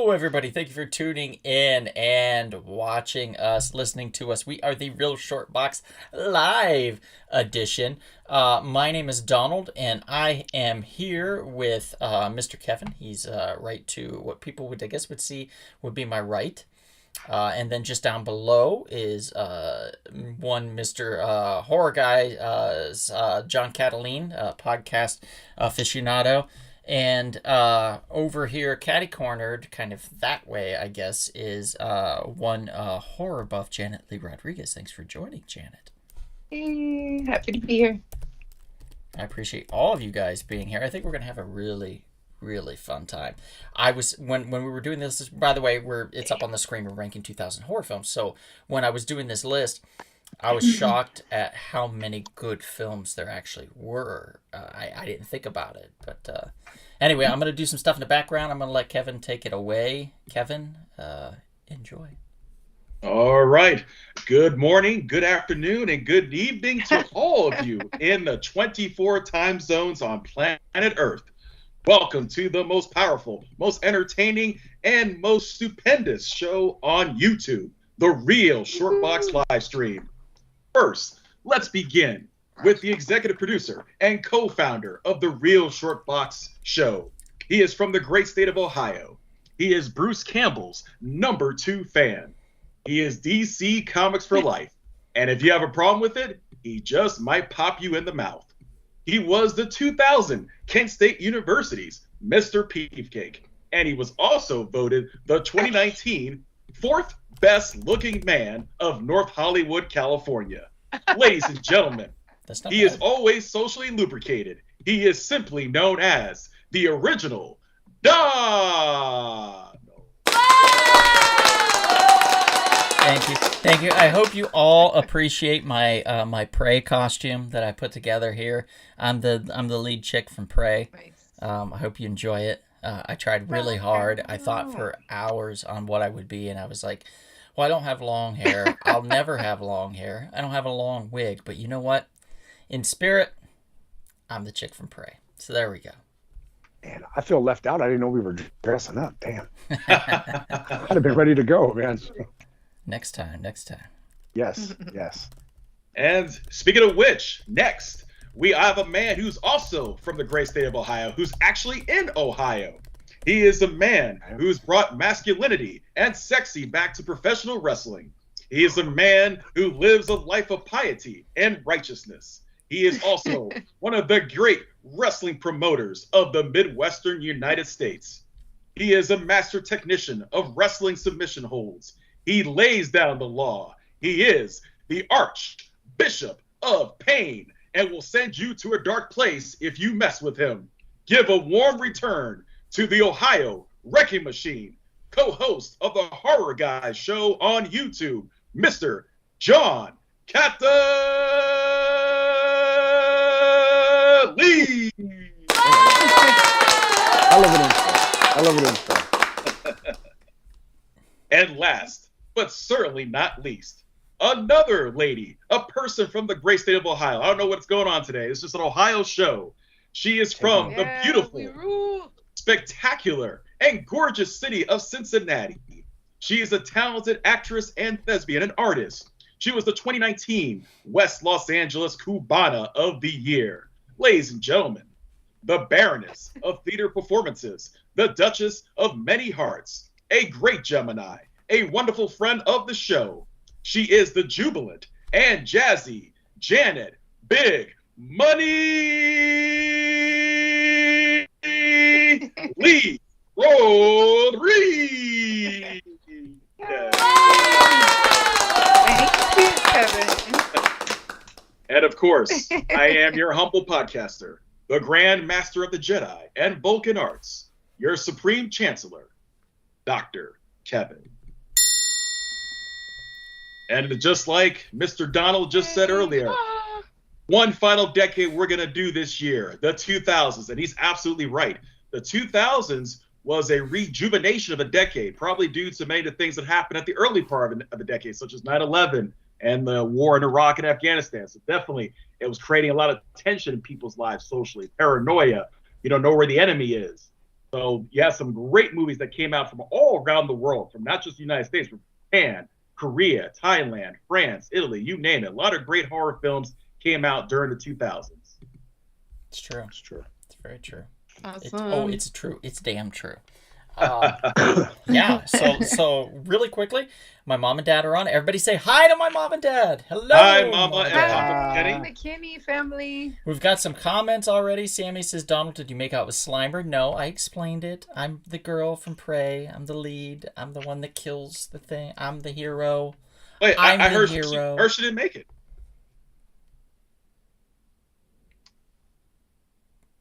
Hello, everybody. Thank you for tuning in and watching us, listening to us. We are the Real Short Box Live edition. My name is Donald, and I am here with Mr. Kevin. He's right to what people would, I guess, would see would be my right. And then just down below is one Mr. Horror Guy, John Cataline, podcast aficionado. And over here, catty-cornered, kind of that way, I guess, is one horror buff, Janet Lee Rodriguez. Thanks for joining, Janet. Hey, happy to be here. I appreciate all of you guys being here. I think we're going to have a really fun time. I was when we were doing this, by the way, it's up on the screen. We're ranking 2000 horror films. So when I was doing this list, I was shocked at how many good films there actually were. I didn't think about it, but anyway, I'm gonna do some stuff in the background. I'm gonna let Kevin take it away. Kevin, enjoy. All right. Good morning, good afternoon, and good evening to all of you in the 24 time zones on planet Earth. Welcome to the most powerful, most entertaining, and most stupendous show on YouTube, the Real Short Box live stream. First, let's begin with the executive producer and co-founder of the Real Short Box show. He is from the great state of Ohio. He is Bruce Campbell's #2 fan. He is DC Comics for life. And if you have a problem with it, he just might pop you in the mouth. He was the 2000 Kent State University's Mr. Peefcake. And he was also voted the 2019 fourth best looking man of North Hollywood, California. Ladies and gentlemen, he is always socially lubricated. He is simply known as the original Don. Thank you. I hope you all appreciate my my Prey costume that I put together here. I'm the lead chick from Prey. Nice. I hope you enjoy it. I tried really hard. I thought for hours on what I would be, and I was like, well, I don't have long hair. I'll never have long hair. I don't have a long wig. But you know what? In spirit, I'm the chick from Prey. So there we go. Man, I feel left out. I didn't know we were dressing up. Damn. I'd have been ready to go, man. Next time. Yes. And speaking of which, next, we have a man who's also from the great state of Ohio, who's actually in Ohio. He is a man who's brought masculinity and sexy back to professional wrestling. He is a man who lives a life of piety and righteousness. He is also one of the great wrestling promoters of the Midwestern United States. He is a master technician of wrestling submission holds. He lays down the law. He is the Archbishop of Pain and will send you to a dark place if you mess with him. Give a warm return to the Ohio Wrecking Machine, co-host of the Horror Guys show on YouTube, Mr. John Cataline. I love it. And last, but certainly not least, another lady, a person from the great state of Ohio. I don't know what's going on today. It's just an Ohio show. She is from the beautiful, spectacular, and gorgeous city of Cincinnati. She is a talented actress and thespian and artist. She was the 2019 West Los Angeles Cubana of the Year. Ladies and gentlemen, the Baroness of Theater Performances, the Duchess of Many Hearts, a great Gemini, a wonderful friend of the show. She is the jubilant and jazzy Janet Big Money Lee Rodriguez. Thank you, Kevin. And of course, I am your humble podcaster, the Grand Master of the Jedi and Vulcan Arts, your Supreme Chancellor, Dr. Kevin. And just like Mr. Donald just said earlier, one final decade we're going to do this year, the 2000s. And he's absolutely right. The 2000s was a rejuvenation of a decade, probably due to many of the things that happened at the early part of the decade, such as 9/11 and the war in Iraq and Afghanistan. So definitely it was creating a lot of tension in people's lives socially, paranoia, know where the enemy is. So yeah, some great movies that came out from all around the world, from not just the United States, from Japan, Korea, Thailand, France, Italy, you name it. A lot of great horror films came out during the 2000s. It's true. It's true. It's very true. Awesome. It's true. It's damn true. Yeah. So really quickly, my mom and dad are on. Everybody say hi to my mom and dad. Hello, Hi, Mama and Dad. Papa Kenny. McKinney family. We've got some comments already. Sammy says, Donald, did you make out with Slimer? No, I explained it. I'm the girl from Prey. I'm the lead. I'm the one that kills the thing. I'm the hero. Wait, I'm I the heard hero. she didn't make it.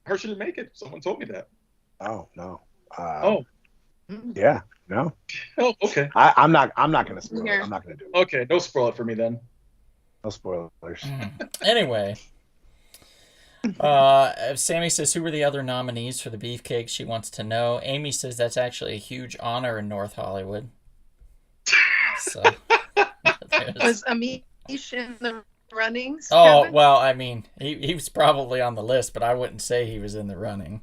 I heard she didn't make it. Someone told me that. Oh no. Oh, Yeah. No. oh, okay. I'm not gonna spoil it. Here. I'm not gonna do it. Okay, don't spoil it for me then. No spoilers. Anyway. Sammy says, who were the other nominees for the beefcake? She wants to know. Amy says that's actually a huge honor in North Hollywood. So, Was Amish in the runnings? oh, Kevin? well, I mean, he was probably on the list, but I wouldn't say he was in the running.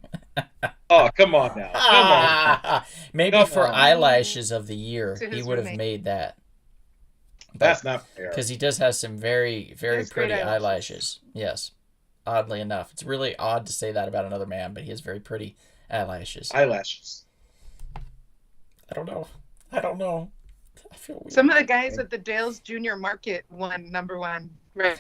Oh, come on now. Come on. Maybe Come for on. eyelashes of the year, To he his would have roommate. made that. That's not fair. Because he does have some very, very has great pretty eyelashes. eyelashes. Yes. Oddly enough. It's really odd to say that about another man, but he has very pretty eyelashes. Eyelashes. I don't know. I feel weird. Some of the guys at the Dales Junior Market won #1. Right.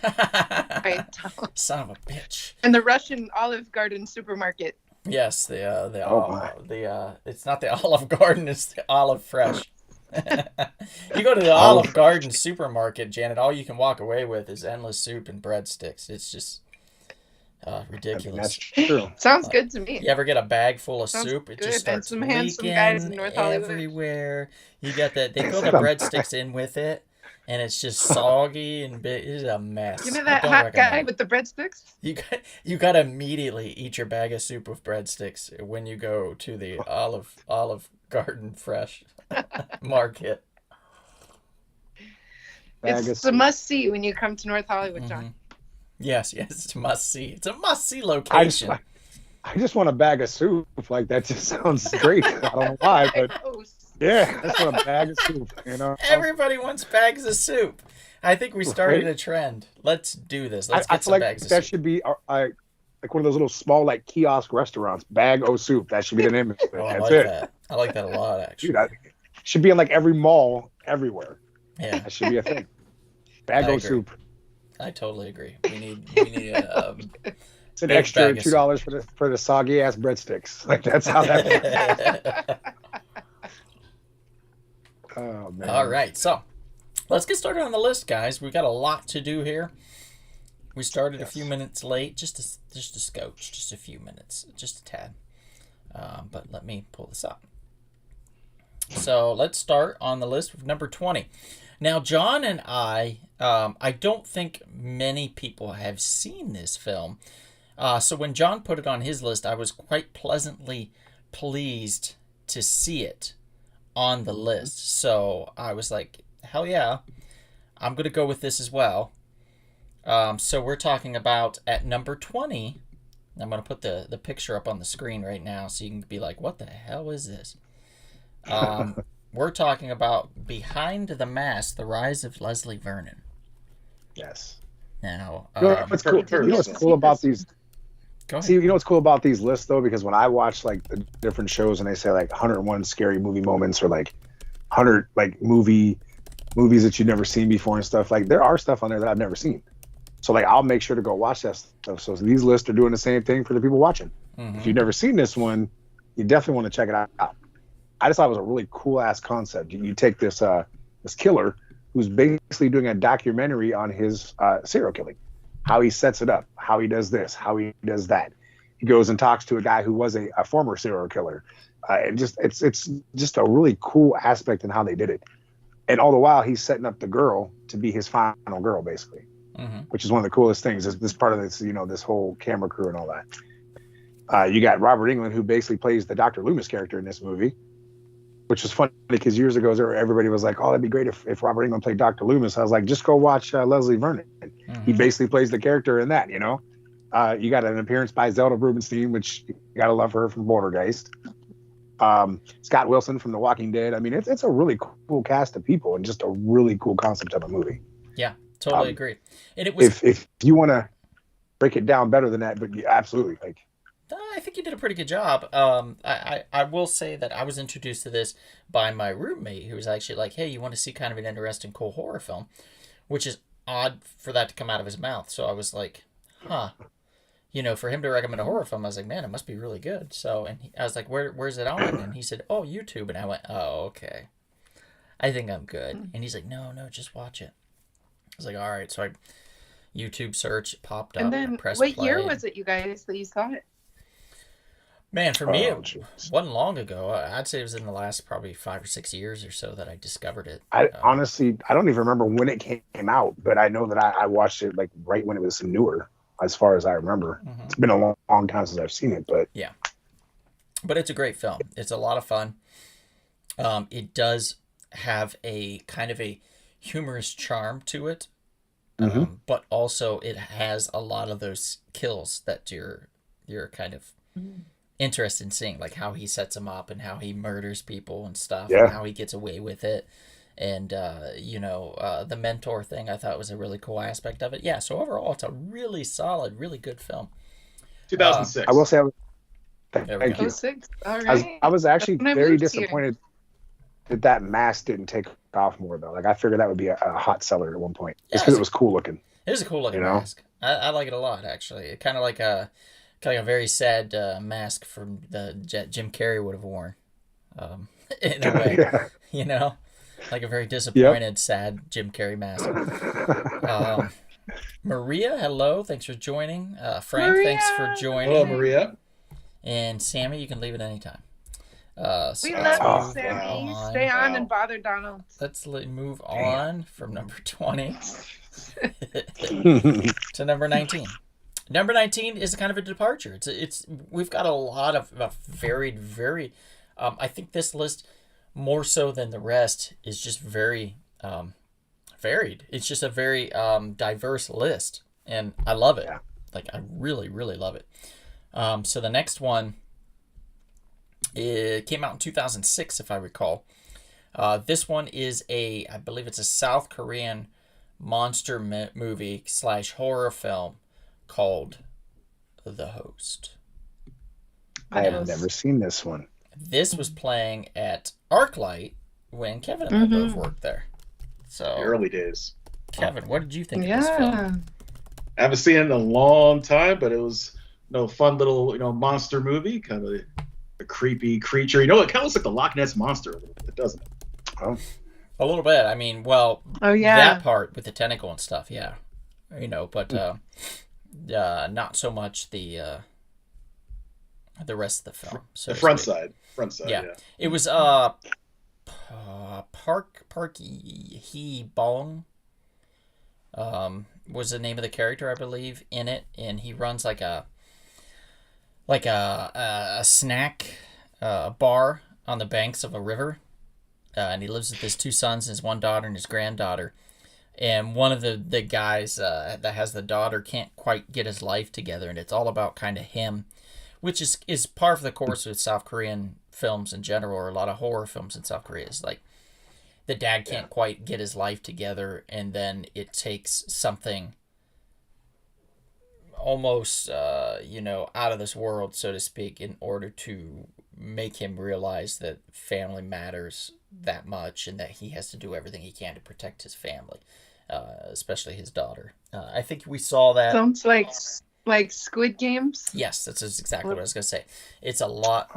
Right. Son of a bitch. And the Russian Olive Garden supermarket. Yes, Oh, my. it's not the Olive Garden, it's the Olive Fresh. You go to the Olive Garden supermarket, Janet, all you can walk away with is endless soup and breadsticks. It's just ridiculous. That's true. Sounds good to me. You ever get a bag full of Sounds soup? It good. just And starts some handsome leaking guys in North Hollywood. everywhere. You got that. They fill the breadsticks in with it, and it's just soggy and big. It's a mess. You know I that don't hot recommend guy it. with the breadsticks? You got to immediately eat your bag of soup with breadsticks when you go to the Olive Garden Fresh Market. Bag of It's a soup. must-see when you come to North Hollywood, John. Yes, it's a must see. It's a must see location. I just want a bag of soup. Like that just sounds great. I don't know why, but yeah, that's what a bag of soup. You know. Everybody wants bags of soup. I think we started a trend. Let's do this. Let's I get feel some like bags of that soup. should be like one of those little small like kiosk restaurants. Bag o' soup. That should be the name of it. Oh, I That's like it. that. I like that a lot, actually. Dude, should be in like every mall everywhere. Yeah, That should be a thing. Bag I o' agree. soup. I totally agree. We need It's an Big extra bag of $2 for the soggy ass breadsticks. Like that's how that. Oh man. All right, so let's get started on the list, guys. We got a lot to do here. We started a few minutes late, just a scotch, just a few minutes, just a tad. But let me pull this up. So let's start on the list with number 20. Now, John and I don't think many people have seen this film. So when John put it on his list, I was quite pleasantly pleased to see it on the list. So I was like, hell yeah, I'm going to go with this as well. So we're talking about at number 20. I'm going to put the picture up on the screen right now so you can be like, what the hell is this? We're talking about Behind the Mask, The Rise of Leslie Vernon. Yes. Now, You know what's cool? You know what's cool about these? go ahead. See, you know what's cool about these lists though, because when I watch like the different shows and they say like 101 scary movie moments or like 100 like movies that you've never seen before and stuff, like there are stuff on there that I've never seen. So like I'll make sure to go watch that stuff. So these lists are doing the same thing for the people watching. Mhm. If you've never seen this one, you definitely want to check it out. I just thought it was a really cool ass concept. You take this killer who's basically doing a documentary on his serial killing, how he sets it up, how he does this, how he does that. He goes and talks to a guy who was a former serial killer. It's just a really cool aspect in how they did it. And all the while he's setting up the girl to be his final girl, basically, which is one of the coolest things. This part of this, this whole camera crew and all that. You got Robert Englund, who basically plays the Dr. Loomis character in this movie, which was funny because years ago everybody was like, oh, that'd be great if Robert Englund played Dr. Loomis. I was like, just go watch Leslie Vernon. He basically plays the character in that, You got an appearance by Zelda Rubinstein, which you got to love her from Bordergeist. Scott Wilson from The Walking Dead. I mean, it's a really cool cast of people and just a really cool concept of a movie. Yeah, totally agree. And it was if you want to break it down better than that, but yeah, absolutely, like I think you did a pretty good job. I will say that I was introduced to this by my roommate, who was actually like, "Hey, you want to see kind of an interesting, cool horror film?" Which is odd for that to come out of his mouth. So I was like, "Huh." You know, for him to recommend a horror film, I was like, "Man, it must be really good." So, and I was like, "Where's it on?" And he said, "Oh, YouTube." And I went, "Oh, okay. I think I'm good." And he's like, "No, just watch it." I was like, "All right." So I YouTube search, it popped up, And then, pressed what play. year was it, you guys, that you saw it? Man, for me, it jeez. wasn't long ago. I'd say it was in the last probably 5 or 6 years or so that I discovered it. I honestly, I don't even remember when it came out, but I know that I watched it like right when it was newer, as far as I remember. It's been a long time since I've seen it, but Yeah. But it's a great film. It's a lot of fun. It does have a kind of a humorous charm to it, but also it has a lot of those kills that you're kind of interested in seeing, like how he sets them up and how he murders people and stuff, Yeah. and how he gets away with it. And the mentor thing, I thought was a really cool aspect of it. Yeah, so overall, it's a really solid, really good film. 2006. I will say, There we thank go. you. 06. All right. I was actually When I very moved here. disappointed that mask didn't take off more though. Like I figured that would be a hot seller at one point, Yeah, just because it was cool looking. It is a cool looking You know? mask. I like it a lot, actually. It kind of like a very sad mask from the Jim Carrey would have worn, in a way. Yeah. You know, like a very disappointed, sad Jim Carrey mask. Maria, hello, thanks for joining. Frank, thanks for Maria! joining. Hello, Maria. And Sammy, you can leave at any time. So We let's love move you, Sammy. on. Stay on Wow. and bother Donald. Let's move on from number 20 to number 19. Number 19 is kind of a departure. We've got a lot of varied, very. I think this list, more so than the rest, is just very varied. It's just a very diverse list, and I love it. Yeah. Like I really, really love it. So the next one, it came out in 2006, if I recall. This one is I believe it's a South Korean monster movie / horror film called The Host. I have never seen this one. This was playing at ArcLight when Kevin and I both worked there. So, The early days. Kevin, what did you think of this film? Yeah. I haven't seen it in a long time, but it was fun little monster movie, kind of a creepy creature. It kind of looks like the Loch Ness monster a little bit, doesn't it? Oh, A little bit. I mean, well, Oh, yeah. that part with the tentacle and stuff, yeah. But not so much the rest of the film. So The to front speak. side. Front side, Yeah. yeah. It was Park Hee Bong was the name of the character, I believe, in it, and he runs like a snack bar on the banks of a river, and he lives with his 2 sons, his 1 daughter, and his granddaughter. And one of the guys that has the daughter can't quite get his life together, and it's all about kind of him, which is par for the course with South Korean films in general, or a lot of horror films in South Korea. Is like the dad can't quite get his life together, and then it takes something almost out of this world, so to speak, in order to make him realize that family matters that much, and that he has to do everything he can to protect his family, especially his daughter. I think we saw that. Sounds like Squid Games. Yes, that's exactly what I was going to say. It's a lot.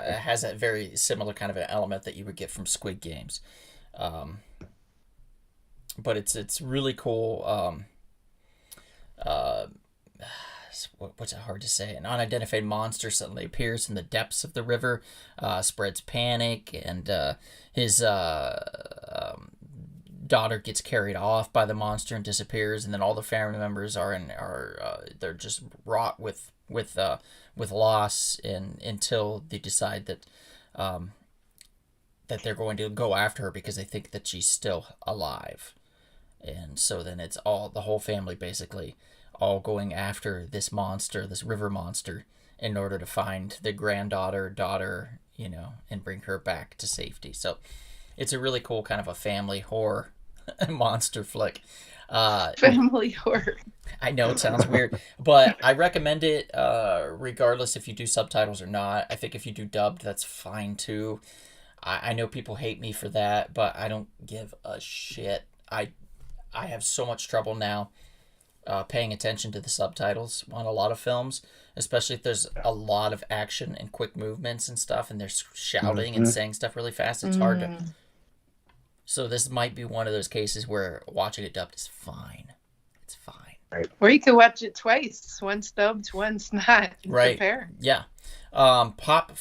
It has a very similar kind of an element that you would get from Squid Games, but it's really cool. What's it hard to say? An unidentified monster suddenly appears in the depths of the river, spreads panic, and his daughter gets carried off by the monster and disappears, and then all the family members they're just wrought with loss, and until they decide that they're going to go after her because they think that she's still alive. And so then it's the whole family basically all going after this monster, this river monster, in order to find the granddaughter, daughter, and bring her back to safety. So it's a really cool kind of a family horror monster flick. Family horror. I know it sounds weird, but I recommend it regardless if you do subtitles or not. I think if you do dubbed, that's fine too. I know people hate me for that, but I don't give a shit. I have so much trouble now paying attention to the subtitles on a lot of films, especially if there's a lot of action and quick movements and stuff, and they're shouting and saying stuff really fast. It's hard to... So this might be one of those cases where watching it dubbed is fine. It's fine. Right. Or you could watch it twice. One's dubbed, one's not. Right. Compare. Yeah. Pop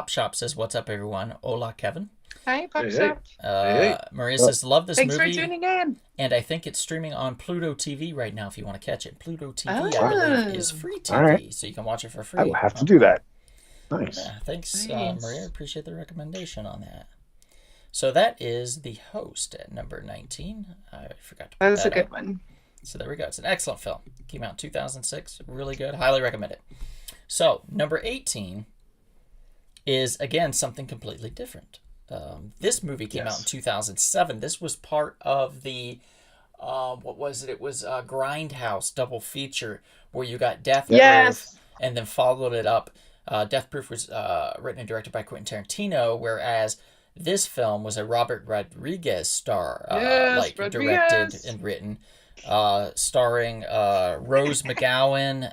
Shop says, "What's up, everyone? Hola, Kevin." Hi, Pop Hey, Shop. Maria says, "Love this Thanks movie." for tuning in. And I think it's streaming on Pluto TV right now if you want to catch it. Pluto TV, I Oh. believe, is free TV, All right. so you can watch it for I free. will have to do that. Nice. Yeah, thanks, Nice. Maria. Appreciate the recommendation on that. So that is The Host at number 19. I forgot to put That was a that good up. one. So there we go. It's an excellent film. Came out in 2006. Really good. Highly recommend it. So number 18 is, again, something completely different. This movie came out in 2007. This was part of the, what was it? It was Grindhouse double feature where you got Death Proof Yes. and then followed it up. Death Proof was written and directed by Quentin Tarantino, whereas this film was a Robert Rodriguez star, Yes, directed Rodriguez. and written, starring Rose McGowan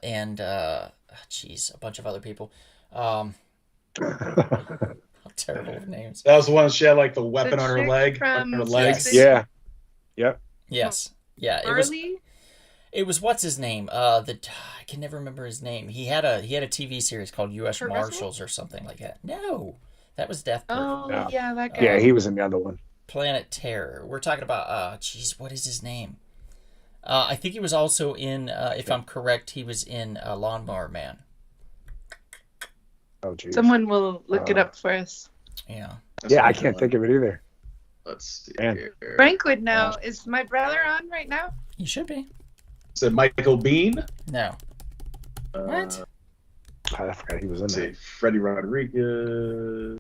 and a bunch of other people. Terrible with names. That was the one she had like the weapon The on her chick leg, from on her legs. Yeah. Yep. Yes, yeah. Marley? It was what's his name? I can never remember his name. He had a TV series called U.S. Kurt Marshals or something like that. No, that was Death Proof. Oh, Yeah. yeah, that guy. Yeah, he was in the other one. Planet Terror. We're talking about what is his name? I think he was also in. If I'm correct, he was in Lawnmower Man. Oh, geez. Someone will look it up for us. Yeah. Yeah, I can't think of it either. Let's see Man. here. Frank would know. Is my brother on right now? You should be. Is it Michael Bean? No. What? I forgot he was in Let's see. there. Freddie Rodriguez.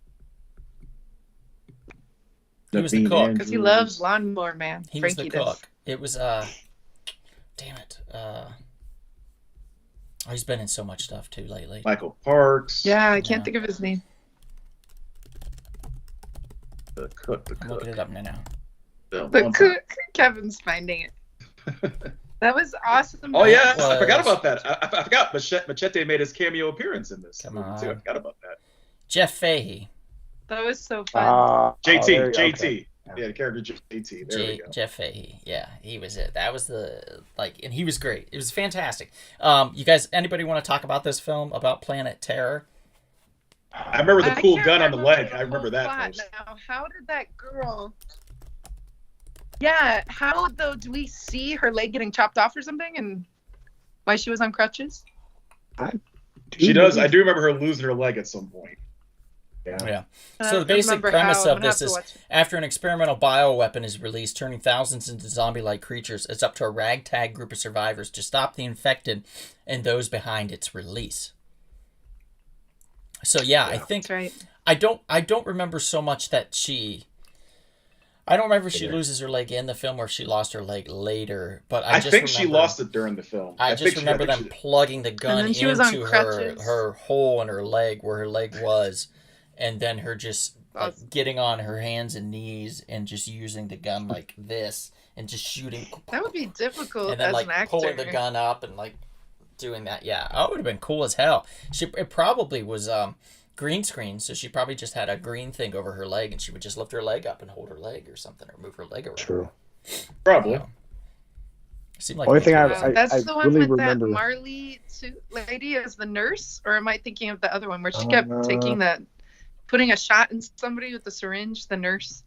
He was the Naveen cook. Because he Andrews. loves Lawnmower Man. He was Frankie the cook. does. It was damn it. He's been in so much stuff too lately. Michael Parks. Yeah, I can't Yeah. think of his name. The cook. I'm looking it up now. The cook. Kevin's finding it. That was awesome. Oh yeah, Was- I forgot about that. I forgot Machete made his cameo appearance in this Come movie too. I on. forgot about that. Jeff Fahey. That was so fun. JT. okay. JT. Yeah, the character JT. There we go. Jeff Fahey. Yeah, he was it. That was and he was great. It was fantastic. You guys, anybody want to talk about this film, about Planet Terror? I remember the I cool can't gun on the leg. the I remember whole that plot first. Now, how did that girl? Yeah, how though? Do we see her leg getting chopped off or something, and why she was on crutches? She does. I do remember her losing her leg at some point. Yeah. I So the don't basic remember premise how. I'm of gonna this have to is watch it. after an experimental bioweapon is released, turning thousands into zombie-like creatures, it's up to a ragtag group of survivors to stop the infected and those behind its release. So yeah, I think That's right. I don't remember so much that I don't remember if she loses her leg in the film or if she lost her leg later, but I just think she remember- lost it during the film. I just remember them she- plugging the gun then she was on into crutches. her hole in her leg where her leg was, and then her just Awesome. getting on her hands and knees and just using the gun like this and just shooting. That would be difficult And then as like an actor. pulling the gun up and like doing that. Yeah, oh, it would have been cool as hell. It probably was green screen, so she probably just had a green thing over her leg, and she would just lift her leg up and hold her leg or something, or move her leg around. True. Probably. Yeah. Seemed like Only thing they- Wow, that's the one really with remember. that Marley lady as the nurse, or am I thinking of the other one where she kept putting a shot in somebody with the syringe? The nurse.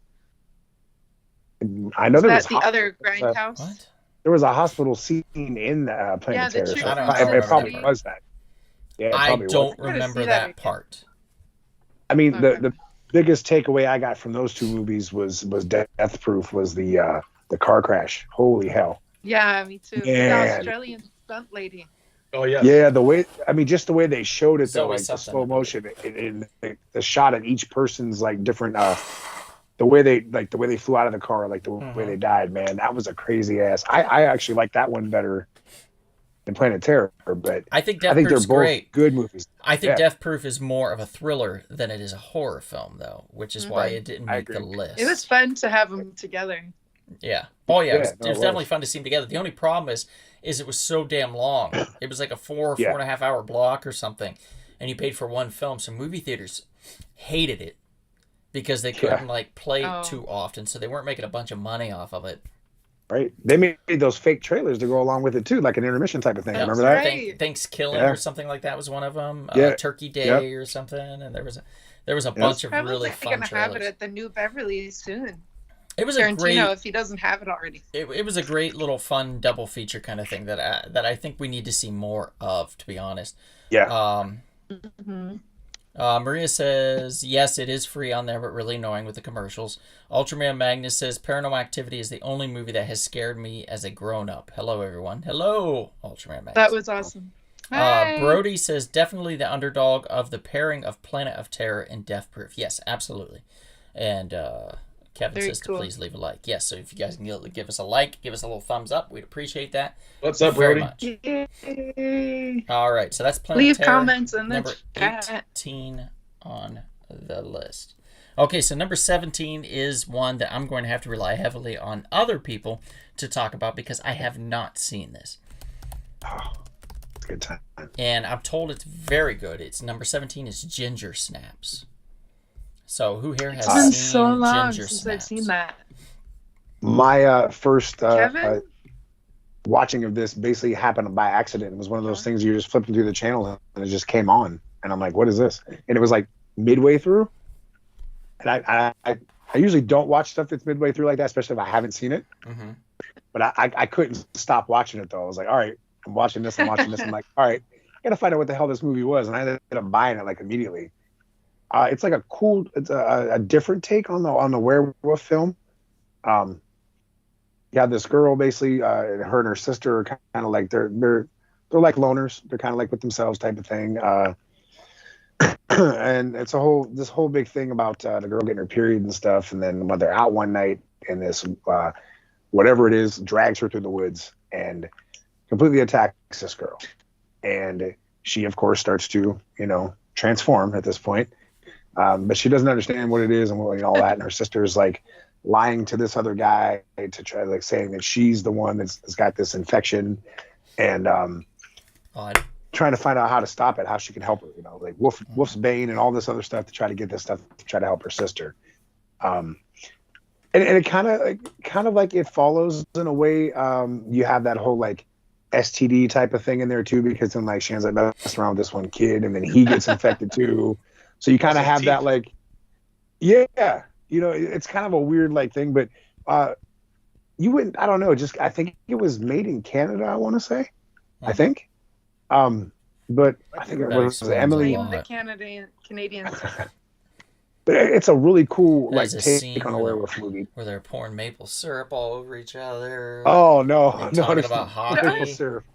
I know Is there that was the other grindhouse? What? there was a hospital scene in Planet Yeah, the Terror. chick So I don't from remember it probably that. was that. Yeah, it I probably was. don't I gotta remember see that that again. part. I mean, Okay. the biggest takeaway I got from those two movies was Death Proof was the car crash. Holy hell! Yeah, me too. Man. The Australian stunt lady. Oh yeah. Yeah, just the way they showed it It's though, always like the something. slow motion, the shot of each person's like different the way they flew out of the car, like the way they died, man, that was a crazy ass. I actually like that one better than Planet Terror, but I think they're both great. good movies. I think Death Proof is more of a thriller than it is a horror film, though, which is why it didn't make the list. It was fun to have them together. Yeah. Oh yeah, it was was. definitely fun to see them together. The only problem is it was so damn long. It was like a 4.5 hour block or something, and you paid for one film. So movie theaters hated it because they couldn't like play it too often, so they weren't making a bunch of money off of it. Right. They made those fake trailers to go along with it too, like an intermission type of thing. Yeah, Remember that? Right. Thanksgiving or something like that was one of them. Turkey Day or something, and there was a bunch of really fun trailers. Probably have it at the New Beverly soon. It was Tarantino, a great, if he doesn't have it already. It was a great little fun double feature kind of thing that I think we need to see more of, to be honest. Yeah. Maria says, yes, it is free on there, but really annoying with the commercials. Ultraman Magnus says, Paranormal Activity is the only movie that has scared me as a grown-up. Hello, everyone. Hello, Ultraman Magnus. That was awesome. Brody says, definitely the underdog of the pairing of Planet of Terror and Death Proof. Yes, absolutely. And Kevin says to please leave a like. Yes, so if you guys can give us a like, give us a little thumbs up, we'd appreciate that. What's up, Brody? All right, so that's Planet Leave of Terror, comments in the number chat. 18 on the list. Okay, so number 17 is one that I'm going to have to rely heavily on other people to talk about because I have not seen this. Oh, it's a good time. And I'm told it's very good. It's number 17 is Ginger Snaps. So who here has It's been seen so long Ginger since Snaps? I've seen that. My first Kevin? watching of this basically happened by accident. It was one of those things you just flipping through the channel and it just came on, and I'm like, "What is this?" And it was like midway through. And I usually don't watch stuff that's midway through like that, especially if I haven't seen it. Mm-hmm. But I couldn't stop watching it though. I was like, "All right, I'm watching this. I'm watching this." I'm like, "All right, I gotta find out what the hell this movie was," and I ended up buying it like immediately. It's like it's a different take on the werewolf film. Yeah, this girl basically, her and her sister are kind of like they're like loners. They're kind of like with themselves type of thing. And it's this whole big thing about the girl getting her period and stuff. And then when they're out one night and this whatever it is drags her through the woods and completely attacks this girl. And she, of course, starts to transform at this point. But she doesn't understand what it is and all that. And her sister's like lying to this other guy to try like saying that she's the one that's got this infection, and trying to find out how to stop it, how she can help her. Like Wolf's Bane and all this other stuff to try to get this stuff to try to help her sister. And it kind of like it follows in a way. You have that whole like STD type of thing in there too, because then like she ends up messing around with this one kid, and then he gets infected too. So you kind of have that like, it's kind of a weird like thing, but you wouldn't, I don't know, I think it was made in Canada, I want to say, I think. But I think it was Emily. The Canadians. But it's a really cool There's like a take scene on a werewolf movie. where they're pouring maple syrup all over each other. Oh no, and no, talking there's about not maple hockey. syrup.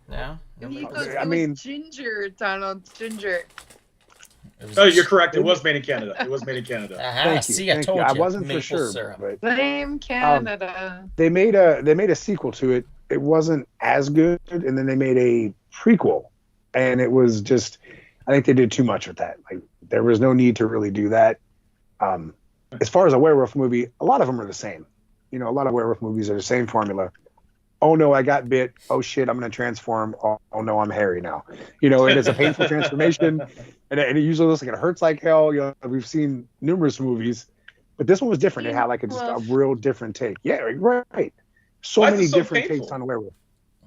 No, He goes, I mean, ginger, Donald, ginger. Oh, you're correct. It was made in Canada. It was made in Canada. Thank you. See, I told you. I wasn't maple for sure, syrup. but Blame Canada. they made a sequel to it. It wasn't as good, and then they made a prequel, and it was just, I think they did too much with that. Like there was no need to really do that. As far as a werewolf movie, a lot of them are the same. A lot of werewolf movies are the same formula. Oh no, I got bit. Oh shit, I'm going to transform. Oh no, I'm hairy now. And it's a painful transformation, and it usually looks like it hurts like hell. We've seen numerous movies, but this one was different. It had like just a real different take. Yeah, right. So many different takes on the werewolf.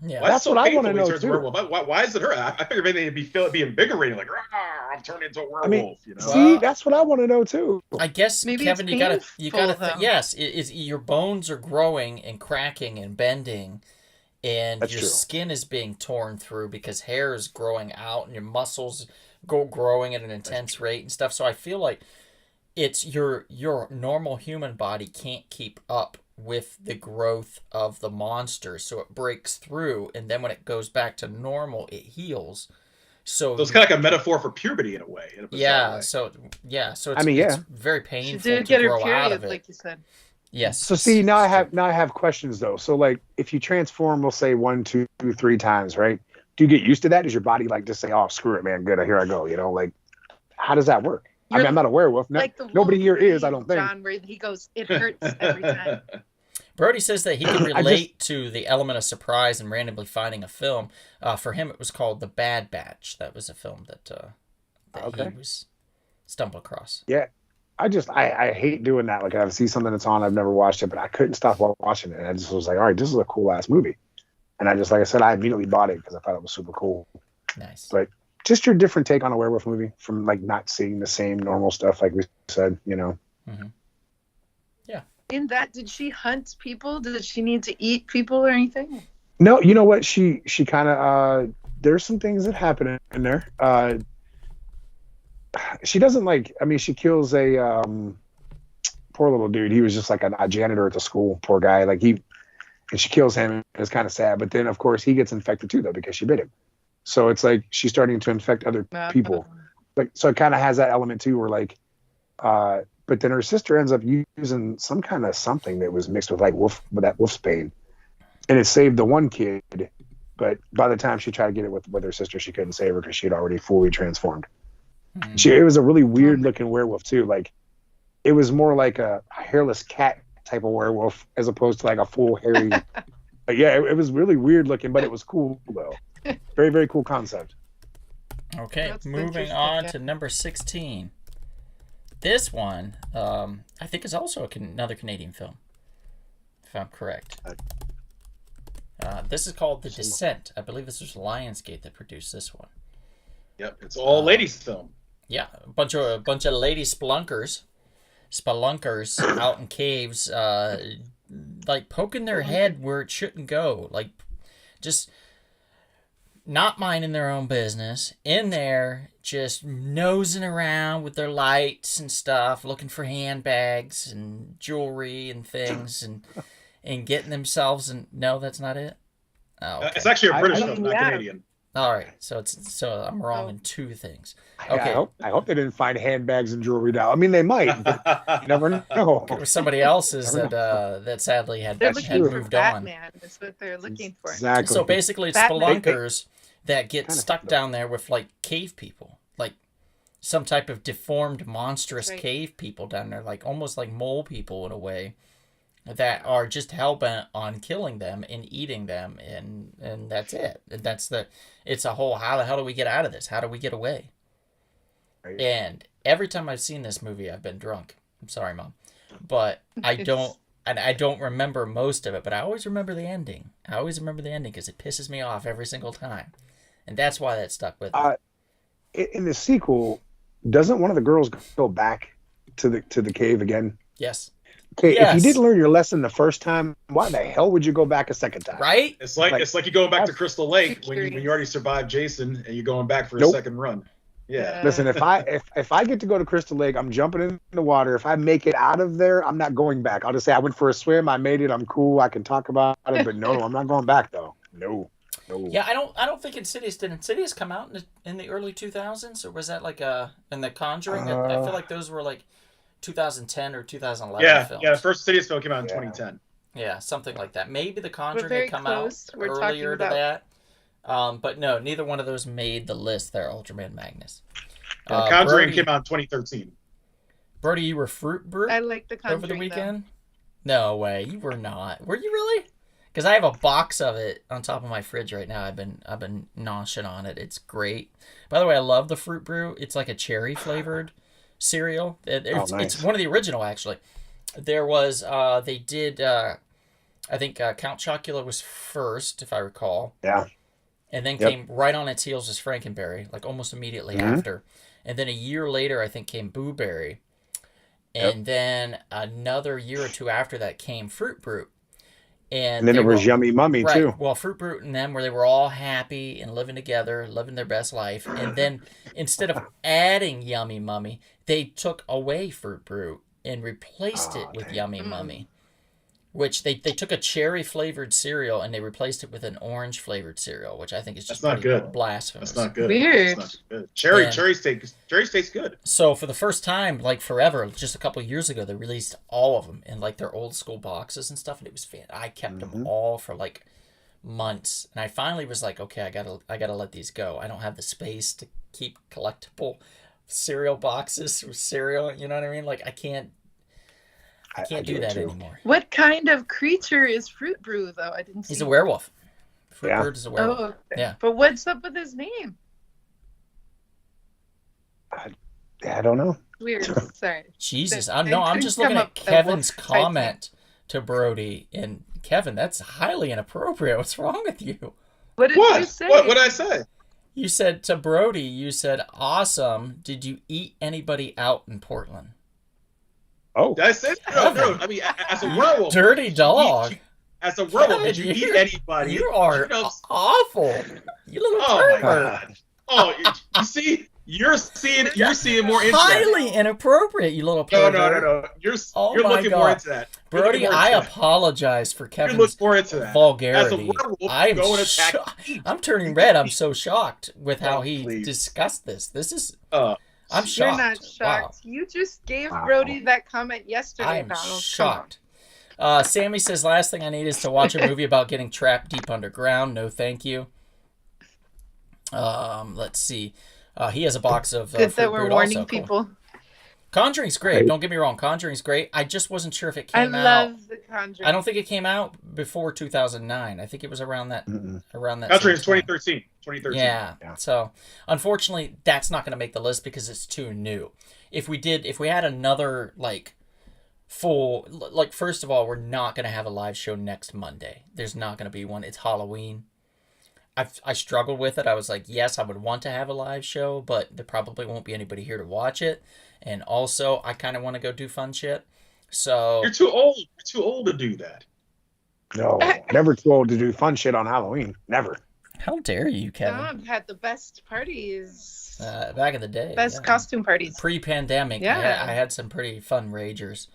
Yeah, that's what I want to know too. Why is it hurt? I figured maybe it'd be invigorating, like I'm turning into a werewolf. I mean, see, that's what I want to know too. I guess maybe Kevin, you gotta yes, is your bones are growing and cracking and bending, and your skin is being torn through because hair is growing out and your muscles growing at an intense rate and stuff. So I feel like it's your normal human body can't keep up with the growth of the monster, so it breaks through, and then when it goes back to normal, it heals. So it's kind of like a metaphor for puberty in a way. In a bizarre way. so it's, I mean, it's yeah. very She painful did to get her grow out of period, it. like you said. Yes. So see, now I have questions though. So like, if you transform, we'll say 1, 2, 3 times, right? Do you get used to that? Does your body like just say, "Oh, screw it, man, good, here I go"? You know, like, how does that work? I mean, I'm not a werewolf. Like the Nobody here is, I Wolverine, don't think. John, where he goes, it hurts every time. Brody says that he can relate to the element of surprise and randomly finding a film. For him, it was called The Bad Batch. That was a film that he was stumbled across. Yeah. I hate doing that. Like, I see something that's on, I've never watched it, but I couldn't stop watching it. And I just was like, all right, this is a cool ass movie. And I just, like I said, I immediately bought it because I thought it was super cool. Nice. But just your different take on a werewolf movie from like not seeing the same normal stuff, like we said, you know. Mm-hmm. Yeah. In that, did she hunt people? Did she need to eat people or anything? No, you know what? She kind of there's some things that happen in there. She doesn't like. I mean, she kills a poor little dude. He was just like a janitor at the school. Poor guy. Like and she kills him. It's kind of sad. But then, of course, he gets infected too, though, because she bit him. So it's like she's starting to infect other people. Like, so it kind of has that element too, where like, but then her sister ends up using some kind of something that was mixed with like wolfsbane, and it saved the one kid. But by the time she tried to get it with her sister, she couldn't save her because she had already fully transformed. Mm-hmm. It was a really weird looking werewolf too. Like, it was more like a hairless cat type of werewolf as opposed to like a full hairy. But yeah, it was really weird looking, but it was cool though. Very, very cool concept. Okay, That's moving on to number 16. This one, I think, is also another Canadian film, if I'm correct. This is called The Descent. I believe this was Lionsgate that produced this one. Yep, it's all ladies' film. Yeah, a bunch of lady spelunkers out in caves, like poking their head where it shouldn't go, like just not minding their own business, in there just nosing around with their lights and stuff, looking for handbags and jewelry and things, and getting themselves. And no, that's not it. Oh, okay. It's actually a British film, not Canadian. All right, so I'm wrong in two things. Okay, I hope they didn't find handbags and jewelry now. I mean, they might. But you never know. it was somebody else's that sadly had They're looking for moved on. Batman. That's what they're looking for. Exactly. So basically, it's Batman. spelunkers that get stuck down there with like cave people, like some type of deformed, monstrous cave people down there, like almost like mole people in a way, that are just hell-bent on killing them and eating them, and that's it. And it's a whole, how the hell do we get out of this? How do we get away? Right. And every time I've seen this movie, I've been drunk. I'm sorry, Mom. But I don't remember most of it, but I always remember the ending. I always remember the ending because it pisses me off every single time. And that's why that stuck with me. In the sequel, doesn't one of the girls go back to the cave again? Yes. Okay, Yes. if you didn't learn your lesson the first time, why the hell would you go back a second time? Right? It's like you're going back to Crystal Lake when you already survived Jason and you're going back for a second run. Yeah. Listen, if I get to go to Crystal Lake, I'm jumping in the water. If I make it out of there, I'm not going back. I'll just say I went for a swim, I made it, I'm cool, I can talk about it, but no, I'm not going back though. No. Yeah, I don't think Insidious did. Insidious come out in the early 2000s, or was that like in The Conjuring? I feel like those were like 2010 or 2011 films. Yeah, the first Insidious film came out in 2010. Yeah, something like that. Maybe The Conjuring very had come close. out We're earlier to talking that. But no, neither one of those made the list there, Ultraman Magnus. The Conjuring came out in 2013. Brody, you were Fruit Brew I like The Conjuring over the weekend? Though. No way, you were not. Were you really? Because I have a box of it on top of my fridge right now. I've been noshing on it. It's great. By the way, I love the Fruit Brew. It's like a cherry flavored cereal. Nice. It's one of the original, actually. There was they did I think Count Chocula was first, if I recall. Yeah. And then came right on its heels as Frankenberry, like almost immediately after. And then a year later, I think, came Boo Berry. And then another year or two after that came Fruit Brew. And then it was Yummy Mummy, too. Well, Fruit Brute and them, where they were all happy and living together, living their best life. And then instead of adding Yummy Mummy, they took away Fruit Brute and replaced it with Yummy Mummy. which they took a cherry flavored cereal and they replaced it with an orange flavored cereal, which I think is just That's not pretty good. blasphemous. That's not good. Weird. That's not good. Cherry And- tastes good. So for the first time, like forever, just a couple years ago, they released all of them in like their old school boxes and stuff, and it was I kept them all for like months, and I finally was like, okay, I gotta let these go. I don't have the space to keep collectible cereal boxes with cereal. You know what I mean? Like I can't do that anymore. What kind of creature is Fruit Brew, though? I didn't see. He's a werewolf. Fruit Yeah. Bird is a werewolf. Oh, okay. Yeah. But what's up with his name? I don't know. Weird. Sorry. Jesus, They I'm just couldn't looking come at up with Kevin's wolf type comment to Brody, and Kevin, that's highly inappropriate. What's wrong with you? What did you What? say? What did I say? You said to Brody, you said, awesome. Did you eat anybody out in Portland? Oh, Did I say no? I mean, as a werewolf, Dirty dog. as a werewolf, did you Kevin, eat anybody? You are awful. You little Oh my pervert. God. Oh, you see, you're seeing more into that. Highly inappropriate, you little No, pervert. no. You're Oh you're my looking God. more into that. You're Brody, looking more I into that. apologize for You Kevin's look more into that. vulgarity. As a werewolf, I am go and attack people. I'm turning red. I'm so shocked with how Oh, he please. discussed this. This is Uh, I'm You're shocked. not shocked. Wow. You just gave Wow. Brody that comment yesterday, I am Donald. Come on. shocked. Sammy says, last thing I need is to watch a movie about getting trapped deep underground. No, thank you. Let's see. He has a box of Good Fruit that we're Brute warning also. Cool. people. Conjuring's great. Right. Don't get me wrong. Conjuring's great. I just wasn't sure if it I came out. love The Conjuring. I don't think it came out before 2009. I think it was around that Mm-mm. Country is same time. 2013. 2013. Yeah. Yeah. So unfortunately, that's not going to make the list because it's too new. If we had another first of all, we're not going to have a live show next Monday. There's not going to be one. It's Halloween. I struggled with it. I was like, yes, I would want to have a live show, but there probably won't be anybody here to watch it. And also, I kind of want to go do fun shit. So You're too old. You're too old to do that. no, never too old to do fun shit on Halloween. Never. how dare you, Kevin? Dom had the best parties. Back in the day, Best yeah. costume parties. Pre-pandemic, Yeah. I had some pretty fun ragers.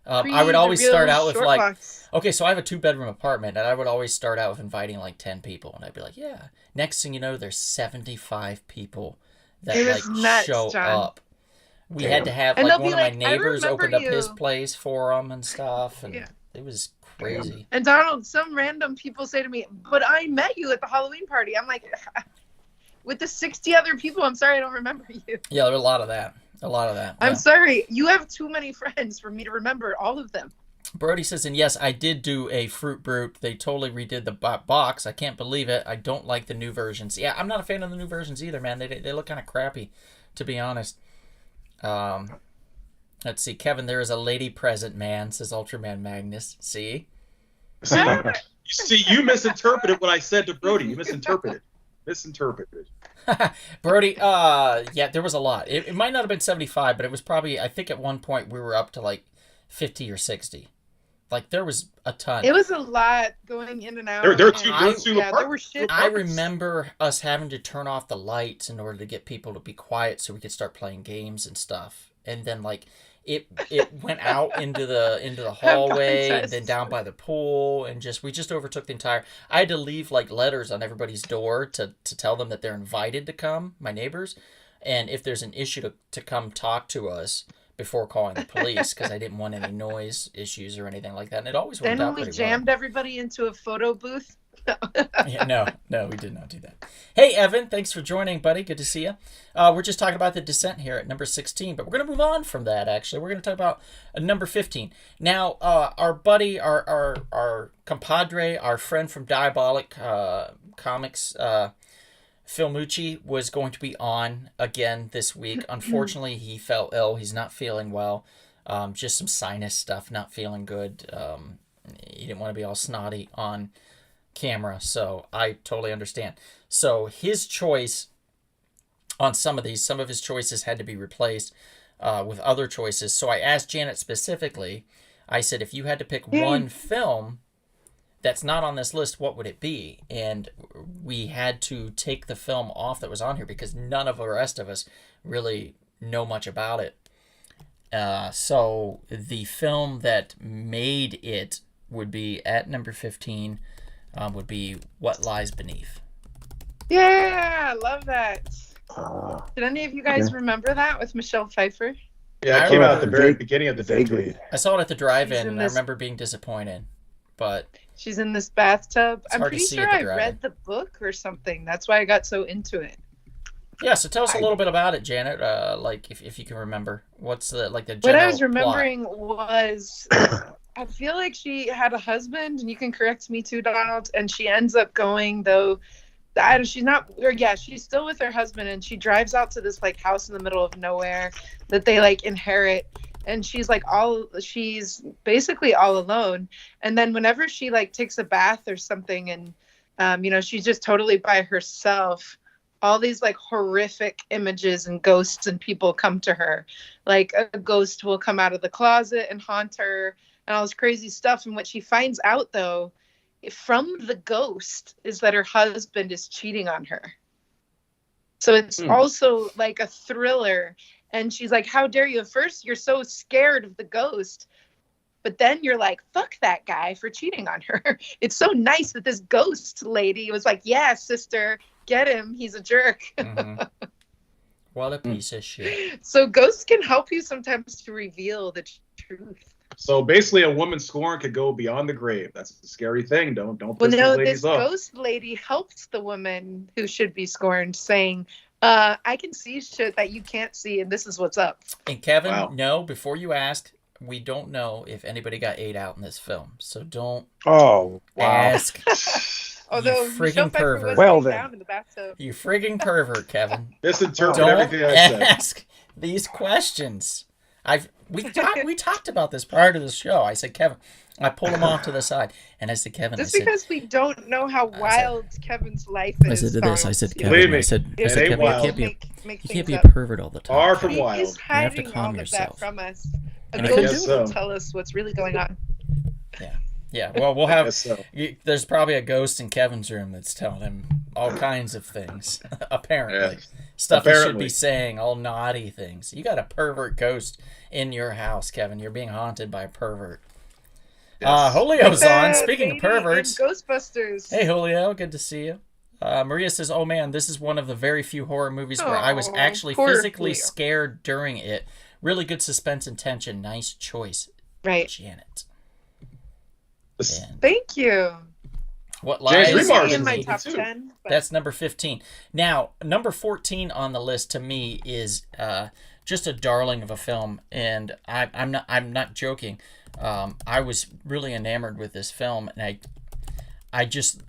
Pre I would the always real start out with short like, box. okay, so I have a 2-bedroom apartment, and I would always start out with inviting like 10 people, and I'd be like, yeah. Next thing you know, there's 75 people that It like was nuts, show John. up. We had to have And like they'll one be of my like, "I neighbors remember opened up you." his place for them and stuff, and Yeah. it was crazy. And Donald, some random people say to me, "But I met you at the Halloween party." I'm like, with the 60 other people, I'm sorry I don't remember you. Yeah, there were a lot of that. I'm yeah. sorry. You have too many friends for me to remember all of them. Brody says, and yes, I did do a Fruit Brute. They totally redid the box. I can't believe it. I don't like the new versions. Yeah, I'm not a fan of the new versions either, man. They look kind of crappy, to be honest. Let's see. Kevin, there is a lady present, man, says Ultraman Magnus. See? You see, you misinterpreted what I said to Brody. You misinterpreted. Brody, yeah, there was a lot. It might not have been 75, but it was probably, I think at one point we were up to like 50 or 60. Like, there was a ton. It was a lot going in and out. There are and- two yeah, apart- there were shit. I remember us having to turn off the lights in order to get people to be quiet so we could start playing games and stuff. And then like it went out into the hallway and then down by the pool and we just overtook the entire. I had to leave like letters on everybody's door to tell them that they're invited to come, my neighbors, and if there's an issue to come talk to us before calling the police because I didn't want any noise issues or anything like that. And it always worked Then out we pretty jammed everybody into a photo booth. Yeah, no, we did not do that. Hey, Evan, thanks for joining, buddy. Good to see you. We're just talking about The Descent here at number 16, but we're going to move on from that, actually. We're going to talk about number 15. Now, our buddy, our compadre, our friend from Diabolic Comics, Phil Mucci, was going to be on again this week. Unfortunately, he fell ill. He's not feeling well. Just some sinus stuff, not feeling good. He didn't want to be all snotty on camera, so I totally understand. So his choice on some of his choices had to be replaced with other choices. So I asked Janet specifically, I said, if you had to pick one film that's not on this list, what would it be? And we had to take the film off that was on here because none of the rest of us really know much about it. So the film that made it would be at number 15. Would be What Lies Beneath. Yeah, I love that. Did any of you guys Okay. remember that with Michelle Pfeiffer? Yeah, it came out at the very beginning of the Vaguely. decade. I saw it at the She's drive-in, in and I this- remember being disappointed. But She's in this bathtub. It's I'm hard to pretty see sure at the I drive-in. read the book or something. That's why I got so into it. yeah, so tell us a little bit about it, Janet. Like if you can remember, what's the What general I was plot? remembering was I feel like she had a husband, and you can correct me too, Donald, and she ends up going, though, she's not, or yeah, she's still with her husband, and she drives out to this like house in the middle of nowhere that they like inherit, and she's basically all alone. And then whenever she like takes a bath or something, and she's just totally by herself, all these like horrific images and ghosts and people come to her. Like a ghost will come out of the closet and haunt her and all this crazy stuff. And what she finds out, though, from the ghost, is that her husband is cheating on her. So it's also like a thriller. And she's like, how dare you? At first, you're so scared of the ghost. But then you're like, fuck that guy for cheating on her. It's so nice that this ghost lady was like, yeah, sister, get him. He's a jerk. Mhm. What a piece of shit. So ghosts can help you sometimes to reveal the truth. So basically, a woman scorn could go beyond the grave. That's a scary thing. Don't Well, piss no, the this ladies off. ghost lady helped the woman who should be scorned, saying, I can see shit that you can't see, and this is what's up. And Kevin, Wow. no, before you ask, we don't know if anybody got ate out in this film, so don't Oh, wow. ask. Although You Michelle friggin' Pfeiffer pervert. was Well, laid then. down in the bathtub. You friggin' pervert, Kevin. Misinterpret Don't everything I said. ask these questions. We talked about this prior to the show. I said, Kevin, I pulled him off to the side, and I said, Kevin, Just I said, because we don't know how wild Kevin's life I is. said to this, I Donald, said, you know, Believe Kevin, me, I said, it ain't Kevin, you wild. can't be a, make you things can't be a up. pervert all the time. Far from Kevin. He wild. is You have to hiding calm all of yourself. that from us. A And I ghost guess will so. tell us what's really going on. Yeah, well, we'll have. Yes, so. There's probably a ghost in Kevin's room that's telling him all kinds of things. Apparently, Yes. stuff he should Apparently. be saying, all naughty things. You got a pervert ghost in your house, Kevin. You're being haunted by a pervert. Yes. Julio's on. The Speaking of lady perverts, in Ghostbusters. hey Julio, good to see you. Maria says, "Oh man, this is one of the very few horror movies where I was Oh, actually poor physically Julio. scared during it. Really good suspense and tension. Nice choice, Right. Janet." This- And Thank you. what James lies It was Remar's in is my good top too. 10. But That's number 15. Now, number 14 on the list to me is just a darling of a film, and I'm not joking. I was really enamored with this film, and I just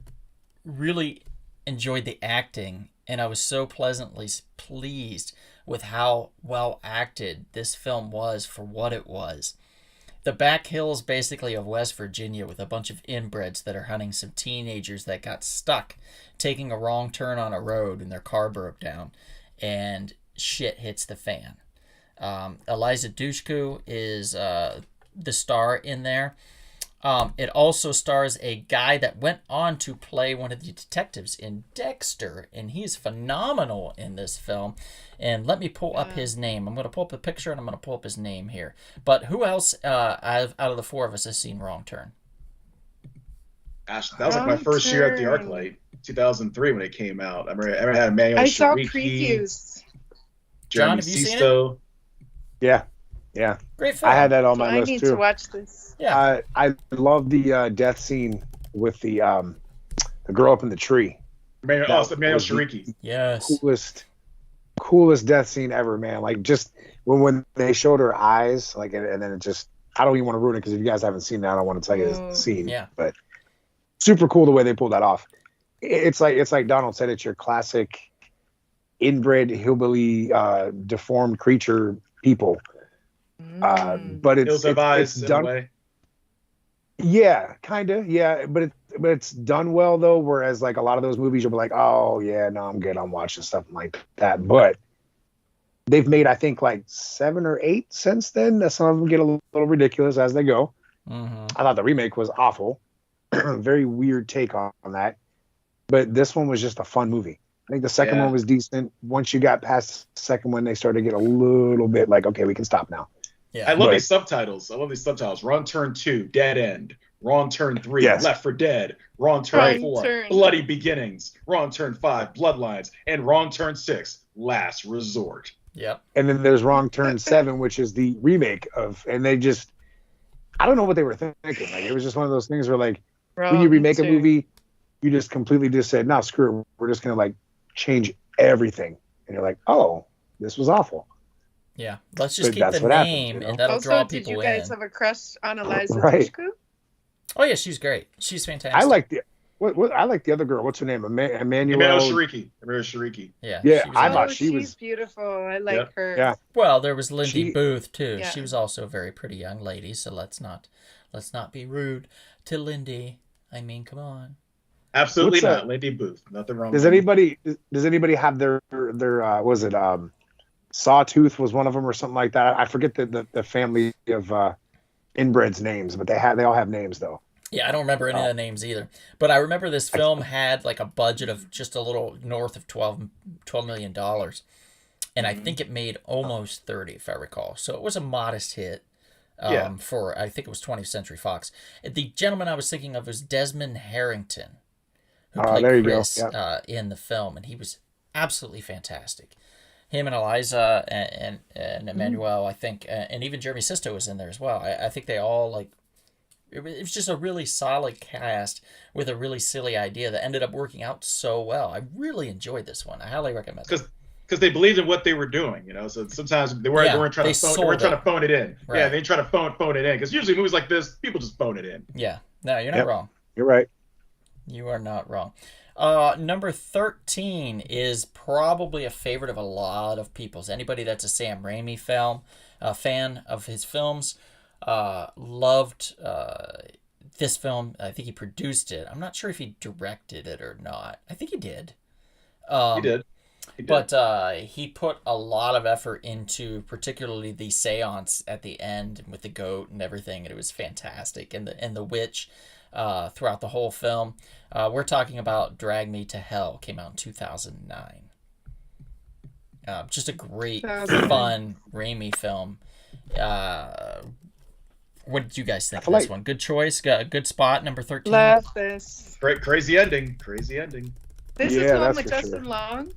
really enjoyed the acting, and I was so pleasantly pleased with how well acted this film was for what it was. The back hills basically of West Virginia with a bunch of inbreds that are hunting some teenagers that got stuck taking a wrong turn on a road and their car broke down and shit hits the fan. Eliza Dushku is the star in there. It also stars a guy that went on to play one of the detectives in Dexter, and he's phenomenal in this film. And let me pull up his name. I'm going to pull up a picture, and I'm going to pull up his name here. But who else out of the four of us has seen Wrong Turn? Gosh, that was like my first year at the ArcLight, 2003 when it came out. I remember had Emmanuel I saw Shariki, previews. John, Jeremy have you seen Sisto. Yeah. Great film. I had that on So my I list need too. to watch this. Yeah. I love the death scene with the girl up in the tree. Emmanuel That Emmanuel was the- Shariki. Yes. Coolest death scene ever, man. Like just when they showed her eyes, like and then it just I don't even want to ruin it because if you guys haven't seen that, I don't want to tell you the scene. Yeah. But super cool the way they pulled that off. It's like Donald said, it's your classic inbred hillbilly deformed creature people. But Hills of Eyes it's in done. a way. Yeah, kind of. Yeah, but it's done well though. Whereas like a lot of those movies, you'll be like, oh yeah, no, I'm good. I'm watching stuff like that. But they've made I think like 7 or 8 since then. Some of them get a little ridiculous as they go. Mm-hmm. I thought the remake was awful. Very weird take on that. But this one was just a fun movie. I think the second Yeah. one was decent. Once you got past the second one, they started to get a little bit like, okay, we can stop now. Yeah. I love Right. these subtitles. Wrong Turn 2, Dead End. Wrong Turn 3, Yes. Left 4 Dead, Wrong Turn Right. 4, Turn. Bloody Beginnings, Wrong Turn 5, Bloodlines, and Wrong Turn 6, Last Resort. Yep. And then there's Wrong Turn 7, which is the remake of, and they just, I don't know what they were thinking. Like, it was just one of those things where, like, when you remake a movie, you just completely just said, no, screw it. We're just going to, like, change everything. And you're like, oh, this was awful. Yeah. Let's just But keep that's the what happens, name, you know? and that'll Also, draw did people you guys in. have a crush on Eliza Right. Dushku? Oh yeah, she's great. She's fantastic. I like I like the other girl. What's her name? Emmanuel. Emmanuel Shariki. Yeah. Yeah, she was I in thought it. she was- She's beautiful. I like Yeah. her. Yeah. Well, there was Lindy She- Booth too. Yeah. She was also a very pretty young lady. So let's not be rude to Lindy. I mean, come on. Absolutely What's not. Lindy Booth. Nothing wrong Does with anybody have their was it Sawtooth was one of them or something like that? I forget the family of inbreds names, but they all have names though. Yeah, I don't remember any of the names either. But I remember this film had like a budget of just a little north of $12 million. And I think it made almost 30, if I recall. So it was a modest hit Yeah. for, I think it was 20th Century Fox. The gentleman I was thinking of was Desmond Harrington, who played there you go. Chris in the film. And he was absolutely fantastic. Him and Eliza and Emmanuel, I think, and even Jeremy Sisto was in there as well. I think they all, like, it was just a really solid cast with a really silly idea that ended up working out so well. I really enjoyed this one. I highly recommend it. because they believed in what they were doing, you know. So sometimes they weren't trying to phone it in. Right. Yeah, they try to phone it in because usually movies like this, people just phone it in. Yeah, no, you're not wrong. You're right. You are not wrong. Number 13 is probably a favorite of a lot of people's. Anybody that's a Sam Raimi fan of his films, loved this film. I think he produced it. I'm not sure if he directed it or not. I think he did. He did. But he put a lot of effort into particularly the seance at the end with the goat and everything, and it was fantastic. And the witch throughout the whole film. We're talking about Drag Me to Hell, came out in 2009. Just a great, fun Raimi film. What did you guys think of this one? Good choice, got a good spot, number 13. Love this. Great, crazy ending. This is the one with Justin Long.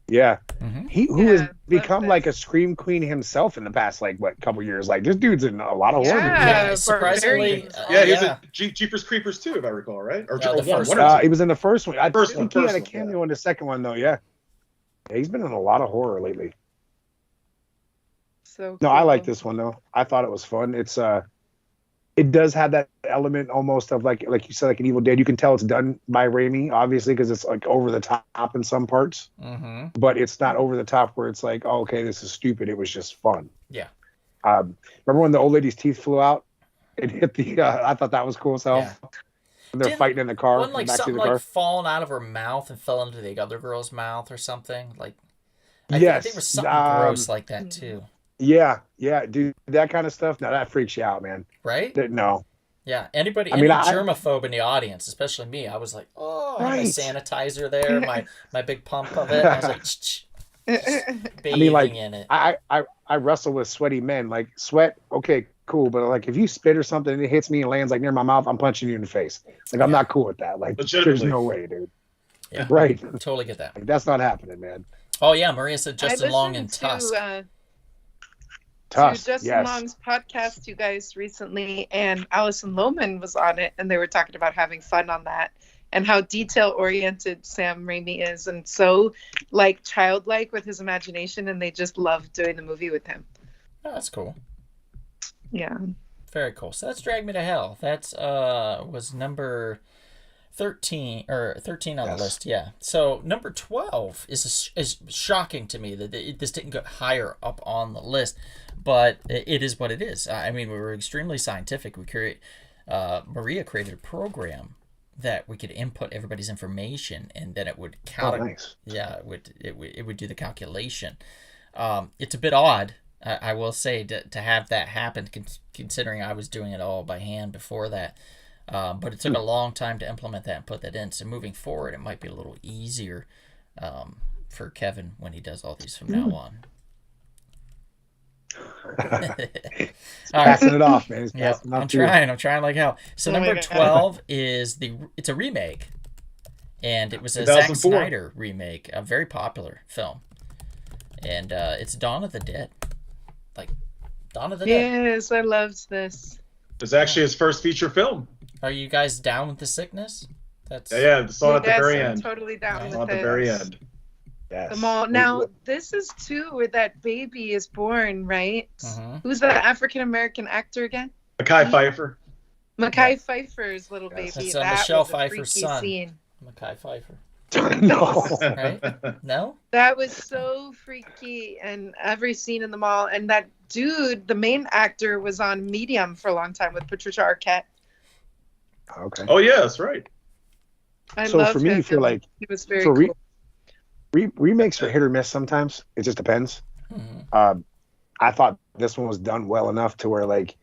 Yeah, Mm-hmm. who has become like a scream queen himself in the past couple years. Like, this dude's in a lot of horror movies. Yeah, surprisingly. He was in Jeepers Creepers too, if I recall, right? Or the first one. one. He was in the first one. I First think one, he had a cameo in the second one though. Yeah, he's been in a lot of horror lately. So No, I like this one though. I thought it was fun. It's it does have that element almost of like you said, like an Evil Dead. You can tell it's done by Raimi, obviously, because it's like over the top in some parts. Mm-hmm. But it's not over the top where it's like, oh, okay, this is stupid. It was just fun. Yeah. Remember when the old lady's teeth flew out? It hit the. I thought that was cool as hell. Yeah. When they're fighting in the car. Wasn't like backseat something of the car. like falling out of her mouth and fell into the other girl's mouth or something? Like, I Yes. think there was something gross like that too. Yeah, dude, that kind of stuff. Now that freaks you out, man. Right? No. Yeah. Any germaphobe in the audience, especially me, I was like, oh, I had my sanitizer there, my big pump of it. I was like, bathing in it. I wrestle with sweaty men. Like, sweat, okay, cool, but like if you spit or something and it hits me and lands like near my mouth, I'm punching you in the face. Like, I'm not cool with that. Like, there's no way, dude. Yeah. Right. Totally get that. Like, that's not happening, man. Oh yeah, Maria said Justin Long and Tusk. To Justin Long's podcast, you guys, recently, and Alison Lohman was on it, and they were talking about having fun on that and how detail-oriented Sam Raimi is, and so like childlike with his imagination, and they just loved doing the movie with him. Oh, that's cool. Yeah. Very cool. So that's Drag Me to Hell. That's was number 13 on the list. Yeah. So number 12 is shocking to me that this didn't go higher up on the list, but it is what it is. I mean, we were extremely scientific. Maria created a program that we could input everybody's information, and then it would count. Oh, nice. Yeah, it would do the calculation. It's a bit odd, I will say, to have that happen, considering I was doing it all by hand before that. But it took a long time to implement that and put that in. So moving forward, it might be a little easier for Kevin when he does all these from now on. All right. Passing it off, man. He's Yep, passing it off I'm to you. trying. I'm trying like hell. So Oh my number God. 12 is it's a remake, and it was a Zack 2004. Snyder remake, a very popular film, and it's Dawn of the Dead, like Dawn of the Dead. Yes, I loved this. It's actually his first feature film. Are you guys down with the sickness? That's Yeah, saw it at the Yes, very I'm end. totally down Right. Saw it with at the it. very end. Yes. The mall. Now, this is too where that baby is born, right? Mhm. Who's the African American actor again? Mackay Pfeiffer. Mackay Pfeiffer's little Yes. baby. That's, That Michelle was a Pfeiffer's freaky son. scene. Mackay Pfeiffer, No. right? No? That was so freaky, and every scene in the mall. And that dude, the main actor, was on Medium for a long time with Patricia Arquette. Okay. Oh yeah, that's right. I So love for me, him. I feel like he was very for cool. remakes are hit or miss sometimes. It just depends. Mhm. I thought this one was done well enough to where like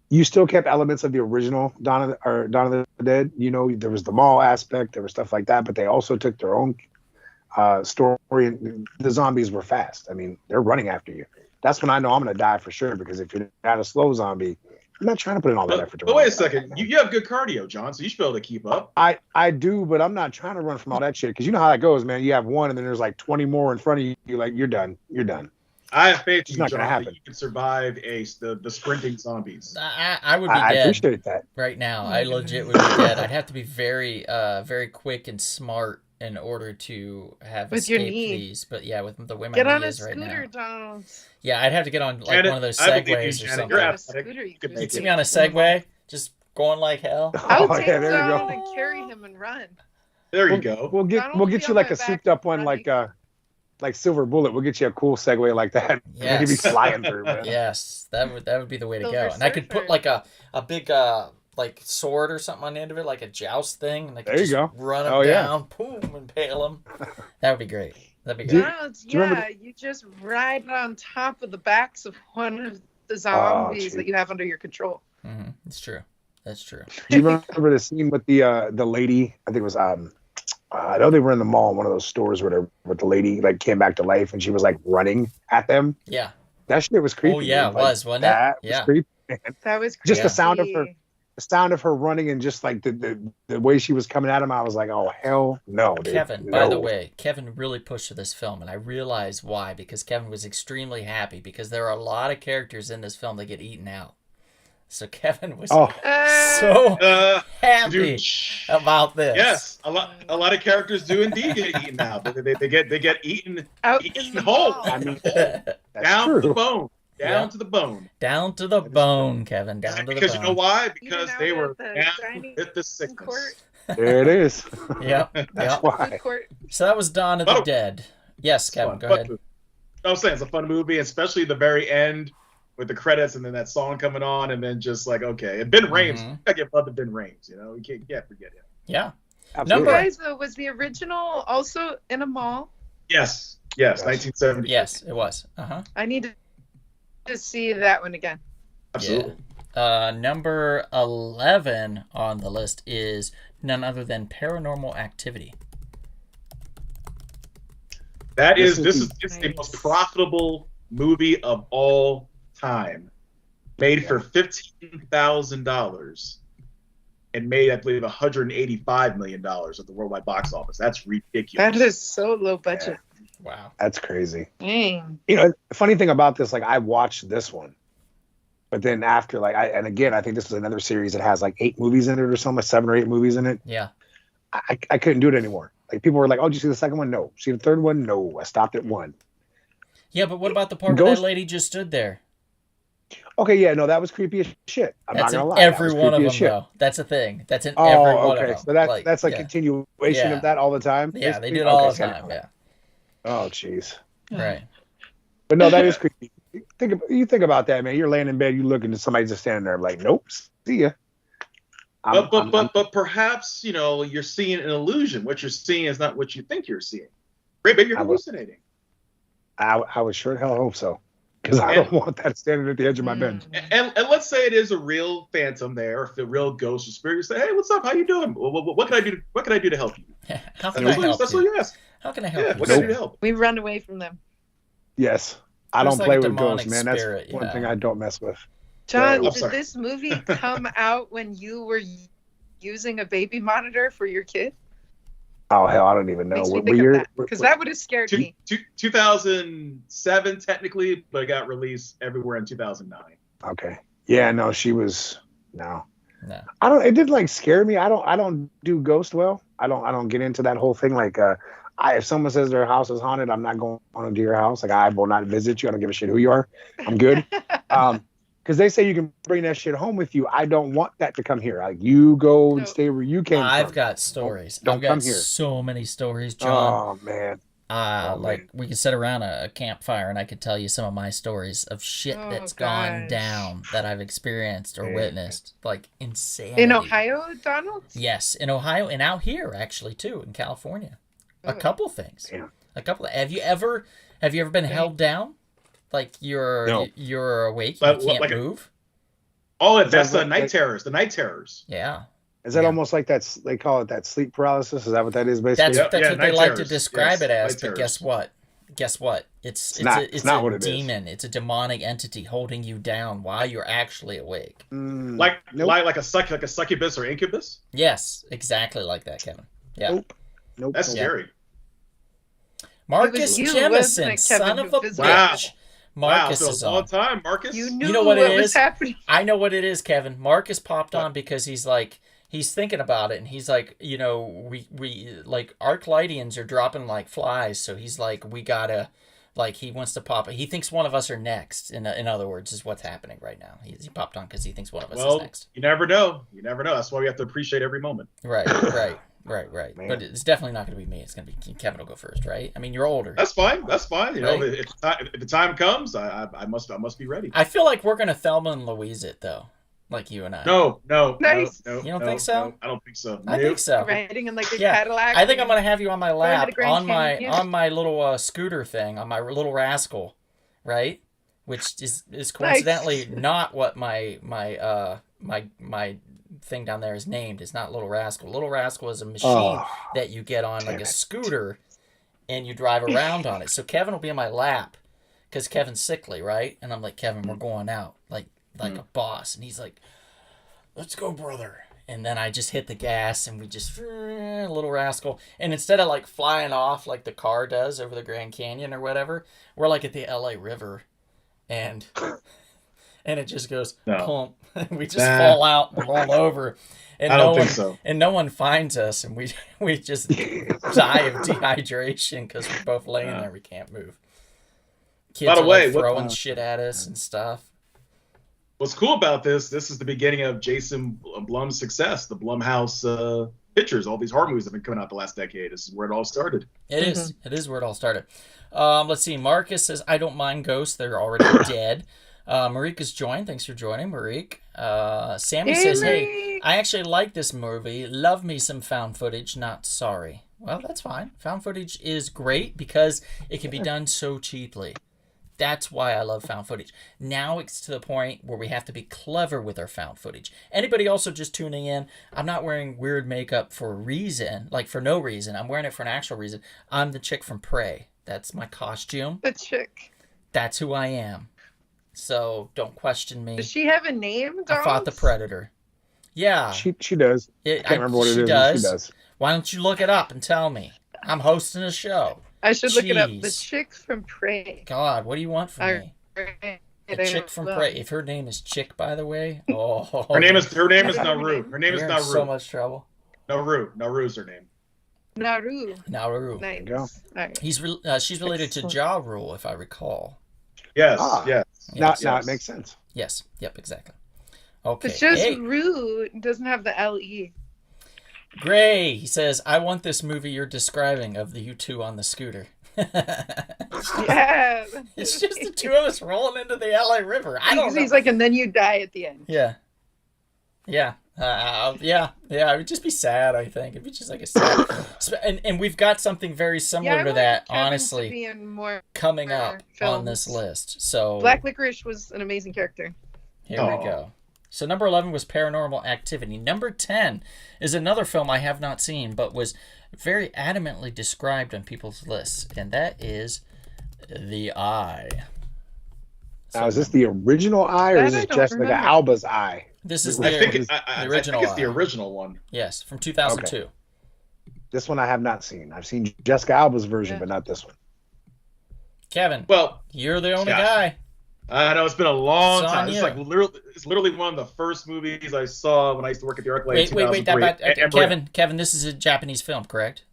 you still kept elements of the original Dawn of the Dead. You know, there was the mall aspect, there was stuff like that, but they also took their own story. And the zombies were fast. I mean, they're running after you. That's when I know I'm gonna die for sure. Because if you're not a slow zombie, I'm not trying to put in all that effort. But wait a second. You have good cardio, John, so you should be able to keep up. I do, but I'm not trying to run from all that shit because you know how that goes, man. You have one, and then there's like 20 more in front of you. You're like, you're done. You're done. I have faith in It's you, not John, gonna that happen. you can survive the sprinting zombies. I would be I dead appreciate that. right now. I legit would be dead. I'd have to be very, very quick and smart in order to have With your escaped knee. these. But yeah, with the way my Get knee on a is right scooter, now. Donald. Yeah, I'd have to get on like Janet, one of those I believe you, segways or Janet. something. You're On a athletic. scooter, you could could make You see it. me on a Segway, just going like hell. I'll Oh, take yeah, there you go. Donald and carry him and run. There you go. We'll get Donald we'll will get be you on like my a back souped up one running. like Silver Bullet. We'll get you a cool Segway like that. Yes. You'd be flying through, man. Yes, that would be the way to Silver go. And I could put Surfer. like a big like sword or something on the end of it, like a joust thing, and I could There you just go. run him Oh, yeah. down, boom, impale him. That would be great. That'd be Do you- great. Donald, do you remember you just ride on top of the backs of one of the Oh, zombies gee. that you have under your control. It's true. That's true. Do you remember the scene with the lady? I think it was I know they were in the mall, one of those stores where the lady like came back to life and she was like running at them. Yeah. That shit was creepy. Oh yeah, dude. it was, wasn't it? That was Yeah. creepy. That was Just the creepy. sound of her- The sound of her running and just like the way she was coming at him, I was like, oh hell no, dude. Kevin, no. by the way, Kevin really pushed for this film, and I realized why. Because Kevin was extremely happy because there are a lot of characters in this film that get eaten out. So Kevin was Oh, so happy Dude, about this. yes, a lot of characters do indeed get eaten out. They get eaten out eaten in the whole. mall. I mean, that's down to the true. bone. Down Yeah. to the bone. Down to the bone, Kevin. Down to the Because bone. you know why? Eaten Because out they at were the down dining with the sickness. court. There it is. Yep. That's Yep. why. Food court. So that was Dawn of the Oh. Dead. Yes, Kevin, go Fun ahead. movie. I was saying it's a fun movie, especially the very end with the credits and then that song coming on, and then just like okay, and Ben Rames. Mhm. I get love to Ben Rames. You know, you can't forget him. Yeah. Absolutely. Number- Guys, was the original also in a mall? Yes, Yes. 1970. Yes, it was. Uh-huh. I need to see that one again. Absolutely. Number 11 on the list is none other than Paranormal Activity. That This is is it's Nice. the most profitable movie of all time. Made for $15,000 and made, I believe, $185 million at the worldwide box office. That's ridiculous. That is so low budget. Wow. That's crazy. Dang. You know, the funny thing about this, like I watched this one, but then after, like, and again, I think this is another series that has like 8 movies in it or something, like 7 or 8 movies in it. Yeah. I couldn't do it anymore. Like people were like, "Oh, did you see the second one? No. See the third one? No. I stopped at 1." Yeah, but what about the part where Ghost- that lady just stood there? Okay, yeah, no, that was creepy as shit. I'm That's not in gonna lie. That every was one of creepy them, as shit. though. That's a thing. That's in Oh, every one okay. of them. So that's a yeah. continuation Yeah. of that all the time. Yeah, they basically? do it all Okay, the so- time. Yeah. Oh, jeez. Right. But no, that is creepy. You think about that, man. You're laying in bed, you look and somebody's just standing there, like, nope, see ya. But perhaps you're seeing an illusion. What you're seeing is not what you think you're seeing. Maybe you're I will- hallucinating. I would sure hell hope so, because I don't want that standing at the edge of my bed. And let's say it is a real phantom there, or if a real ghost or spirit. You say, "Hey, what's up? How you doing? What can I do? What can I do to help you?" How can I help That's what you? you ask. How can I help Yeah, you? what can I do to help? We run away from them. Yes. I There's don't like play a with ghosts, demonic man. spirit, That's one yeah. thing I don't mess with. John, I'm did sorry. this movie come out when you were using a baby monitor for your kid? Oh hell, I don't even know Makes me what think of year. that because that would have scared me. 2007 technically, but it got released everywhere in 2009. Okay. Yeah, no, she was no. No. I don't. It didn't like scare me. I don't do ghost well. I don't get into that whole thing. Like, if someone says their house is haunted, I'm not going to your house. Like, I will not visit you. I don't give a shit who you are. I'm good. Because they say you can bring that shit home with you. I don't want that to come here. Like, you go and stay where you came I've from. got stories. Don't I've got come here. so many stories, John. Oh man. Like we could sit around a campfire and I could tell you some of my stories of shit that's gone down that I've experienced or witnessed. Like insanity. In Ohio, Donald? Yes, in Ohio and out here actually too, in California. A couple things. Yeah. A couple. Have you ever been held down? Like you're awake, you can't like move? Oh, that's the night terrors. The night terrors. Yeah. Is that almost like that's they call it that sleep paralysis? Is that what that is basically? That's what they night like to terrors. describe Yes, it as. night But guess terrors. what? It's not a what it is. demon. It's a demonic entity holding you down while you're actually awake. Like a succubus or incubus. Yes, exactly like that, Kevin. Yeah. Nope. That's scary. Marcus you, Jemison, wasn't it, Kevin, son of who a visited? bitch. Wow, Marcus so is a long on. time, Marcus. You knew know what it was is? happening. I know what it is, Kevin. Marcus popped on because he's thinking about it, and he's like, we like Arclidians are dropping like flies, so he's like, we gotta, like, he wants to pop it. He thinks one of us are next. In other words, is what's happening right now. He popped on because he thinks one of us is next. You never know. You never know. That's why we have to appreciate every moment. Right. Man. But it's definitely not going to be me. It's going to be Kevin will go first, right? I mean, you're older. That's fine. That's fine. You know, Right. if the time comes, I must be ready. I feel like we're going to Thelma and Louise it though, like you and I. No. Nice. No, You don't no, think so? no, I don't think so. I think so. Riding in like a Yeah. Cadillac. I think I'm going to have you on my lap to Grand on Canyon. my little scooter thing, on my little rascal, right? Which is coincidentally not what my thing down there is named. It's not Little Rascal. Little Rascal is a machine that you get on like a scooter and you drive around on it. So Kevin will be on my lap because Kevin's sickly, right? And I'm like, Kevin, we're going out like a boss. And he's like, let's go, brother. And then I just hit the gas and we just Little Rascal. And instead of like flying off like the car does over the Grand Canyon or whatever, we're like at the LA River and it just goes pump. We just fall out and roll over. And I don't think so. And no one finds us, and we just die of dehydration because we're both laying there. We can't move. Kids By the are way, like throwing shit at us and stuff. What's cool about this is the beginning of Jason Blum's success. The Blumhouse pictures, all these horror movies have been coming out the last decade. This is where it all started. It is. It is where it all started. Let's see. Marcus says, I don't mind ghosts. They're already dead. Marique has joined. Thanks for joining, Marique. Sammy says, hey, I actually like this movie. Love me some found footage. Not sorry. Well, that's fine. Found footage is great because it can be done so cheaply. That's why I love found footage. Now it's to the point where we have to be clever with our found footage. Anybody also just tuning in, I'm not wearing weird makeup for a reason, like for no reason. I'm wearing it for an actual reason. I'm the chick from Prey. That's my costume. The chick. That's who I am. So don't question me. Does she have a name, I fought the Predator. Yeah. She does. I can't remember what it is. But she does. Why don't you look it up and tell me? I'm hosting a show. I should look it up. The Jeez. chick from Prey. God, what do you want from me? Right. The chick from Prey. If her name is Chick, by the way, oh, Her name is Naru. Her name is you're in Naru. so much trouble. Naru is her name. Naru. Naru. Nice. Go. All right. She's related to Ja Rule, if I recall. Yes. Yes. Now it makes sense. Yes. Yep. Exactly. Okay. It's just Hey, Rue doesn't have the L-E. Gray. He says, "I want this movie you're describing of the you two on the scooter." Yeah. It's just the two of us rolling into the LA River. I don't know. He's like, and then you die at the end. Yeah. Yeah. Yeah. It would just be sad, I think. It'd be just like a sad. And we've got something very similar I to want that, Kevin to honestly, be in more coming up on films. this list. So Black Licorice was an amazing character. here we go. So number 11 was Paranormal Activity. Number 10 is another film I have not seen, but was very adamantly described on people's lists, and that is The Eye. Now, is this the original Eye, or That is I this don't Jessica remember. Alba's Eye? This is I think the original it's the Eye. original one. Yes, from 2002. This one I have not seen. I've seen Jessica Alba's version, Yeah. but not this one. Kevin, Well, you're the only yeah. guy. I know it's been a long It's on time. It's you. like literally one of the first movies I saw when I used to work at the Arclight. Wait. Kevin, this is a Japanese film, correct?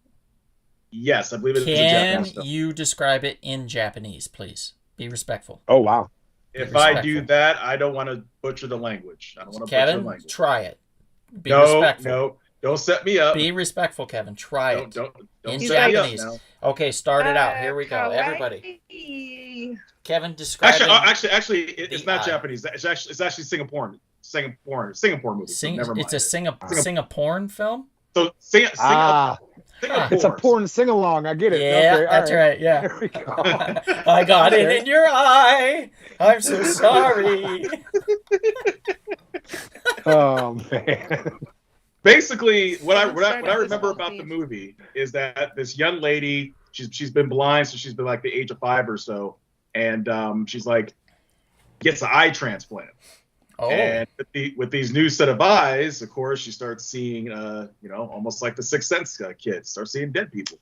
Yes, I believe it's a Can Japanese film. you describe it in Japanese, please? Be respectful. Oh, wow. If respectful. I do that, I don't want to butcher the language. I don't want to butcher the Kevin, language. try it. Be No, respectful. no, don't set me up. Be respectful, Kevin. Try it. Don't In set me up Japanese. now. Okay, start it out. Here we go. Everybody. Kawaii. Kevin, describe Actually, it's the not Eye. Japanese. It's actually Singaporean movie. So never mind. It's a Singaporean film? So Ah, Singapore. it's a porn sing-along. I get it. Yeah, Okay, all that's right. Yeah. There we go. I got it Okay. in your eye. I'm so sorry. Oh, man. Basically, what I Started this remember whole about the thing. movie is that this young lady, she's been blind since she's been like the age of 5 or so, and she's like gets an eye transplant. Oh, And with these new set of eyes, of course, she starts seeing, almost like the Sixth Sense kids, start seeing dead people,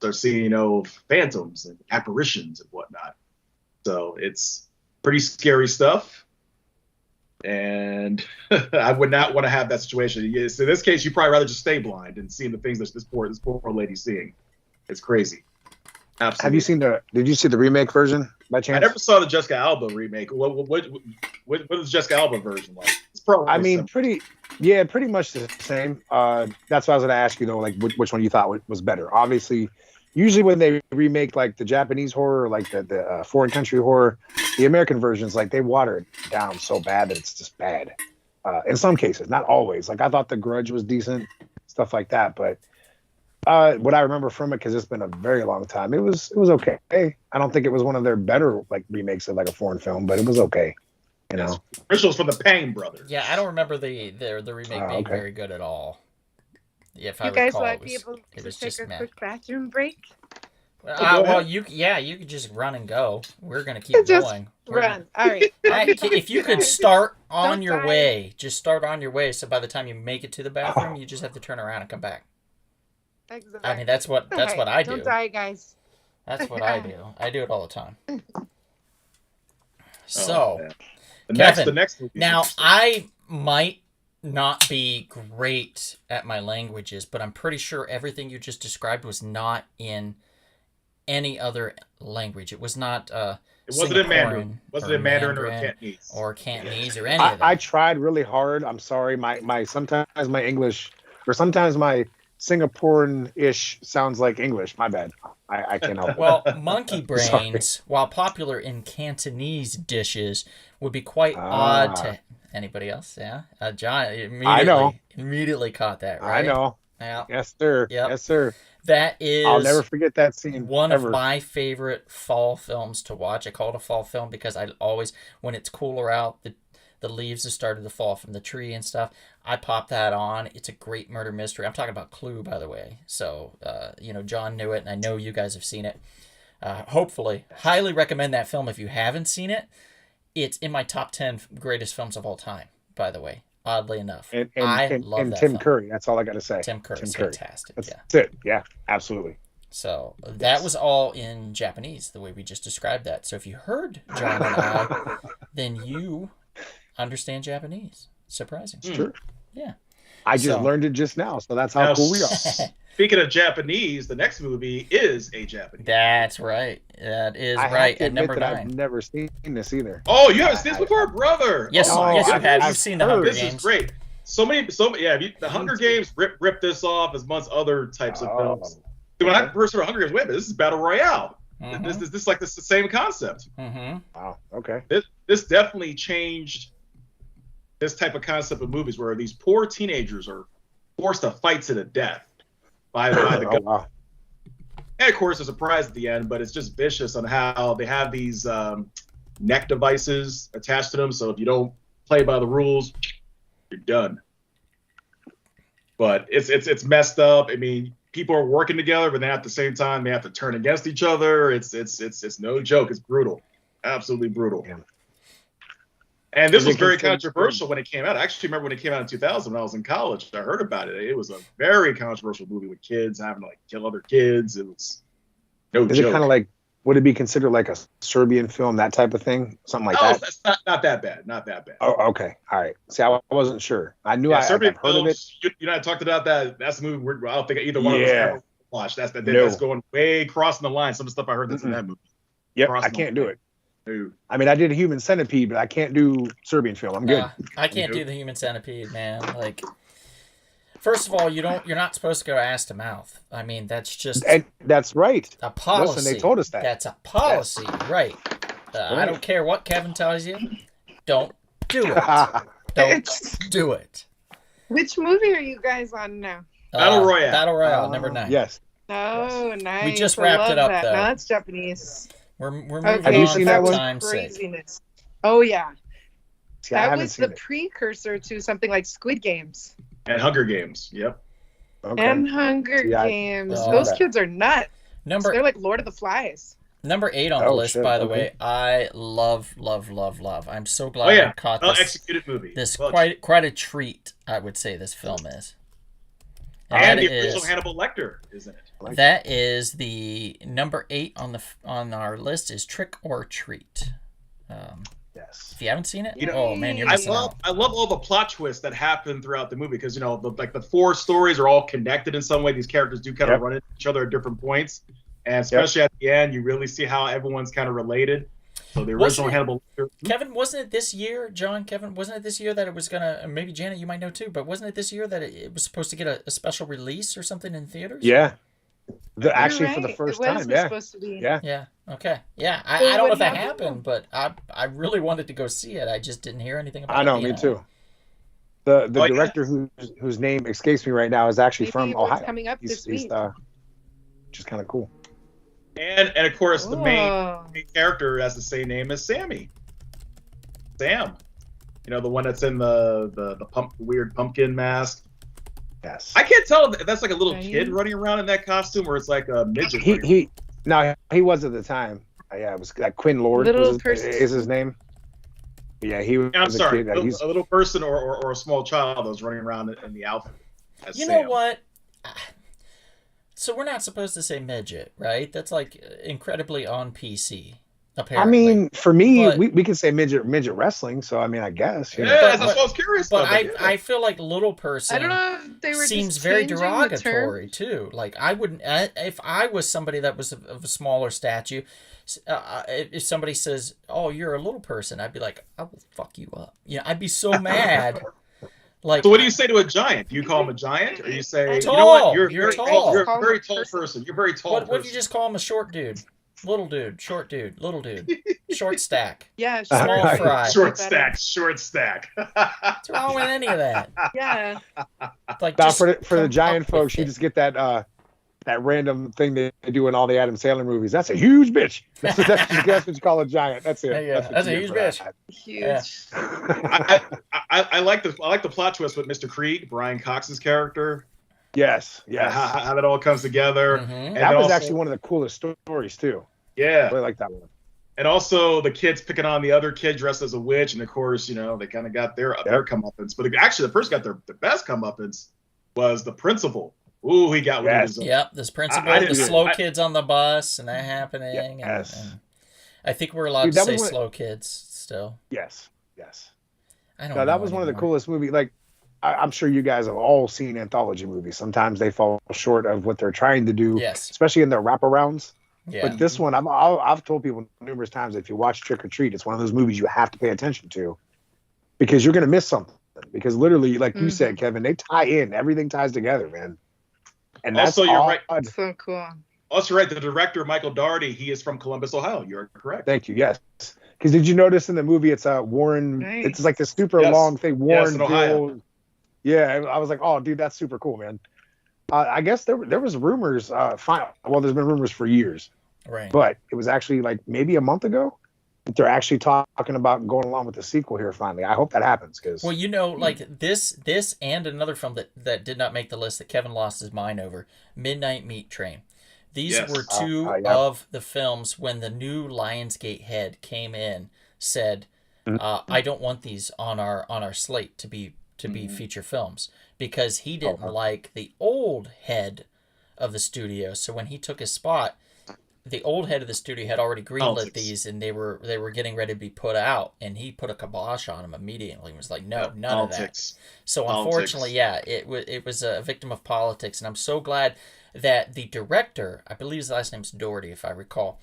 start seeing, phantoms and apparitions and whatnot. So it's pretty scary stuff. And I would not want to have that situation. Yes, in this case, you'd probably rather just stay blind and seeing the things that this poor lady's seeing. It's crazy. Absolutely. Have you seen did you see the remake version by I chance? never saw the Jessica Alba remake. What is Jessica Alba version like? It's probably I mean, similar. pretty much the same. That's what I was going to ask you, though, like which one you thought was better. Obviously, usually when they remake like the Japanese horror, like the foreign country horror, the American versions, like they water it down so bad that it's just bad. In some cases, not always. Like I thought The Grudge was decent, stuff like that. But what I remember from it, because it's been a very long time, it was okay. I don't think it was one of their better like remakes of like a foreign film, but it was okay. You know. Originals from the Pang brothers. yeah. I don't remember the remake being okay. very good at all. If I You guys recall, want it to be was, able it to was take just a meh. quick bathroom break? Well, you could just run and go. We're gonna keep Just going. We're Run. All right. If you could start on Don't your die. way, just start on your way. So by the time you make it to the bathroom, you just have to turn around and come back. Exactly. I mean, that's what I do. Don't die, guys. That's what I do. I do it all the time. Oh, So man. Kevin, the next movie. now I might not be great at my languages, but I'm pretty sure everything you just described was not in any other language. It was not it wasn't in Mandarin. Singaporean Was it in Mandarin or Mandarin Cantonese? or Cantonese or any of that. I tried really hard. I'm sorry. My sometimes my English or sometimes my Singaporean-ish sounds like English. My bad. I can't help it. Well, monkey Sorry. brains, while popular in Cantonese dishes, would be quite Ah. odd to anybody else. Yeah, John I know. immediately caught that. I Right? know. Yeah, Yes, sir. Yep. Yes, sir. that is. I'll never forget that scene. one ever. of my favorite fall films to watch. I call it a fall film because I always, when it's cooler out, the leaves have started to fall from the tree and stuff, I pop that on. It's a great murder mystery. I'm talking about Clue, by the way. So, John knew it, and I know you guys have seen it. Hopefully, highly recommend that film if you haven't seen it. It's in my top 10 greatest films of all time, by the way, oddly enough. And I love and that Tim film. Curry. That's all I got to say. Tim Curry's Curry. fantastic. That's Yeah. it. Yeah, absolutely. So that was all in Japanese, the way we just described that. So if you heard John and I, then you understand Japanese. Surprising. Hmm. True. Yeah. I just So- learned it just now, so that's how Now, cool we are. Speaking of Japanese, the next movie is a Japanese. That's right. That is I right. have to At admit number that 9. I've never seen this either. Oh, you haven't seen this before, brother? Yes, oh, yes, you I've- have. I've You've seen the heard Hunger This Games. is great. So many. The Hunger Games ripped this off as much other types of films. When I first heard Hunger Games, wait a minute, this is Battle Royale. Mm-hmm. This is like the same concept. Mm-hmm. Wow. Okay. This definitely changed this type of concept of movies where these poor teenagers are forced to fight to the death by the Oh, government. wow. And of course, a surprise at the end, but it's just vicious on how they have these neck devices attached to them. So if you don't play by the rules, you're done. But it's messed up. I mean, people are working together, but then at the same time they have to turn against each other. It's no joke. It's brutal. Absolutely brutal. Yeah. And this Is was it very considered- controversial when it came out. I actually remember when it came out in 2000 when I was in college. I heard about it. It was a very controversial movie with kids having to like kill other kids. It was no Is joke. it kind of like, would it be considered like a Serbian film, that type of thing? Something like Oh, that? that's not that bad. Not that bad. Oh, okay. All right. See, I wasn't sure. I knew Yeah, I've Serbian heard of it. films, you know, I talked about that. That's a movie I don't think either one of us Yeah. ever watched. That's No. that's going way crossing the line. Some of the stuff I heard that's in Mm-mm. that movie. Yep, Crossing I can't the do line. it. No. I mean, I did Human Centipede, but I can't do Serbian film. I'm good. I can't do the Human Centipede, man. Like, first of all, you're not supposed to go ass to mouth. I mean, that's just And that's right. a policy. Listen, they told us that. That's a policy, right? I don't care what Kevin tells you. Don't do it. Don't do it. Which movie are you guys on now? Battle Royale. Battle Royale, number 9. Yes. Oh, nice. We just I wrapped love it up, that. though. No, that's Japanese. We're moving Okay, Have you on seen for that one? time's sake. Craziness. Oh yeah, See, I that haven't was seen the it. precursor to something like Squid Games And Hunger Games. Yep. Okay. and Hunger Yeah, Games. oh, Those that. kids are nuts. Number They're like Lord of the Flies. Number 8 on the Oh, list, shit, by the okay. way. I love. I'm so glad Oh yeah. I caught Well this. executed movie. This Well quite a treat, I would say this film is. and that the original is- Hannibal Lecter is in it. That is the number 8 on our list is Trick or Treat. Yes. If you haven't seen it, You know, oh man, you're I missing love out. all the plot twists that happen throughout the movie because you know the 4 stories are all connected in some way. These characters do kind Yep. of run into each other at different points, and especially at the end, you really see how everyone's kind of related. So the original Wasn't it- Hannibal Lecter. Kevin, wasn't it this year, John? Kevin, wasn't it this year that it was gonna? Maybe Janet, you might know too, but wasn't it this year that it was supposed to get a special release or something in theaters? Yeah. You're Actually, for the right. first it was time, yeah. supposed to be. Yeah. Yeah. Okay. Yeah. So I don't know what if that happened? happened, but I really wanted to go see it. I just didn't hear anything about it. I know, being me out. too. The Oh, yeah. director whose name escapes me right now is actually Maybe from it was Ohio. coming up this week. Which is kind of cool. And of course the main Oh. character has the same name as Sammy. Sam. You know, the one that's in the weird pumpkin mask. Yes. I can't tell if that's like a little Right. kid running around in that costume or it's like a midget. He was at the time. Yeah, it was like Quinn Lord Little was person. is his name. Yeah, he was I'm a sorry, kid. He's a little person or a small child that was running around in the outfit. As You Sam. know what? So we're not supposed to say midget, right? That's like incredibly on PC. I Apparently. mean, for me, But- we can say midget wrestling. So I mean, I guess. You Yeah, know. that's what I was curious But about. I feel like little person I don't know if they were seems just very changing the derogatory term. too. Like I wouldn't if I was somebody that was of a smaller stature. If somebody says, "Oh, you're a little person," I'd be like, "I will fuck you up." You know, I'd be so mad. Like, So what do you say to a giant? Do you call him a giant, or you say, Tall. you know what, You're very tall. You're a Call him very a tall person. person. You're a very tall What if person. you just call him a short dude, little dude, short dude, little dude, short stack? Yeah, Small Right. fry. Short Better. stack. What's wrong with any of that? Yeah. Like, Now, just for the come giant up with folks, you it. just get that random thing they do in all the Adam Sandler movies. That's a huge bitch. That's what you call a giant. That's it. There you go. what That's you a get huge for that. bitch. Huge. I like the plot twist with Mr. Krieg, Brian Cox's character. Yes. Yes. How that all comes together. Mhm. And That then was also- actually one of the coolest stories too. I Yeah. really like that one. And also the kids picking on the other kid dressed as a witch, and of course, you know, they kind of got their comeuppance. But actually, the person got the best comeuppance was the principal. Ooh, he got what he Yes. deserved. Yep, this principal, I the didn't- slow I- kids on the bus, and that happening. Yes. And I think we're allowed Dude, to that say was one- slow kids still. Yes. Yes. I don't No, know that was one of the anymore. coolest movies. Like, I'm sure you guys have all seen anthology movies. Sometimes they fall short of what they're trying to do, Yes. especially in their wraparounds. Yeah. But this one, I've told people numerous times, if you watch Trick or Treat, it's one of those movies you have to pay attention to because you're going to miss something. Because literally, like you said, Kevin, they tie in. Everything ties together, man. And that's Also, you're odd. right. So cool. Also, right, the director Michael Dougherty, he is from Columbus, Ohio. You're correct. Thank you. Yes. Because did you notice in the movie, it's Warren, Nice. it's like this super Yes. long thing. Warren, in Ohio. Yeah. I was like, oh, dude, that's super cool, man. I guess there was rumors. There's been rumors for years. Right. But it was actually like maybe a month ago that they're actually talking about going along with the sequel here finally. I hope that happens because Well, you know, like this and another film that did not make the list that Kevin lost his mind over, Midnight Meat Train. These were two of the films when the new Lionsgate head came in, said, I don't want these on our slate to be feature films, because he didn't like the old head of the studio. So when he took his spot, the old head of the studio had already greenlit these, and they were getting ready to be put out, and he put a kibosh on them immediately and was like, no, none of that. So unfortunately, it was a victim of politics, and I'm so glad that the director, I believe his last name's Doherty, if I recall,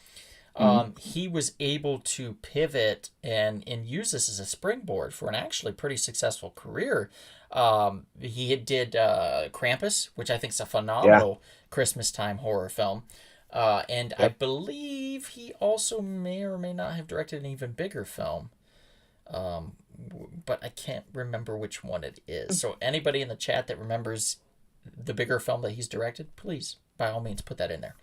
he was able to pivot and use this as a springboard for an actually pretty successful career. He did Krampus, which I think is a phenomenal Christmas time horror film. And I believe he also may or may not have directed an even bigger film. But I can't remember which one it is. So anybody in the chat that remembers the bigger film that he's directed, please, by all means, put that in there.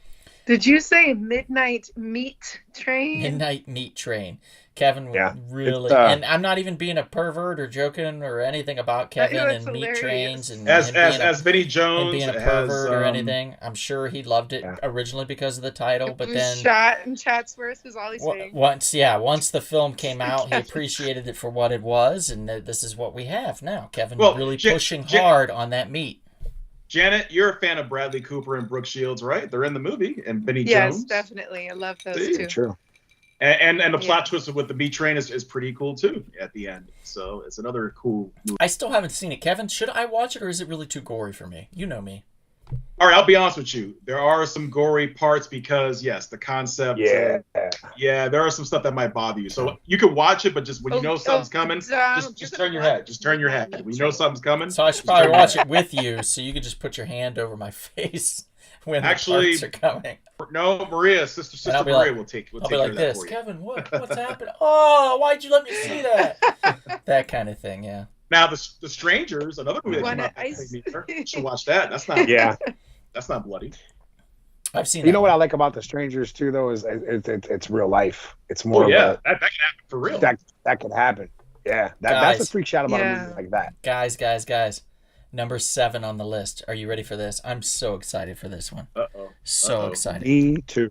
Did you say Midnight Meat Train? Midnight Meat Train. Kevin really, and I'm not even being a pervert or joking or anything about Kevin and hilarious. Meat Trains and as Vinnie Jones and being a pervert or anything. I'm sure he loved it originally because of the title, but then shot in Chatsworth is all he's saying. Once the film came out, he appreciated it for what it was, and this is what we have now. Kevin really pushing hard on that meat. Janet, you're a fan of Bradley Cooper and Brooke Shields, right? They're in the movie, and Vinnie Jones. Yes, definitely. I love those two. True. And the plot twist with the meat train is pretty cool too at the end. So it's another cool movie. I still haven't seen it. Kevin, should I watch it, or is it really too gory for me? You know me. All right, I'll be honest with you. There are some gory parts because, yes, the concept. There are some stuff that might bother you. So you can watch it, but just when you know something's coming, just turn your head. Just turn your head. When you know something's coming. So I should probably watch it with you, so you could just put your hand over my face when the parts are coming. No, Maria, sister Maria will take care of that for you. I'll be like this, Kevin, what's happening? Oh, why'd you let me see that? That kind of thing, yeah. Now, the Strangers, another movie that came out. You should watch that. That's not that's not bloody. I've seen. You know what I like about The Strangers too, though, is it's real life. It's more. That can happen for real. That can happen. Yeah, that's a freak shout about a movie like that. Guys. Number 7 on the list. Are you ready for this? I'm so excited for this one. So excited. Me too.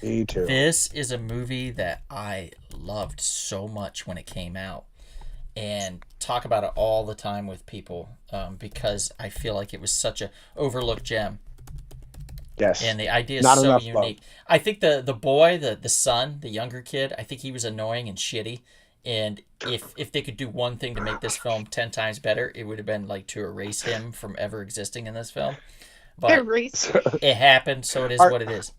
This is a movie that I loved so much when it came out, and talk about it all the time with people because I feel like it was such a overlooked gem. Yes. And the idea is so unique. Love. I think the boy, the son, the younger kid, I think he was annoying and shitty. And if they could do one thing to make this film 10 times better, it would have been like to erase him from ever existing in this film. But it happened, so it is what it is.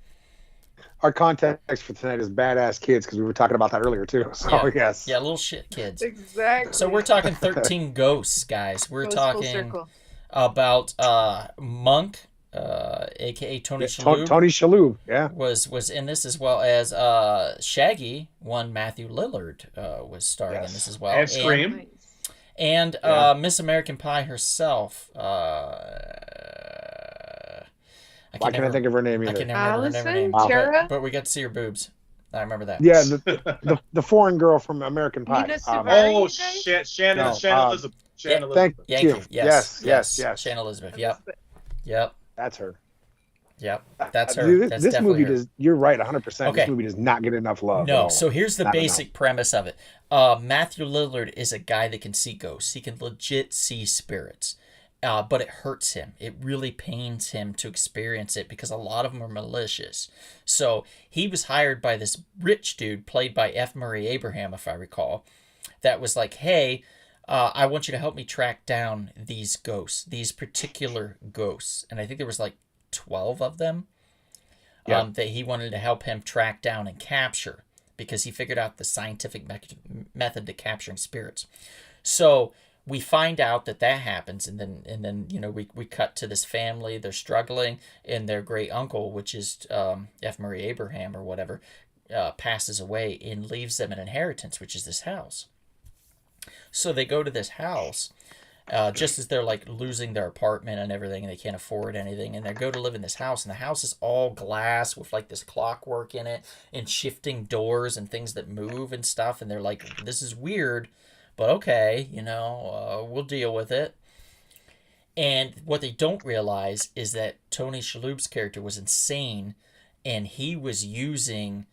Our context for tonight is badass kids, because we were talking about that earlier too. So yes. Yeah, little shit kids. Exactly. So we're talking 13 Ghosts, guys. We're talking about Monk, aka Tony Shalhoub. Tony Shalhoub, was in this, as well as Shaggy, one Matthew Lillard was starring in this as well, and Scream, and Miss American Pie herself. I can't think of her name either. I can never remember her name. But we got to see her boobs. I remember that. Yeah, the foreign girl from American Pie. Shannon Elizabeth. Thank you. Yes. Shannon Elizabeth. Yep. That's her. Yep, that's her. This movie does. You're right, 100%. Okay. This movie does not get enough love. No. So here's the basic premise of it. Matthew Lillard is a guy that can see ghosts. He can legit see spirits. But it hurts him. It really pains him to experience it because a lot of them are malicious. So he was hired by this rich dude played by F. Murray Abraham, if I recall, that was like, hey, I want you to help me track down these ghosts, these particular ghosts. And I think there was like 12 of them that he wanted to help him track down and capture because he figured out the scientific method to capturing spirits. So we find out that happens, and then we cut to this family. They're struggling, and their great uncle, which is F. Murray Abraham or whatever, passes away and leaves them an inheritance, which is this house. So they go to this house just as they're like losing their apartment and everything, and they can't afford anything, and they go to live in this house, and the house is all glass with like this clockwork in it and shifting doors and things that move and stuff, and they're like, this is weird. But okay, we'll deal with it. And what they don't realize is that Tony Shalhoub's character was insane and he was using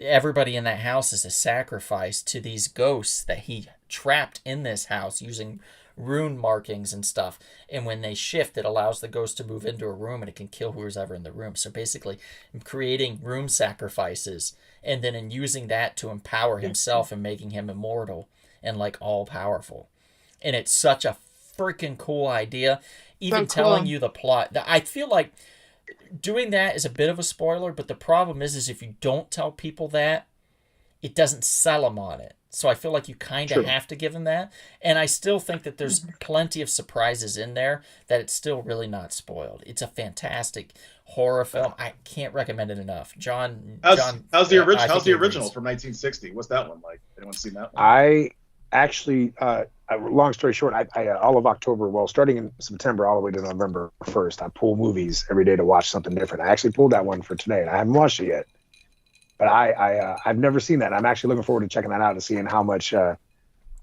everybody in that house as a sacrifice to these ghosts that he trapped in this house using rune markings and stuff. And when they shift, it allows the ghost to move into a room and it can kill whoever's ever in the room. So basically, creating room sacrifices and then in using that to empower himself and making him immortal and like all powerful. And it's such a freaking cool idea. Even telling you the plot. I feel like doing that is a bit of a spoiler, but the problem is if you don't tell people that, it doesn't sell them on it. So I feel like you kind of have to give them that. And I still think that there's plenty of surprises in there that it's still really not spoiled. It's a fantastic horror film. I can't recommend it enough. How's the original from 1960? What's that one like? Anyone seen that one? I actually, long story short, I all of October, well, starting in September all the way to November 1st, I pull movies every day to watch something different. I actually pulled that one for today, and I haven't watched it yet. But I've never seen that. I'm actually looking forward to checking that out and seeing how much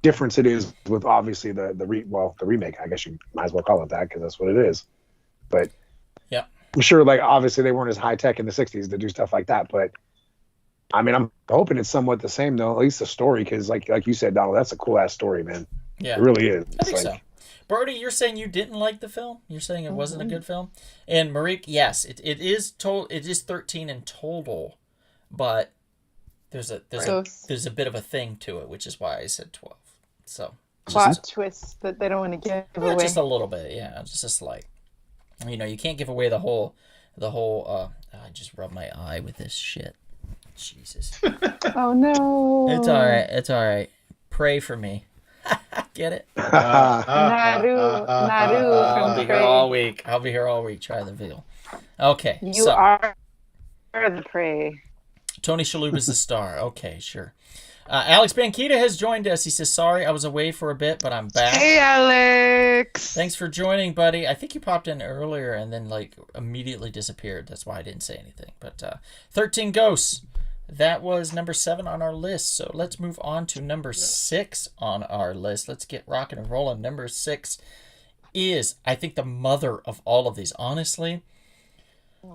difference it is with obviously the remake. I guess you might as well call it that because that's what it is. But yeah, I'm sure like obviously they weren't as high tech in the 60s to do stuff like that. But I mean, I'm hoping it's somewhat the same though, at least the story, because like you said, Donald, that's a cool ass story, man. Yeah, it really is. I think so. Brody, you're saying you didn't like the film? You're saying it wasn't a good film? And Marique, yes, it is 13 in total. But there's a bit of a thing to it, which is why I said 12. So plot twists that they don't want to give away. Just a little bit, yeah, just a slight. You can't give away the whole. I just rubbed my eye with this shit. Jesus. Oh no. It's all right. Pray for me. Get it? Naru I'll be here all week. Try the veal. Okay. You are the prey. Tony Shalhoub is the star. Okay, sure. Alex Banquita has joined us. He says, sorry, I was away for a bit, but I'm back. Hey, Alex. Thanks for joining, buddy. I think you popped in earlier and then, immediately disappeared. That's why I didn't say anything. But 13 Ghosts. That was number 7 on our list. So let's move on to number 6 on our list. Let's get rocking and rolling. Number 6 is, I think, the mother of all of these. Honestly,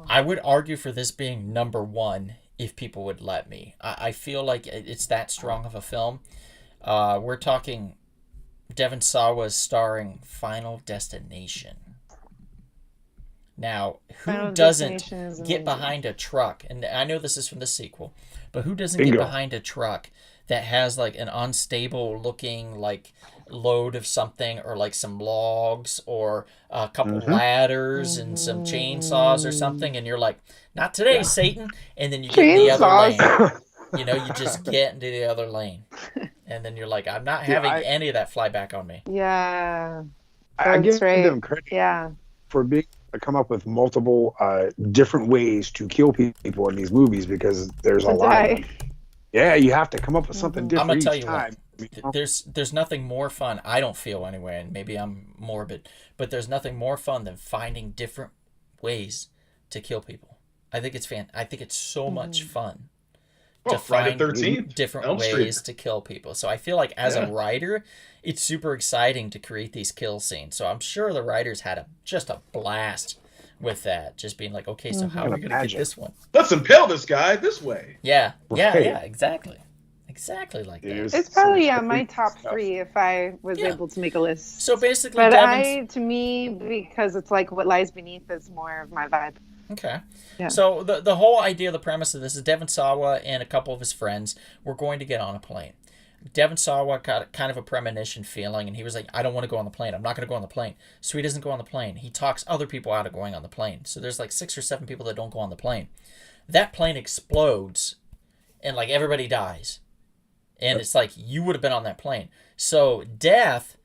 I would argue for this being number 1 if people would let me. I feel like it's that strong of a film. We're talking Devon Sawa's starring Final Destination. Now, who doesn't get behind a truck? And I know this is from the sequel, but who doesn't get behind a truck that has an unstable looking load of something, or some logs, or a couple ladders and some chainsaws or something, and you're like, not today, Satan, and then you get in the other lane. You just get into the other lane, and then you're like, I'm not having any of that fly back on me. Yeah, I give them credit for being to come up with multiple different ways to kill people in these movies, because there's a lot of them. Yeah, you have to come up with something different. I'm gonna tell you what. There's nothing more fun, I don't feel anyway, and maybe I'm morbid, but there's nothing more fun than finding different ways to kill people. I think it's so much fun to find 13th, different Elm ways Street. to kill people. So I feel like as a writer, it's super exciting to create these kill scenes. So I'm sure the writers had just a blast with that, just being like, okay, so how are we going to get this one? Let's impale this guy this way. Yeah, exactly like that. It's probably my top 3 if I was able to make a list. So basically, but to me, because it's like What Lies Beneath is more of my vibe. Okay. Yeah. So the whole idea, the premise of this is Devon Sawa and a couple of his friends were going to get on a plane. Devon Sawa got kind of a premonition feeling, and he was like, I don't want to go on the plane. I'm not going to go on the plane. So he doesn't go on the plane. He talks other people out of going on the plane. So there's 6 or 7 people that don't go on the plane. That plane explodes, and everybody dies. And it's you would have been on that plane. So Death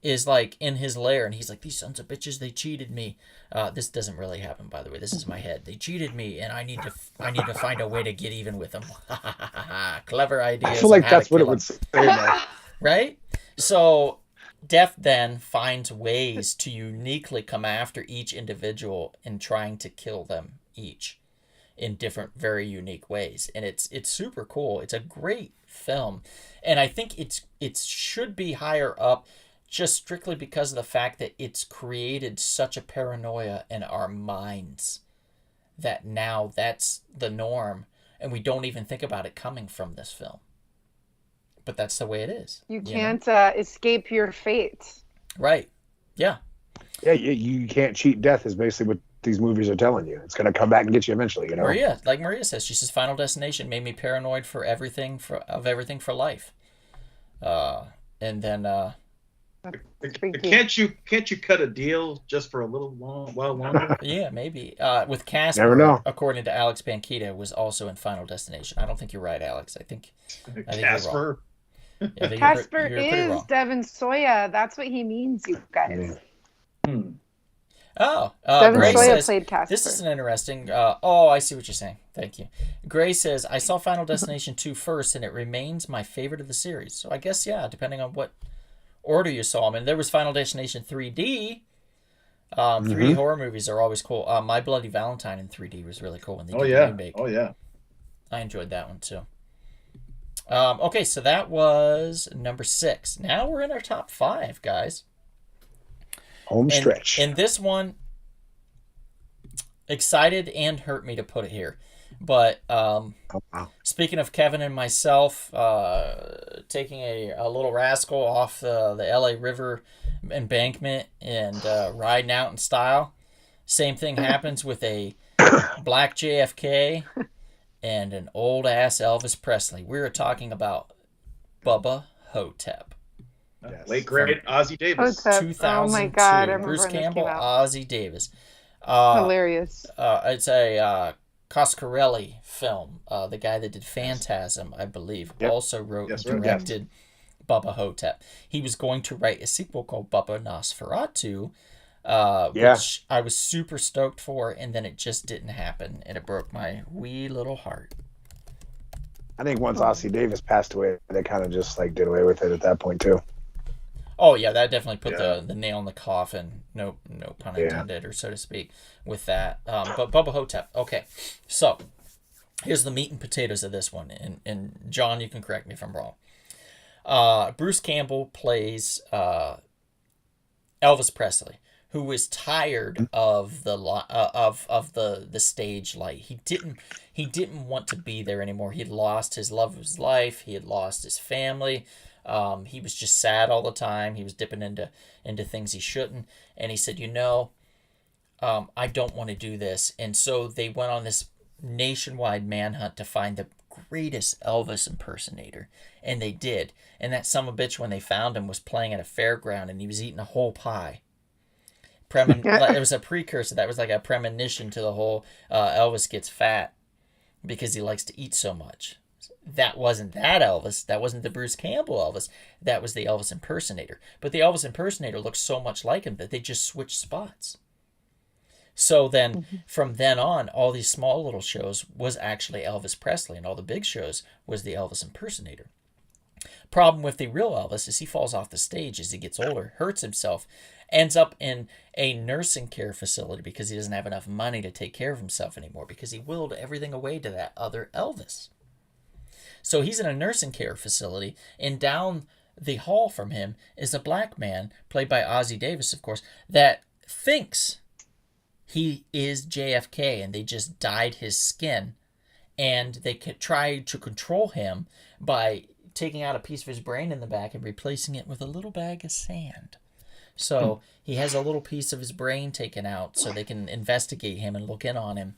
is in his lair, and he's like, these sons of bitches, they cheated me. This doesn't really happen, by the way. This is my head. They cheated me, and I need to find a way to get even with them. Clever idea. I feel like that's what it would say, right? So Death then finds ways to uniquely come after each individual in trying to kill them each in different, very unique ways, and it's super cool. It's a great film, and I think it should be higher up, just strictly because of the fact that it's created such a paranoia in our minds that now that's the norm, and we don't even think about it coming from this film. But that's the way it is. You know? can't escape your fate. Right. Yeah. Yeah, you can't cheat death is basically what these movies are telling you. It's going to come back and get you eventually, you know? Maria says, she says, Final Destination made me paranoid for everything for life. And then can't you cut a deal just for a little while longer? Yeah, maybe. With Casper, Never know. According to Alex Pankita, was also in Final Destination. I don't think you're right, Alex. I think Casper. You're wrong. Casper you're pretty is wrong. Devin Soya. That's what he means, you guys. Oh, Devin Gray Soya says, played Casper. this is an interesting... I see what you're saying. Thank you. Gray says, I saw Final Destination 2 first, and it remains my favorite of the series. So I guess, yeah, depending on what order you saw them. And there was Final Destination 3D. 3D horror movies are always cool. My Bloody Valentine in 3D was really cool when they did the remake. Oh, yeah. I enjoyed that one, too. Okay, so that was number 6. Now we're in our top 5, guys. Home stretch. And this one excited and hurt me to put it here. But speaking of Kevin and myself taking a little rascal off the LA River embankment and riding out in style, same thing happens with a black JFK and an old-ass Elvis Presley. We're talking about Bubba Hotep. Yes. Late great Ozzie Davis. 2002. Oh my God, I remember Bruce when this Campbell, came out. Ozzie Davis. Hilarious. It's a Coscarelli film. The guy that did Phantasm, I believe, also wrote and directed Bubba Hotep. He was going to write a sequel called Bubba Nosferatu, which I was super stoked for, and then it just didn't happen, and it broke my wee little heart. I think once Ozzie Davis passed away, they kind of just like did away with it at that point too. Oh yeah, that definitely put the nail in the coffin. No pun intended, or so to speak, with that. But Bubba Hotep. Okay, so here's the meat and potatoes of this one. And John, you can correct me if I'm wrong. Bruce Campbell plays Elvis Presley, who was tired of the stage light. He didn't want to be there anymore. He had lost his love of his life. He had lost his family. He was just sad all the time. He was dipping into things he shouldn't. And he said, I don't want to do this. And so they went on this nationwide manhunt to find the greatest Elvis impersonator. And they did. And that son of a bitch, when they found him, was playing at a fairground and he was eating a whole pie. It was a precursor. That was like a premonition to the whole Elvis gets fat because he likes to eat so much. That wasn't that Elvis. That wasn't the Bruce Campbell Elvis. That was the Elvis impersonator. But the Elvis impersonator looked so much like him that they just switched spots. So then, from then on, all these small little shows was actually Elvis Presley, and all the big shows was the Elvis impersonator. Problem with the real Elvis is he falls off the stage as he gets older, hurts himself, ends up in a nursing care facility because he doesn't have enough money to take care of himself anymore because he willed everything away to that other Elvis. So he's in a nursing care facility, and down the hall from him is a black man, played by Ozzie Davis, of course, that thinks he is JFK, and they just dyed his skin, and they could try to control him by taking out a piece of his brain in the back and replacing it with a little bag of sand. So he has a little piece of his brain taken out so they can investigate him and look in on him.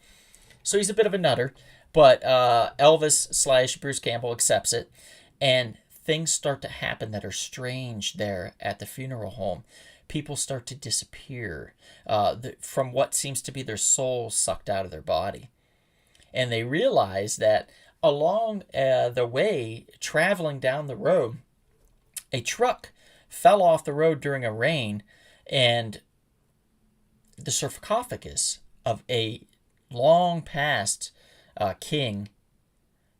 So he's a bit of a nutter. But Elvis / Bruce Campbell accepts it, and things start to happen that are strange there at the funeral home. People start to disappear from what seems to be their soul sucked out of their body. And they realize that along the way, traveling down the road, a truck fell off the road during a rain, and the sarcophagus of a long past king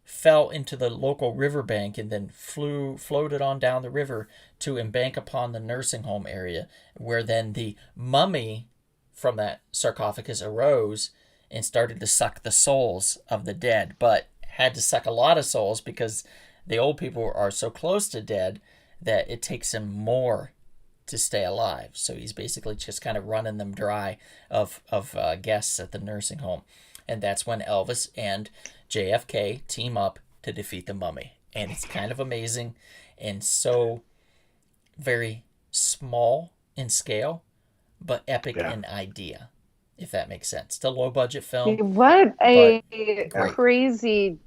fell into the local riverbank and then floated on down the river to embank upon the nursing home area, where then the mummy from that sarcophagus arose and started to suck the souls of the dead, but had to suck a lot of souls because the old people are so close to dead that it takes him more to stay alive. So he's basically just kind of running them dry of guests at the nursing home. And that's when Elvis and JFK team up to defeat the mummy. And it's kind of amazing and so very small in scale, but epic in idea, if that makes sense. It's a low budget film. What a great. crazy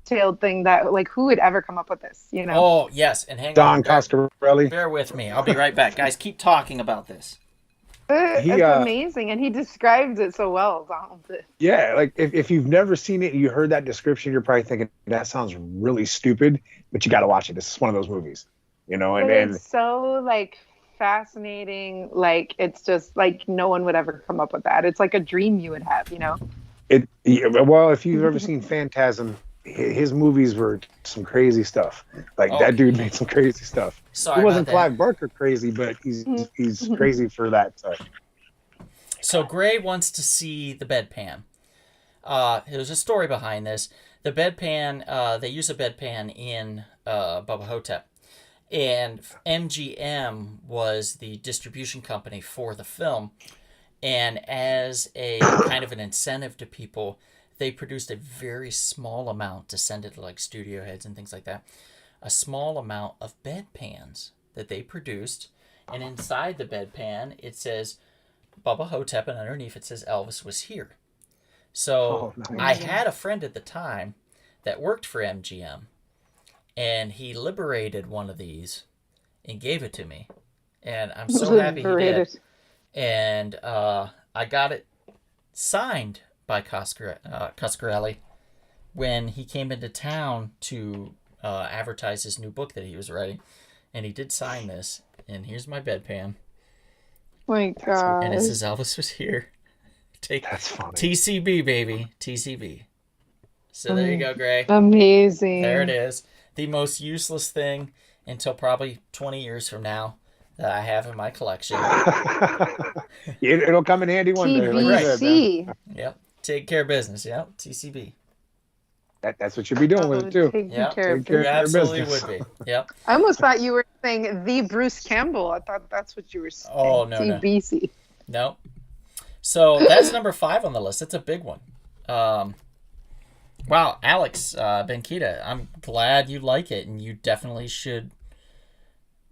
detailed thing that, like, who would ever come up with this, you know? Oh, yes. And hang Don on. Coscarelli. Bear with me. I'll be right back. Guys, keep talking about this. It's amazing, and he described it so well, Donald. Yeah, like if you've never seen it and you heard that description, you're probably thinking that sounds really stupid, but you got to watch it. This is one of those movies, you know. But And it's so like fascinating. Like it's just like no one would ever come up with that. It's like a dream you would have, you know. Well, if you've ever seen Phantasm, his movies were some crazy stuff. Like that dude made some crazy stuff. Sorry, he wasn't about that. Clive Barker crazy, but he's crazy for that. So Gray wants to see the bedpan. There's a story behind this. The bedpan, they use a bedpan in Bubba Hotep. And MGM was the distribution company for the film. And as a kind of an incentive to people, they produced a very small amount to send it to like studio heads and things like that. A small amount of bedpans that they produced. And inside the bedpan, it says Bubba Hotep, and underneath it says Elvis was here. So I had a friend at the time that worked for MGM, and he liberated one of these and gave it to me. And I'm so happy he did. And I got it signed by Coscarelli when he came into town to advertise his new book that he was writing. And he did sign this. And here's my bedpan. My God. And it says Elvis was here. That's funny. TCB, baby. TCB. So there you go, Gray. Amazing. There it is. The most useless thing until probably 20 years from now that I have in my collection. It'll come in handy one day. TBC. Yep. Take care of business. Yep. TCB. That's what you'll be doing with it, too. Yep. Care of You business. absolutely would be. Yep. I almost thought you were saying the Bruce Campbell. I thought that's what you were saying. Oh, no, TBC. No. So that's number 5 on the list. It's a big one. Wow, Alex Benkita, I'm glad you like it, and you definitely should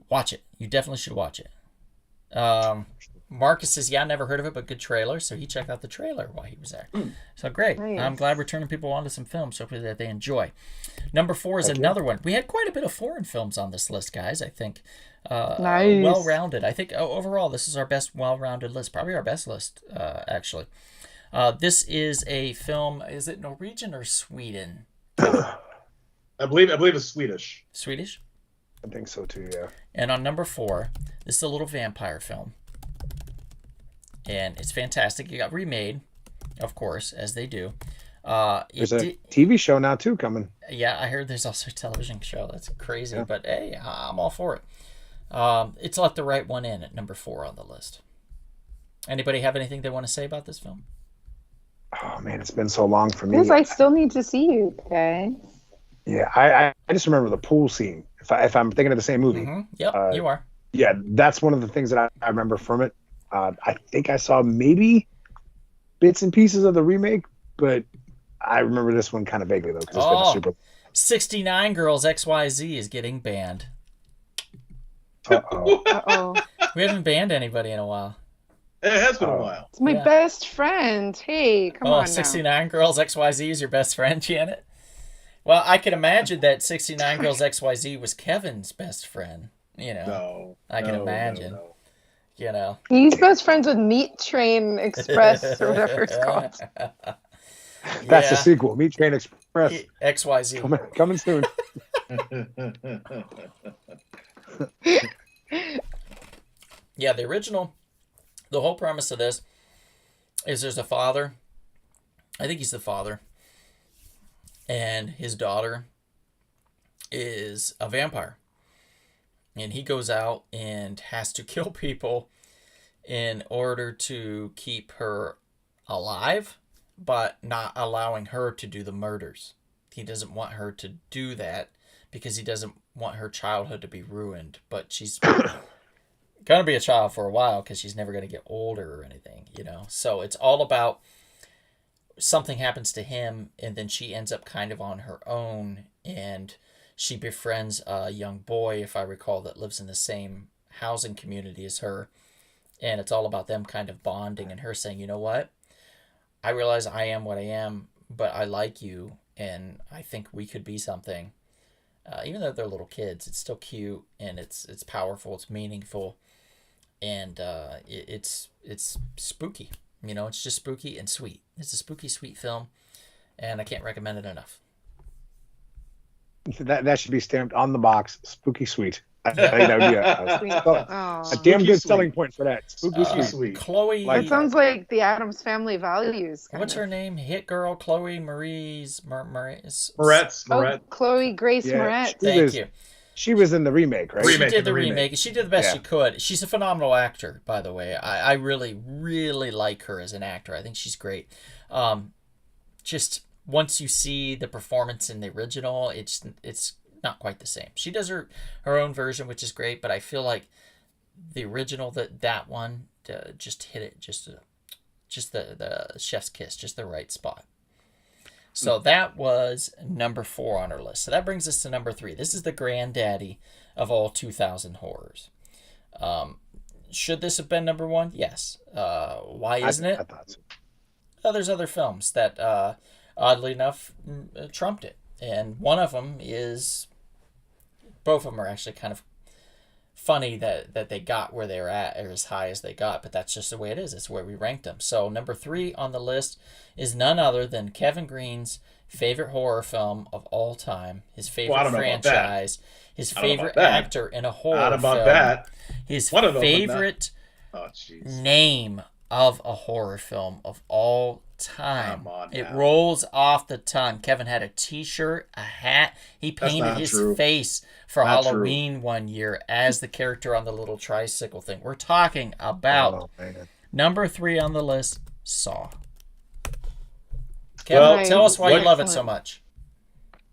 watch it. You definitely should watch it. Marcus says, yeah, never heard of it, but good trailer. So he checked out the trailer while he was there. So great. Nice. I'm glad we're turning people on to some films, hopefully that they enjoy. Number 4 is another one. We had quite a bit of foreign films on this list, guys, I think. Nice. Well-rounded. I think overall this is our best well-rounded list. Probably our best list, actually. This is a film. Is it Norwegian or Sweden? I believe it's Swedish. Swedish? I think so, too, yeah. And on number 4, this is a little vampire film. And it's fantastic. It got remade, of course, as they do. There's a TV show now, too, coming. Yeah, I heard there's also a television show. That's crazy, but hey, I'm all for it. It's let the right one in at number 4 on the list. Anybody have anything they want to say about this film? Oh, man, it's been so long for me. Because I still need to see you, okay? Yeah, I just remember the pool scene. If I'm thinking of the same movie. Mm-hmm. Yep, you are. Yeah, that's one of the things that I remember from it. I think I saw maybe bits and pieces of the remake, but I remember this one kind of vaguely, though, because it's been a super... 69 Girls XYZ is getting banned. Uh-oh. Uh-oh. We haven't banned anybody in a while. It has been a while. It's my best friend. Hey, come on now. 69 Girls XYZ is your best friend, Janet? Well, I can imagine that 69 Girls XYZ was Kevin's best friend. You know, No. I can imagine. No. You know. He's best friends with Meat Train Express or whatever it's called. That's the sequel, Meat Train Express. XYZ. Coming soon. Yeah, the original, the whole premise of this is there's a father. I think he's the father. And his daughter is a vampire. And he goes out and has to kill people in order to keep her alive, but not allowing her to do the murders. He doesn't want her to do that because he doesn't want her childhood to be ruined. But she's going to be a child for a while because she's never going to get older or anything, you know. So it's all about something happens to him, and then she ends up kind of on her own, and she befriends a young boy, if I recall, that lives in the same housing community as her, and it's all about them kind of bonding, and her saying, you know what, I realize I am what I am, but I like you, and I think we could be something. Even though they're little kids, it's still cute, and it's powerful, it's meaningful, and it's spooky. You know, it's just spooky and sweet. It's a spooky, sweet film, and I can't recommend it enough. That should be stamped on the box. Spooky sweet. I think that would be a damn good selling point for that. Spooky sweet. Chloe. That sounds like the Addams Family values. What's her name? Hit girl, Chloe Moretz. Oh, Chloe Grace Moretz. Thank you. She was in the remake, right? She did the remake. She did the best she could. She's a phenomenal actor, by the way. I really, really like her as an actor. I think she's great. Just once you see the performance in the original, it's not quite the same. She does her own version, which is great, but I feel like the original, that one just hit it, just the chef's kiss, just the right spot. So that was number 4 on our list. So that brings us to number 3. This is the granddaddy of all 2000 horrors. Should this have been number 1? Yes. Why isn't it? I thought so. Well, there's other films that, oddly enough, trumped it. And one of them is, both of them are actually kind of funny that they got where they're at, or as high as they got, but that's just the way it is. It's where we ranked them. So number 3 on the list is none other than Kevin Green's favorite horror film of all time, his favorite franchise, his favorite actor in a horror film, his favorite name of a horror film of all time. It rolls off the tongue. Kevin had a t-shirt, a hat. He painted his face for Halloween one year as the character on the little tricycle thing. We're talking about number 3 on the list, Saw. Kevin, tell us why you love it so much.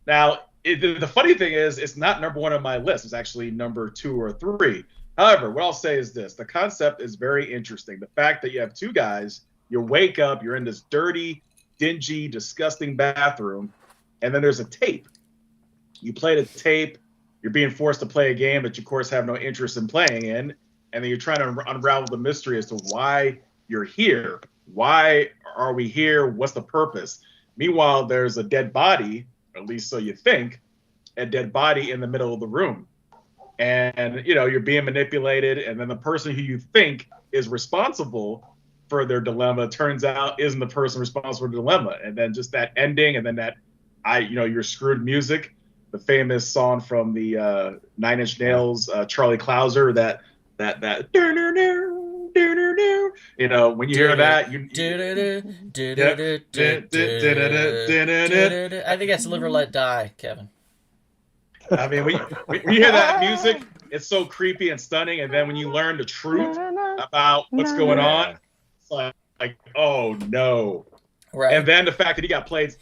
Now, the funny thing is, it's not number 1 on my list. It's actually number 2 or 3. However, what I'll say is this. The concept is very interesting. The fact that you have 2 guys, you wake up, you're in this dirty, dingy, disgusting bathroom, and then there's a tape. You play the tape, you're being forced to play a game that you, of course, have no interest in playing in, and then you're trying to unravel the mystery as to why you're here. Why are we here? What's the purpose? Meanwhile, there's a dead body, at least so you think, a dead body in the middle of the room. And, you know, you're being manipulated, and then the person who you think is responsible for their dilemma turns out isn't the person responsible for the dilemma. And then just that ending, and then that you're screwed music, the famous song from the 9 Inch Nails, Charlie Clouser, that you know, when you hear that, I think that's Live or Let Die, Kevin. I mean, when you hear that music, it's so creepy and stunning, and then when you learn the truth about what's going on, it's like, oh no. Right. And then the fact that he got played,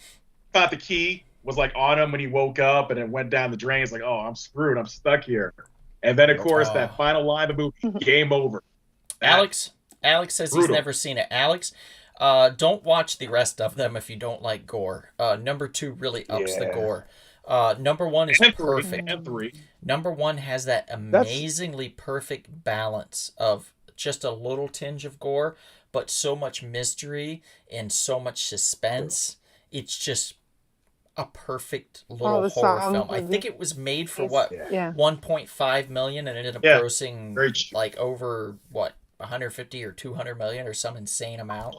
thought the key was like on him when he woke up, and it went down the drain. It's like, oh, I'm screwed. I'm stuck here. And then, of course, that final line of the movie, game over. Alex says he's never seen it. Alex, don't watch the rest of them if you don't like gore. Number 2 really ups the gore. Number 1 is perfect. Number 1 has that amazingly perfect balance of just a little tinge of gore, but so much mystery and so much suspense. It's just a perfect little horror film. I think it was made for 1.5 million and ended up grossing like over 150 or 200 million or some insane amount.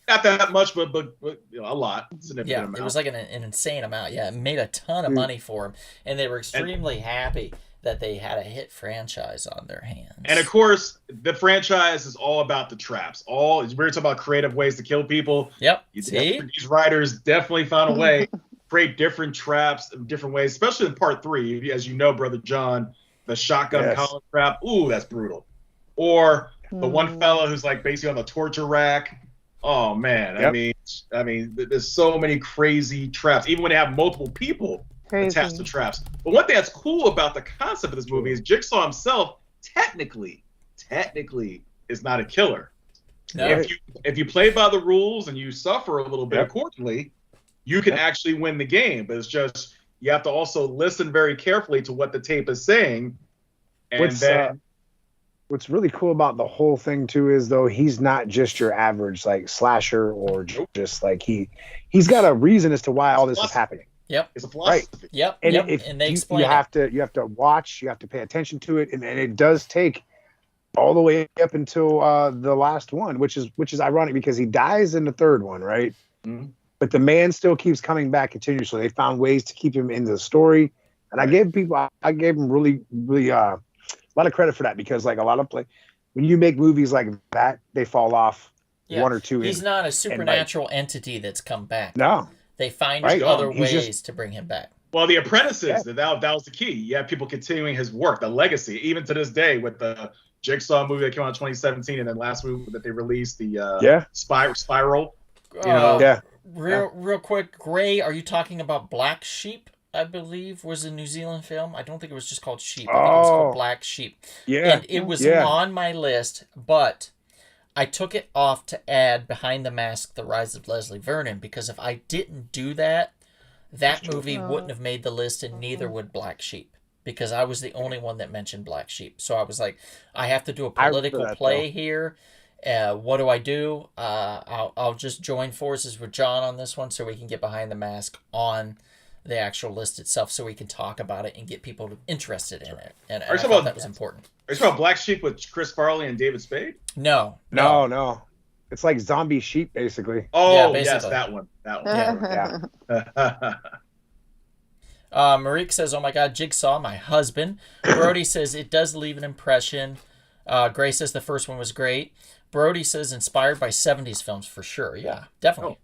Not that much, but you know, a lot. Significant amount. It was like an insane amount. Yeah, it made a ton of money for them, and they were extremely happy that they had a hit franchise on their hands. And of course, the franchise is all about the traps. We're talking about creative ways to kill people. Yep. These writers definitely found a way to create different traps in different ways, especially in part 3. As you know, Brother John, the shotgun collar trap. Ooh, that's brutal. Or the one fella who's like basically on the torture rack. Oh man, I mean, there's so many crazy traps. Even when they have multiple people attached to traps. But one thing that's cool about the concept of this movie is Jigsaw himself technically is not a killer. No. If you play by the rules and you suffer a little bit Yep. accordingly, you can actually win the game. But it's just you have to also listen very carefully to what the tape is saying, and What's really cool about the whole thing too is though he's not just your average like slasher or just like he's got a reason as to why all this is happening. Yep. it's a philosophy. Right. Yep. And yep. if And they you explain have to watch, you have to pay attention to it, and it does take all the way up until the last one, which is ironic because he dies in the third one, right? Mhm. But the man still keeps coming back continuously. They found ways to keep him in the story, and I gave him really a lot of credit for that because like a lot of when you make movies like that, they fall off Yeah. one or two. He's not a supernatural entity that's come back. No. They find Right. other He's ways to bring him back. Well, The Apprentices, that was the key. You have people continuing his work, the legacy, even to this day with the Jigsaw movie that came out in 2017, and then last movie that they released, the Spiral. Real quick, Gray, are you talking about Black Sheep? I believe was a New Zealand film. I don't think it was just called Sheep. I think it was called Black Sheep. Yeah. And it was on my list, but I took it off to add Behind the Mask, The Rise of Leslie Vernon, because if I didn't do that, that movie wouldn't have made the list, and neither would Black Sheep, because I was the only one that mentioned Black Sheep. So I was like, I have to do a political play here. What do I do? I'll just join forces with John on this one so we can get Behind the Mask on the actual list itself so we can talk about it and get people interested in it. And I thought that was important. Are you talking about Black Sheep with Chris Farley and David Spade? No. It's like zombie sheep, basically. Oh, yeah, yes, that one. Yeah. Marique says, oh my God, Jigsaw, my husband. Brody says, it does leave an impression. Gray says the first one was great. Brody says, inspired by 70s films for sure. Yeah, definitely.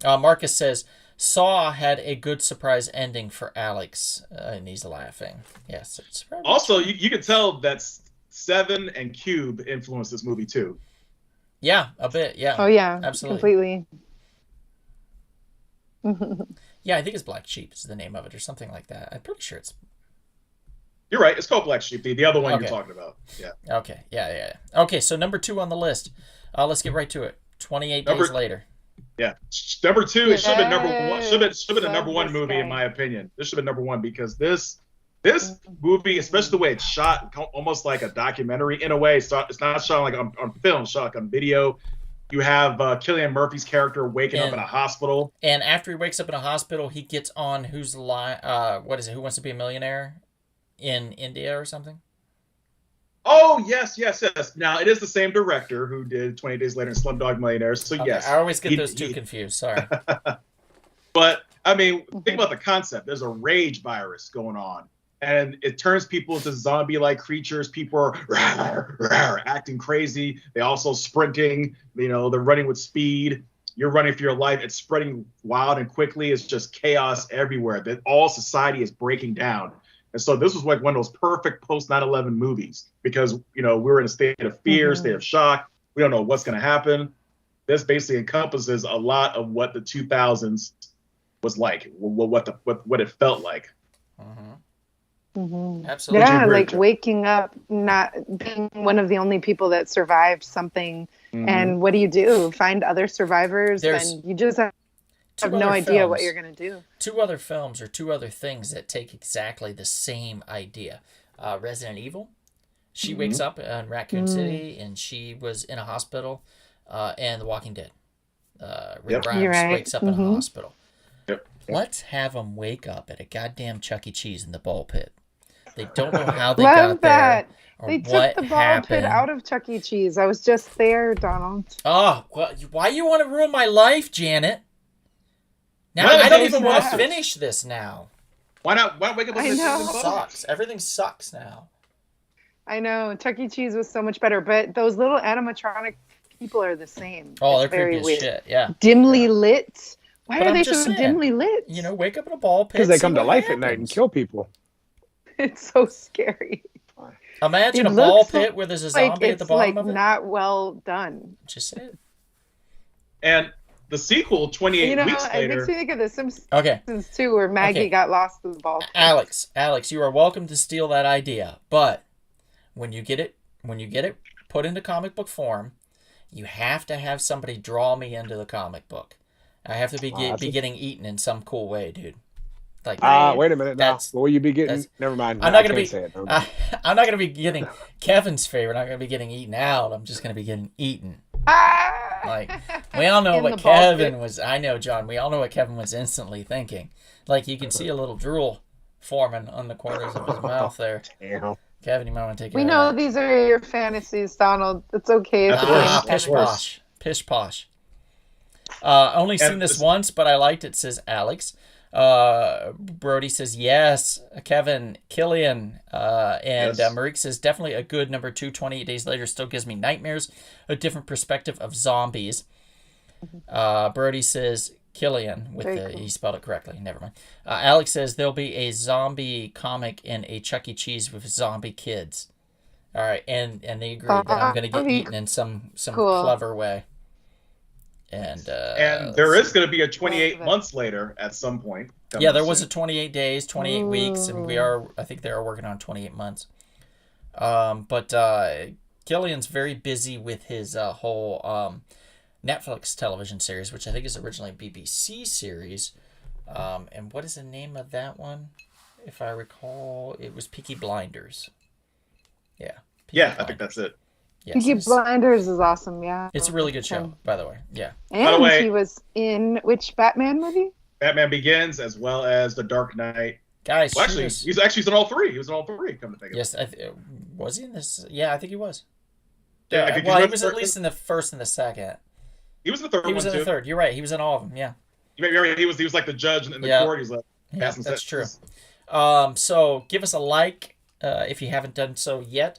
Marcus says, Saw had a good surprise ending for Alex, and he's laughing. Yes. It's also, you can tell that Seven and Cube influenced this movie too. Yeah, a bit. Yeah. Oh yeah, absolutely, completely. Yeah, I think it's Black Sheep is the name of it, or something like that. I'm pretty sure it's. You're right. It's called Black Sheep. The other one you're talking about. Yeah. Okay. Yeah. Okay. So number 2 on the list. Let's get right to it. 28 days later. Yeah, number 2. It should have been number 1. Should have been a number 1 movie in my opinion. This should have been number 1 because this movie, especially the way it's shot, almost like a documentary in a way. It's not shot like on film, shot like on video. You have Cillian Murphy's character waking up in a hospital, and after he wakes up in a hospital, he gets on Who's the Line? What is it? Who Wants to Be a Millionaire in India or something? Oh, yes. Now, it is the same director who did 20 Days Later and Slumdog Millionaire, so okay. yes. I always get those two confused, sorry. But, I mean, think about the concept. There's a rage virus going on, and it turns people into zombie-like creatures. People are acting crazy. They also sprinting. They're running with speed. You're running for your life. It's spreading wild and quickly. It's just chaos everywhere. That all society is breaking down. And so this was like one of those perfect post 9/11 movies because, we're in a state of fear, state of shock. We don't know what's going to happen. This basically encompasses a lot of what the 2000s was like, what it felt like. Absolutely. Yeah, like waking up, not being one of the only people that survived something. And what do? Find other survivors, and you just have no idea what you're going to do. 2 other films or 2 other things that take exactly the same idea. Resident Evil. She wakes up in Raccoon City, and she was in a hospital. And The Walking Dead. Rick Grimes wakes up in a hospital. Let's have them wake up at a goddamn Chuck E. Cheese in the ball pit. They don't know how they got there. They took the ball pit out of Chuck E. Cheese. I was just there, Donald. Oh, well, why you want to ruin my life, Janet? Now I don't even want to finish this now. Why not? Why wake up? I know. Sucks. Everything sucks now. I know. Chuck E. Cheese was so much better, but those little animatronic people are the same. Oh, they're creepy as shit. Yeah. Dimly lit. Why are they so dimly lit? Wake up in a ball pit. Because they come to life at night and kill people. It's so scary. Imagine a ball pit where there's a zombie at the bottom of it. It's not well done. Just say it. And the sequel, 28 weeks later. It makes me think of The Simpsons too, where Maggie got lost in the ball pit. Alex, you are welcome to steal that idea, but when you get it put into comic book form, you have to have somebody draw me into the comic book. I have to be getting eaten in some cool way, dude. Like, wait a minute now. that's- What will you be getting? Never mind. I'm not I gonna can't be. say it. Never mind. I'm not gonna be getting Kevin's favorite. I'm not gonna be getting eaten out. I'm just gonna be getting eaten. Ah! Like, we all know In what the ball Kevin pit. was. I know, John. We all know what Kevin was instantly thinking. Like, you can see a little drool forming on the corners of his mouth there. Damn. Kevin, you might want to take care We of know that. these are your fantasies, Donald. It's okay if That's you worse. blame Pish Of course. posh. Pish posh. Only seen And this this- once, but I liked it, says Alex. Brody says, yes. Kevin, Killian, and Yes. Marique says, definitely a good number 2. 28 Days Later still gives me nightmares. A different perspective of zombies. Brody says, Killian, with Very the, cool. he spelled it correctly. Never mind. Alex says, there'll be a zombie comic in a Chuck E. Cheese with zombie kids. All right, and they agree that I'm going to get That'd be eaten in some cool. clever way. And there let's is going to be a 28 Love it. months later at some point. yeah, there was a soon. 28 days, 28 weeks, and I think they are working on 28 months. But Killian's very busy with his whole Netflix television series, which I think is originally a BBC series. And what is the name of that one? If I recall, it was Peaky Blinders. Yeah. Peaky Yeah, I think that's it. Yes, Peaky it's- Blinders is awesome, yeah. It's a really good show, by the way. Yeah. And the way- he was in which Batman movie? Batman Begins as well as The Dark Knight. Guys, Well, shoot actually, us. he's in all three. He was in all three. Come to think of it. Yes, was he in this? Yeah, I think he was. Yeah, Yeah, did you well, he read was the at first least in the first and the second. He was in the third He was one in the too. third. You're right. He was in all of them. Yeah. You remember he was like the judge in the Yeah. court. He's like, Yeah, passing that's true. sentences. So give us a like if you haven't done so yet.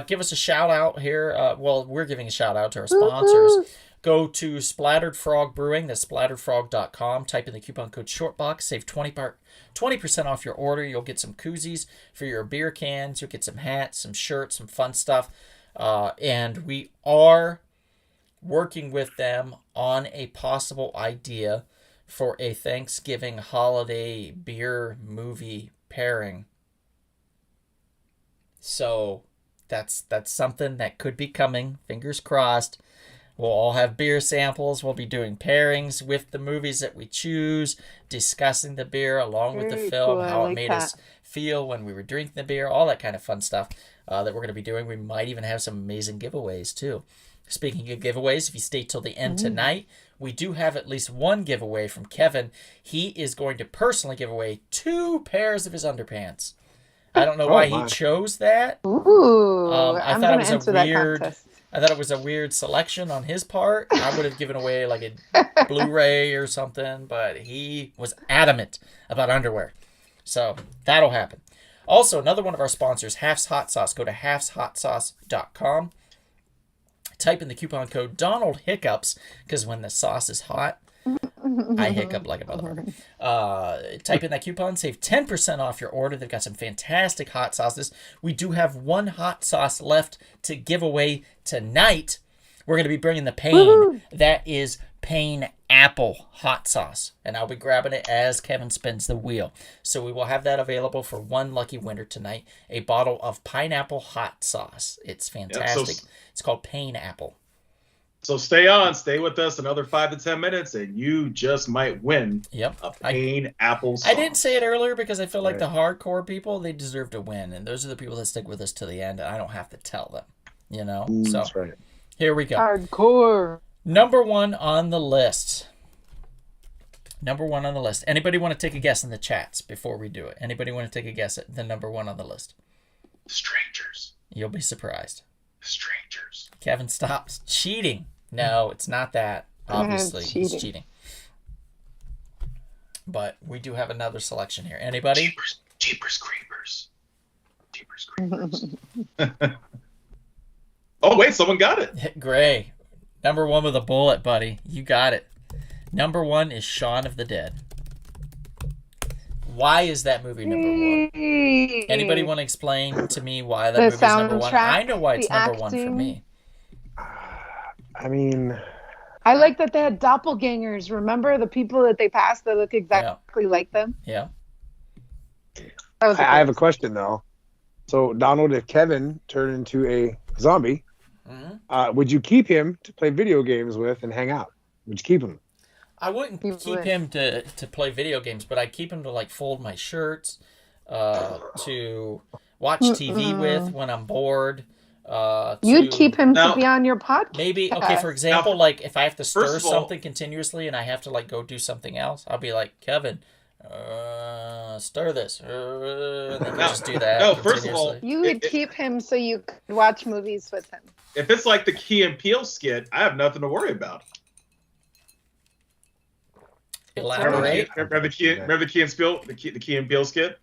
Give us a shout out here. Well, we're giving a shout out to our sponsors. Go to Splattered Frog Brewing. That's splatteredfrog.com. Type in the coupon code SHORTBOX. Save 20% off your order. You'll get some koozies for your beer cans. You'll get some hats, some shirts, some fun stuff. And we are working with them on a possible idea for a Thanksgiving holiday beer movie pairing. So that's something that could be coming. Fingers crossed. We'll all have beer samples. We'll be doing pairings with the movies that we choose, discussing the beer along with the Very film, cool. I how it like made that. us feel when we were drinking the beer, all that kind of fun stuff that we're going to be doing. We might even have some amazing giveaways too. Speaking of giveaways, if you stay till the end tonight, we do have at least one giveaway from Kevin. He is going to personally give away 2 pairs of his underpants. I don't know Oh, why he my. chose that. Ooh, I I'm thought it gonna was a enter that weird- contest. I thought it was a weird selection on his part. I would have given away like a Blu-ray or something, but he was adamant about underwear. So that'll happen. Also, another one of our sponsors, Half's Hot Sauce. Go to halfshotsauce.com. Type in the coupon code Donald Hiccups, because when the sauce is hot, I hiccup like a motherfucker. Type in that coupon, save 10% off your order. They've got some fantastic hot sauces. We do have one hot sauce left to give away tonight. We're going to be bringing the Pain. Woohoo! That is Pain Apple hot sauce. And I'll be grabbing it as Kevin spins the wheel. So we will have that available for one lucky winner tonight. A bottle of pineapple hot sauce. It's fantastic. It's called Pain Apple. So stay with us another 5 to 10 minutes, and you just might win Yep. a Pain Apple sauce. I didn't say it earlier because I feel like Right. the hardcore people, they deserve to win. And those are the people that stick with us to the end. And I don't have to tell them, you know? So That's right. here we go. Hardcore. Number 1 on the list. Number 1 on the list. Anybody want to take a guess in the chats before we do it? Anybody want to take a guess at the number 1 on the list? Strangers. You'll be surprised. Strangers. Kevin stops cheating. No, it's not that. Obviously, he's cheating. But we do have another selection here. Anybody? Jeepers Creepers. Jeepers Creepers. Oh, wait, someone got it. Gray. Number 1 with a bullet, buddy. You got it. Number 1 is Shaun of the Dead. Why is that movie number 1? Anybody want to explain to me why that The movie's number 1? soundtrack, I know why it's the number 1 for acting. me. I mean, I like that they had doppelgangers. Remember the people that they passed that look exactly like them? Yeah. That was I have a question though. So Donald, if Kevin turned into a zombie, Would you keep him to play video games with and hang out? Would you keep him? I wouldn't You keep would. him to play video games, but I'd keep him to like fold my shirts, to watch TV with when I'm bored. You'd keep him Now- to be on your podcast. Maybe, okay, for example, like if I have to stir First of all- something continuously and I have to like go do something else, I'll be like, Kevin, stir this. And then we just do that. No, first of all, continuously. You would keep him so you could watch movies with him. if it's like the Key and Peele skit, I have nothing to worry about. Elaborate. Remember the Key and Peele skit?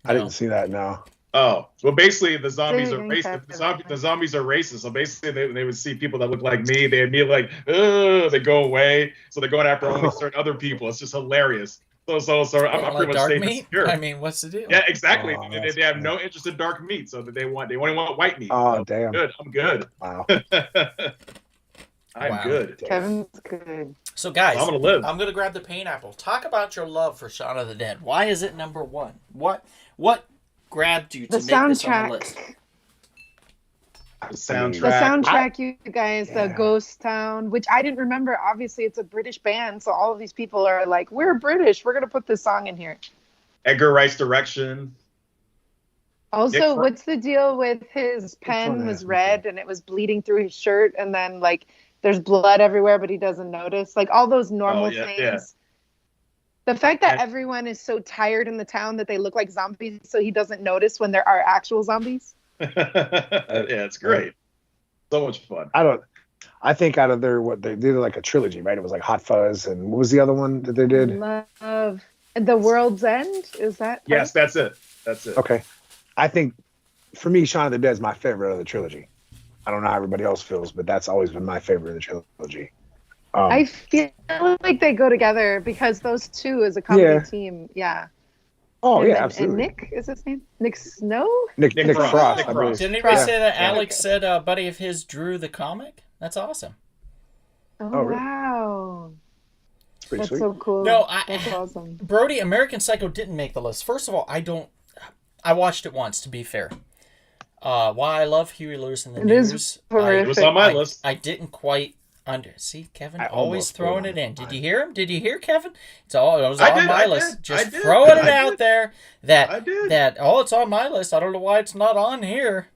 I didn't see that. No. Oh, well, basically the zombies are Didn't racist. have The zombies are racist. So basically, they would see people that look like me. They'd be like, ugh, they go away. So they're going after only certain other people. It's just hilarious. So I'm Like pretty much dark safe and meat? secure. I mean, what's the deal? Yeah, exactly. Oh, they that's have funny. no interest in dark meat, so they only want white meat. Oh, So damn. I'm good. Wow. Wow. I'm good. Kevin's good. So, guys, I'm gonna live. I'm gonna grab the pineapple. Talk about your love for Shaun of the Dead. Why is it number one? What grabbed you to The make this on the soundtrack. list? The The soundtrack. soundtrack, you guys, Yeah. Ghost Town, which I didn't remember. Obviously, it's a British band, so all of these people are like, "We're British. We're gonna put this song in here." Edgar Wright's direction. Also, Nick Fr- what's the deal with his pen one was has red and it was bleeding through his shirt, and then like there's blood everywhere, but he doesn't notice. Like all those normal yeah, things. yeah. The fact that And- everyone is so tired in the town that they look like zombies, so he doesn't notice when there are actual zombies. Yeah, it's great. So much fun. I think out of their what they did like a trilogy, right? It was like Hot Fuzz, and what was the other one that they did? Love The World's End. Is that? Yes, that's it. That's it. Okay, I think for me, Shaun of the Dead is my favorite of the trilogy. I don't know how everybody else feels, but that's always been my favorite of the trilogy. I feel like they go together because those two as a comedy Yeah. team, yeah. Oh and, yeah, and absolutely. Nick is his name? Nick Snow? Nick Nick Frost. Frost. Nick I believe. Frost. Didn't anybody Yeah. say that Yeah. Alex said a buddy of his drew the comic? That's awesome. Oh, Oh, really? wow. It's pretty That's sweet. so cool. No, That's awesome. Brody, American Psycho didn't make the list. First of all, I watched it once, to be fair. Why I love Huey Lewis in the It is news. horrific. It was on my list. I didn't quite see Kevin I always almost throwing put it it in. on Did mine. you hear him? Did you hear Kevin? It was I on did, my I list. did, Just I did, throwing it I out did. there I did. that it's on my list. I don't know why it's not on here.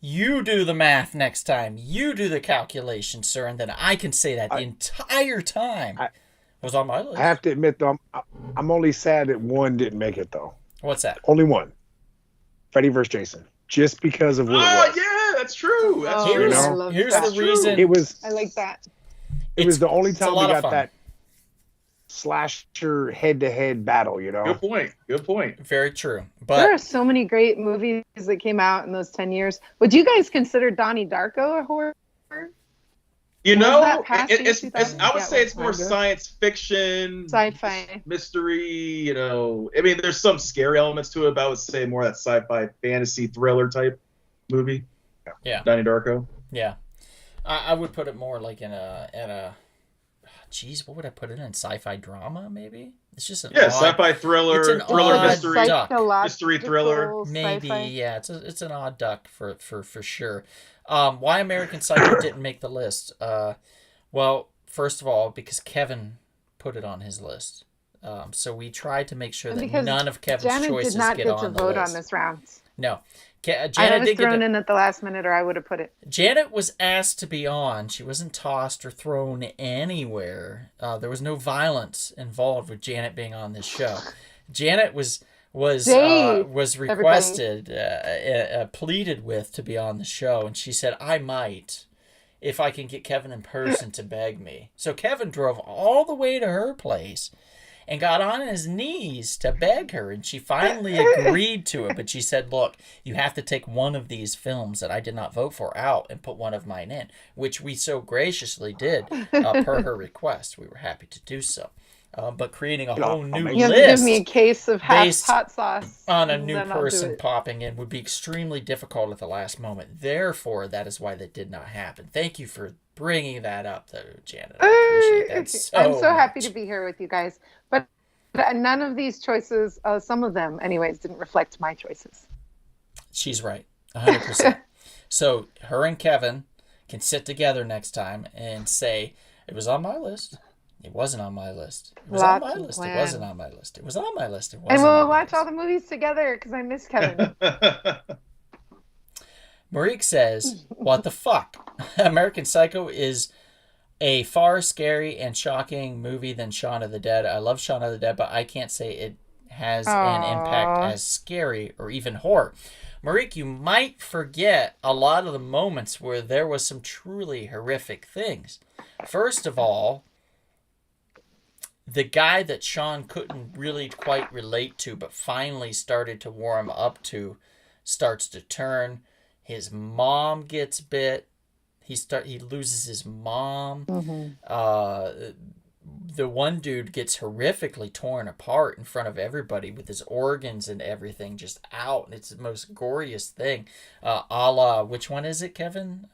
You do the math next time. You do the calculation, sir, and then I can say that the entire time was on my list. I have to admit though, I'm only sad that one didn't make it though. What's that? Only one. Freddy vs. Jason. Just because of what Oh it was. yeah, that's true. That's Oh, true. Here's, I love here's that. the reason. It was. I like that. It was the only it's a time we lot of got fun. that slasher head-to-head battle. You know. Good point. Good point. Very true. There But are so many great movies that came out in those 10 years. Would you guys consider Donnie Darko a horror? You Was know, that past it's 2000? I would Yeah, say it's more kinda. science fiction, Sci-fi. mystery. You know, I mean, there's some scary elements to it, but I would say more that sci-fi, fantasy, thriller type movie. Yeah. Donnie Darko. yeah, I would put it more like in a. Geez, what would I put it in? Sci-fi drama, maybe? It's just an Yeah, odd, sci-fi thriller, it's an thriller odd mystery. duck. Mystery thriller. maybe. Sci-fi. Yeah, it's an odd duck for sure. Why American Psycho didn't make the list? Well, first of all, because Kevin put it on his list. So we tried to make sure And that because none of Kevin's Janet choices did not get get on to the vote list. on this round. No, I Janet was did get thrown to, in at the last minute, or I would have put it. Janet was asked to be on. She wasn't tossed or thrown anywhere. There was no violence involved with Janet being on this show. Janet was Dave, requested, pleaded with to be on the show, and she said, "I might, if I can get Kevin in person to beg me." So Kevin drove all the way to her place and got on his knees to beg her, and she finally agreed to it. But she said, "Look, you have to take one of these films that I did not vote for out and put one of mine in," which we so graciously did per her request. We were happy to do so. But creating a whole new You have to give list me a case of half based hot sauce on a and new then I'll do person it. popping in would be extremely difficult at the last moment. Therefore, that is why that did not happen. Thank you for bringing that up, though, Janet. I appreciate that so I'm so happy much. to be here with you guys. But none of these choices, some of them anyways, didn't reflect my choices. She's right, 100%. So her and Kevin can sit together next time and say, it was on my list. It wasn't on my list. It was on my list. It wasn't on my list. It was on my list. It wasn't And on we'll my watch list. all the movies together because I miss Kevin. Marique says, what the fuck? American Psycho is a far scary and shocking movie than Shaun of the Dead. I love Shaun of the Dead, but I can't say it has an impact as scary or even horror. Marique, you might forget a lot of the moments where there was some truly horrific things. First of all, the guy that Sean couldn't really quite relate to, but finally started to warm up to, starts to turn. His mom gets bit. He loses his mom. The one dude gets horrifically torn apart in front of everybody with his organs and everything just out. It's the most goriest thing. A la, which one is it, Kevin?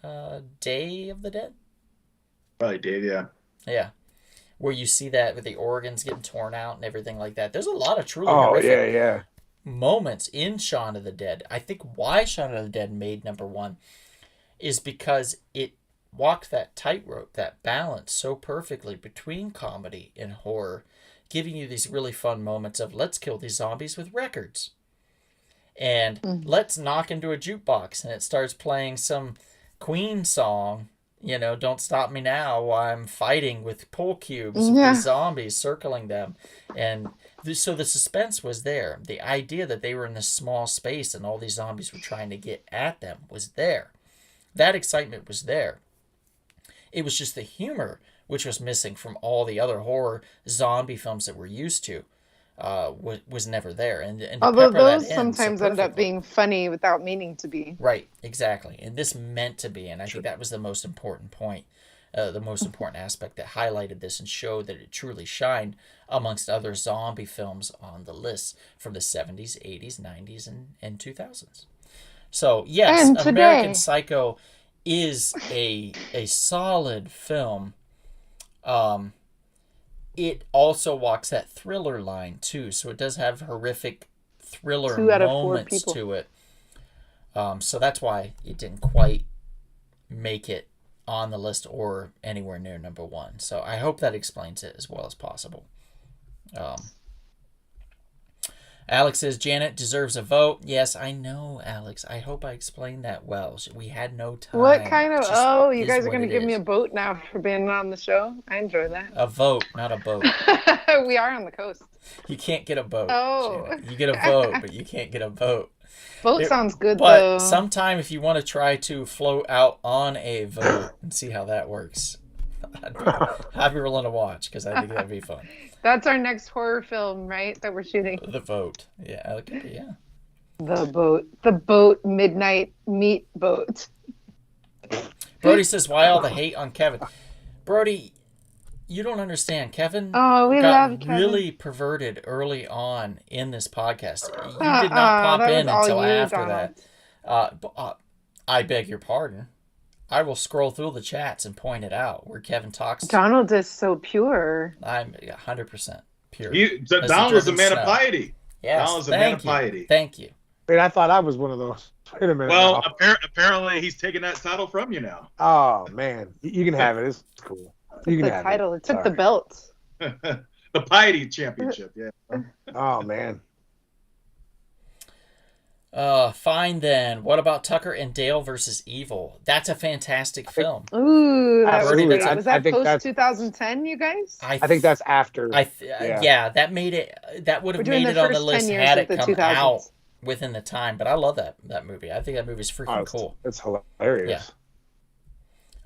Day of the Dead? Probably Dave, yeah. Yeah. Where you see that with the organs getting torn out and everything like that. There's a lot of truly horrific moments in Shaun of the Dead. I think why Shaun of the Dead made number one is because it walked that tightrope, that balance so perfectly between comedy and horror, giving you these really fun moments of let's kill these zombies with records. And let's knock into a jukebox and it starts playing some Queen song, Don't Stop Me Now, while I'm fighting with pool cubes with these zombies circling them. And so the suspense was there. The idea that they were in this small space and all these zombies were trying to get at them was there. That excitement was there. It was just the humor, which was missing from all the other horror zombie films that we're used to, was never there. And although those sometimes end up being funny without meaning to be. Right, exactly. And this meant to be. And I think that was the most important point, the most important aspect that highlighted this and showed that it truly shined amongst other zombie films on the list from the 70s, 80s, 90s, and 2000s. So, yes, American Psycho is a solid film. It also walks that thriller line too, so it does have horrific thriller moments to it. So that's why it didn't quite make it on the list or anywhere near number one. So I hope that explains it as well as possible. Alex says Janet deserves a vote. Yes, I know, Alex. I hope I explained that well. We had no time. What kind of... you guys are going to give me a vote now for being on the show? I enjoy that. A vote, not a boat. We are on the coast. You can't get a boat. Oh. Janet. You get a vote, but you can't get a vote. Boat sounds good, but though. But sometime if you want to try to float out on a vote and see how that works, I'd be willing to watch because I think that'd be fun. That's our next horror film, right? That we're shooting. The Vote. Yeah, it could be, yeah. The boat, midnight meat boat. Brody says, why all the hate on Kevin? Brody, you don't understand. Kevin we love Kevin. Really perverted early on in this podcast. You did not pop in until after that. I beg your pardon. I will scroll through the chats and point it out where Kevin talks. Donald is so pure. I'm 100% pure. Donald is a man of piety. Yes, Donald is a man of piety. Thank you. Wait, I thought I was one of those. Wait a minute. Well, apparently he's taking that title from you now. Oh, man. You can have it. It's cool. You can have title. It took Sorry. the belt. The piety championship, yeah. Oh, man. Fine then. What about Tucker and Dale versus Evil? That's a fantastic film. Ooh, that was Absolutely. great. Was that post 2010, you guys? I think that's after. Yeah, that made it. That would have made it on the list had it come out within the time. But I love that movie. I think that movie's freaking cool. It's hilarious.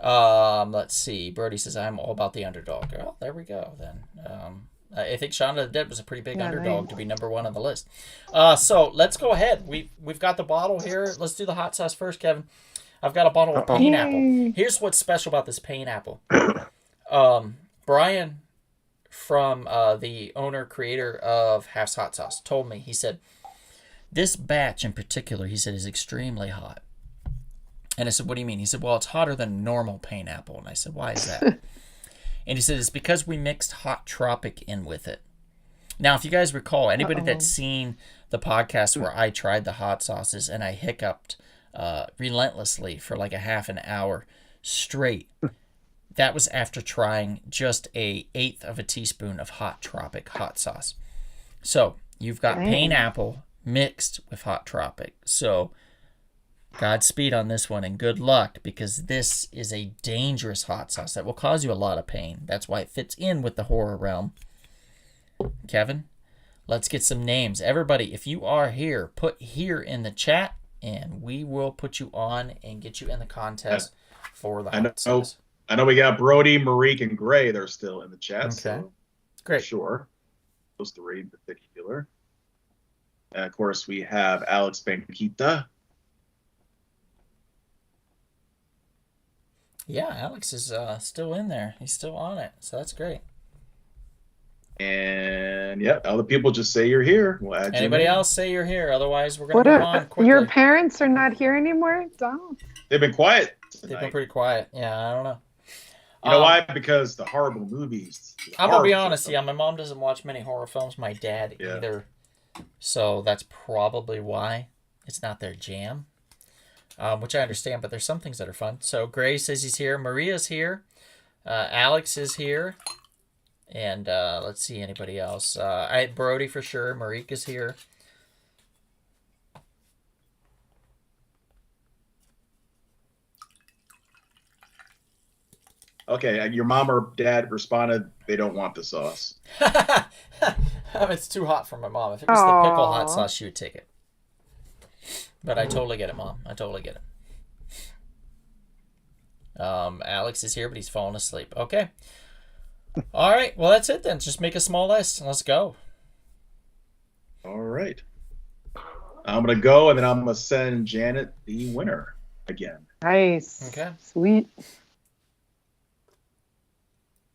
Yeah. Let's see. Brody says I'm all about the underdog. Oh, there we go then. I think Shaun of the Dead was a pretty big underdog to be number one on the list. So let's go ahead. We've got the bottle here. Let's do the hot sauce first, Kevin. I've got a bottle of pineapple. Here's what's special about this pineapple. Brian, from the owner, creator of Half's Hot Sauce, told me, he said, this batch in particular, he said, is extremely hot. And I said, what do you mean? He said, well, it's hotter than normal pineapple. And I said, why is that? And he said, it's because we mixed Hot Tropic in with it. Now, if you guys recall, anybody that's seen the podcast where I tried the hot sauces and I hiccuped relentlessly for like a half an hour straight. That was after trying just a eighth of a teaspoon of Hot Tropic hot sauce. So you've got pineapple mixed with Hot Tropic. So Godspeed on this one and good luck, because this is a dangerous hot sauce that will cause you a lot of pain. That's why it fits in with the horror realm. Kevin, let's get some names. Everybody, if you are here, put here in the chat and we will put you on and get you in the contest for the hot sauce. I know we got Brody, Marique, and Gray. They're still in the chat. Okay. So Great. Sure. Those three in particular. And of course, we have Alex Banquita. Yeah, Alex is still in there. He's still on it. So that's great. And yeah, other people just say you're here. We'll add Anybody you else say you're here? Otherwise, we're going to move on quickly. Your parents are not here anymore, Donald? They've been quiet tonight. They've been pretty quiet. Yeah, I don't know. You know why? Because the horrible movies. I'm going to be honest. Yeah, my mom doesn't watch many horror films. My dad either. So that's probably why it's not their jam, which I understand. But there's some things that are fun. So Gray says he's here. Maria's here. Alex is here. And let's see, anybody else. Brody for sure. Marique is here. Okay, your mom or dad responded they don't want the sauce. It's too hot for my mom. If it was the pickle hot sauce, she would take it. But I totally get it, Mom. I totally get it. Alex is here, but he's falling asleep. Okay. All right. Well, that's it then. Just make a small list and let's go. All right. I'm going to go, and then I'm going to send Janet the winner again. Nice. Okay. Sweet.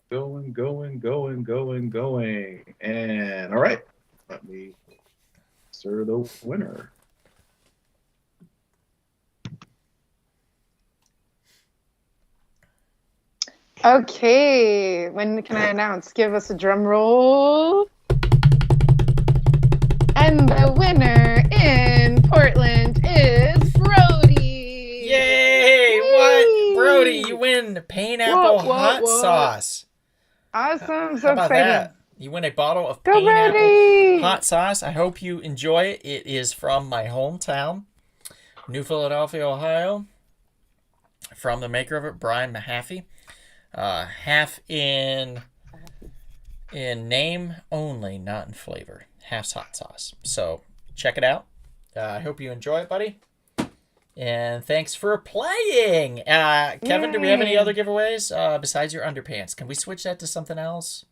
Going. And all right. Let me insert the winner. Okay. When can I announce? Give us a drum roll. And the winner in Portland is Brody. Yay! What? Brody, you win pineapple hot sauce. Awesome. So How about excited. that? You win a bottle of Go pineapple Brody! hot sauce. I hope you enjoy it. It is from my hometown, New Philadelphia, Ohio. From the maker of it, Brian Mahaffey. Half in name only, not in flavor. Half's hot sauce. So check it out. I hope you enjoy it, buddy. And thanks for playing. Kevin, do we have any other giveaways besides your underpants? Can we switch that to something else?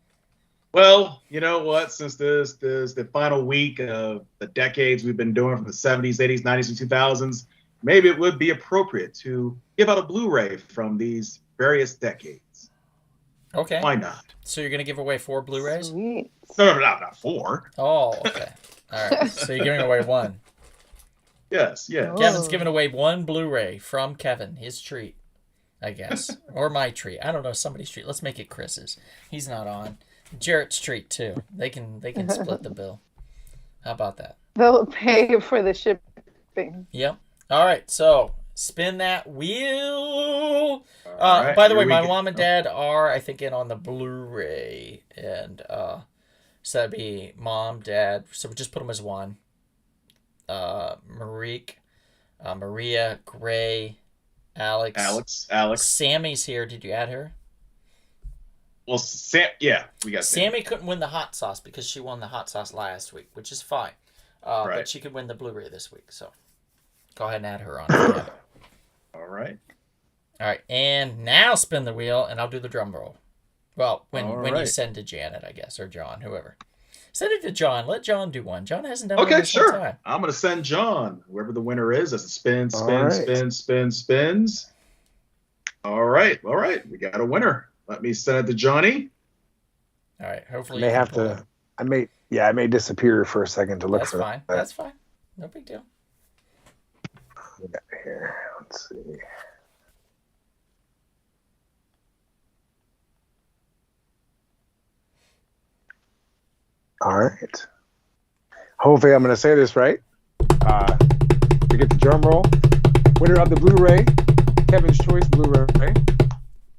Well, you know what? Since this is the final week of the decades we've been doing from the 70s, 80s, 90s, and 2000s, maybe it would be appropriate to give out a Blu-ray from these various decades. Okay. Why not? So you're going to give away 4 Blu-rays? Sweet. No, not 4. Oh, okay. All right. So you're giving away 1. Yes. Oh. Kevin's giving away 1 Blu-ray from Kevin, his treat, I guess. Or my treat. I don't know, somebody's treat. Let's make it Chris's. He's not on. Jarrett's treat, too. They can split the bill. How about that? They'll pay for the shipping. Yep. All right, so spin that wheel. right, By the way, here we my go. mom and dad are, I think, in on the Blu-ray. And so that'd be mom, dad. So we just put them as 1. Marique, Maria, Gray, Alex. Sammy's here. Did you add her? Well, we got Sammy couldn't win the hot sauce because she won the hot sauce last week, which is fine. Right. But she could win the Blu-ray this week. So go ahead and add her on. If you have it. All right. All right, and now spin the wheel, and I'll do the drum roll. Well, when you right. send to Janet, I guess, or John, whoever. Send it to John. Let John do one. John hasn't done one Okay, this whole sure. time. I'm going to send John, whoever the winner is, as it spins. All right. Spins. All right. We got a winner. Let me send it to Johnny. All right, hopefully I may you can have pull to. it. I may disappear for a second to look That's for fine. that. That's fine. No big deal. We got here. Let's see. All right. Hopefully, I'm going to say this right. We get the drum roll. Winner of the Blu-ray, Kevin's Choice Blu-ray,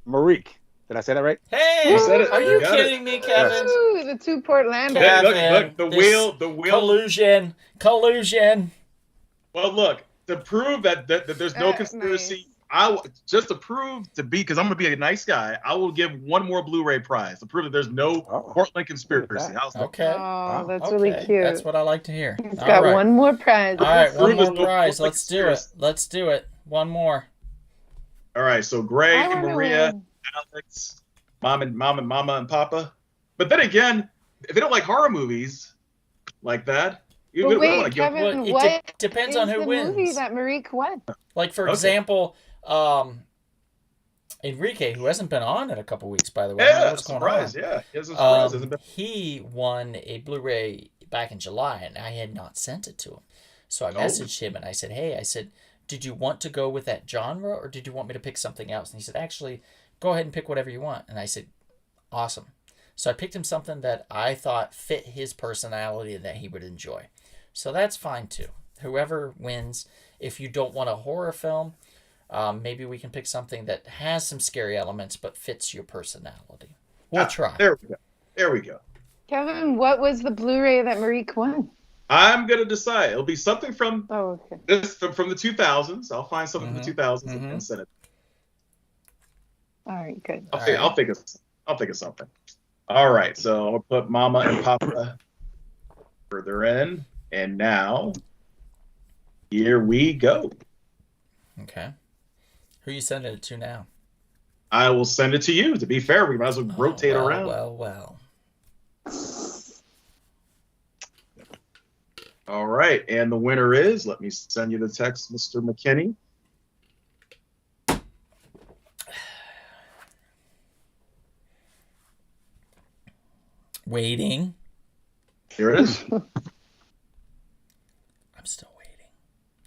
Marique. Did I say that right? Hey, You said it. are You you got kidding me, Kevin? Ooh, the two Portlanders. Kevin, Look, the this wheel. collusion. Well, look, to prove that there's no conspiracy, just to prove because I'm gonna be a nice guy, I will give one more Blu-ray prize to prove that there's no Portland conspiracy. How's that? Okay. Oh, that's really cute. That's what I like to hear. He's got one more prize. All right, one more Prove there's no prize. Portland Let's do it. One more. All right, so Greg, I wanna Maria, win. Alex, Mama and Papa. But then again, if they don't like horror movies like that, But wait, wanna give- Kevin, Well, it what depends is on who the wins. movie that Marique won? Like, for example, Enrique, who hasn't been on in a couple weeks, by the way. I don't know Yeah, what's going surprise. on. Yeah, he has a surprise. Hasn't been. He won a Blu-ray back in July, and I had not sent it to him. So I messaged him, and I said, hey, did you want to go with that genre, or did you want me to pick something else? And he said, actually, go ahead and pick whatever you want. And I said, awesome. So I picked him something that I thought fit his personality and that he would enjoy. So that's fine, too. Whoever wins, if you don't want a horror film, maybe we can pick something that has some scary elements but fits your personality. We'll try. There we go. Kevin, what was the Blu-ray that Marique won? I'm gonna decide. It'll be something from from the 2000s. I'll find something from the 2000s and send it. All right, good. I'll think of something. All right, so I'll put Mama and Papa further in, and now here we go. Okay. Who are you sending it to now? I will send it to you. To be fair, we might as well rotate around. Well. All right, and the winner is, let me send you the text, Mr. McKinney. Waiting. Here it is. I'm still waiting.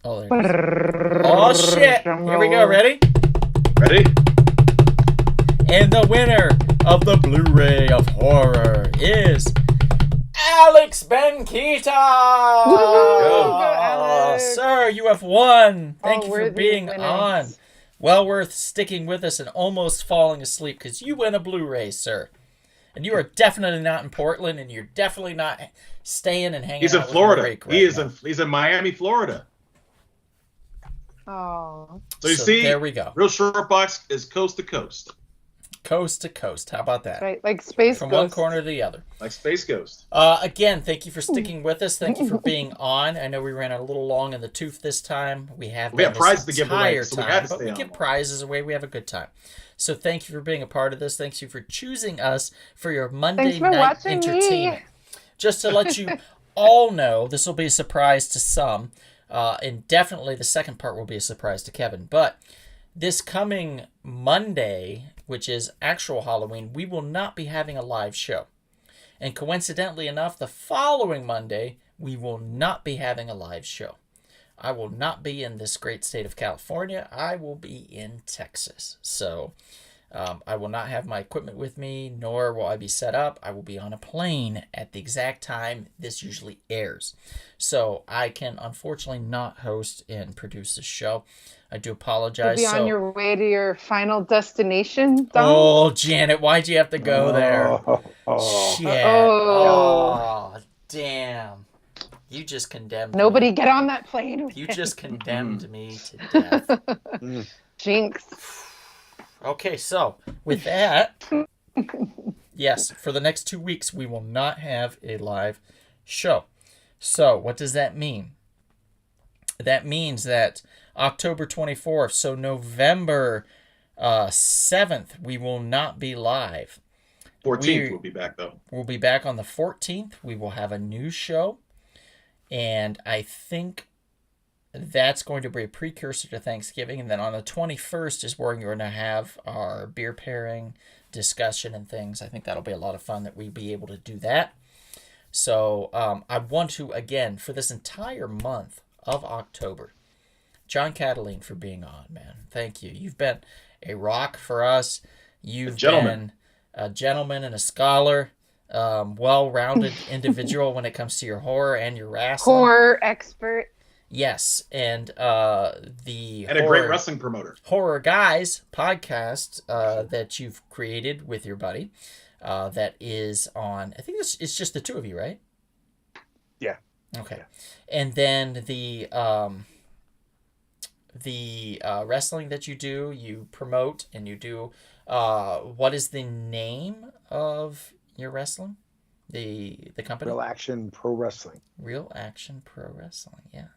Oh, there it is. Oh, shit. Here we go. Ready? Ready? And the winner of the Blu-ray of horror is Alex Benkita. Go, Alex. Sir, you have won. Thank you for worthy being winners. on. Well worth sticking with us and almost falling asleep because you win a Blu-ray, sir. And you are definitely not in Portland, and you're definitely not staying and hanging He's out in with Florida. Marique He's in Miami, Florida. Oh. So you see, there we go. Real Short Box is coast to coast. Coast to coast. How about that? Right, like Space From Ghost. one corner to the other. Like Space Ghost. Again, thank you for sticking with us. Thank you for being on. I know we ran a little long in the tooth this time. We have prizes to give away, so we had to but stay we on. give prizes away. We have a good time. So thank you for being a part of this. Thank you for choosing us for your Monday Thanks for night watching entertainment. me. Just to let you all know, this will be a surprise to some, and definitely the second part will be a surprise to Kevin. But this coming Monday, which is actual Halloween, we will not be having a live show. And coincidentally enough, the following Monday, we will not be having a live show. I will not be in this great state of California. I will be in Texas. So I will not have my equipment with me, nor will I be set up. I will be on a plane at the exact time this usually airs. So I can unfortunately not host and produce this show. I do apologize. You'll be on your way to your final destination, Don? Oh, Janet, why'd you have to go there? Shit. Oh, damn. You just condemned Nobody me. get on that plane. You just condemned me to death. Jinx. Okay, so with that, yes, for the next 2 weeks, we will not have a live show. So what does that mean? That means that October 24th, so November 7th, we will not be live. 14th we'll be back, though. We'll be back on the 14th. We will have a new show. And I think that's going to be a precursor to Thanksgiving. And then on the 21st is where we're going to have our beer pairing discussion and things. I think that'll be a lot of fun that we'll be able to do that. So I want to, again, for this entire month of October, John Cataline for being on, man. Thank you. You've been a rock for us. You've been a gentleman and a scholar. Well-rounded individual when it comes to your horror and your wrestling. Horror expert. Yes, and the And a great wrestling promoter. Horror Guys podcast that you've created with your buddy. That is on. I think it's just the two of you, right? Yeah. Okay, and then the wrestling that you promote, and you do. What is the name of your wrestling? The company? Real Action Pro Wrestling. Real Action Pro Wrestling. Yeah.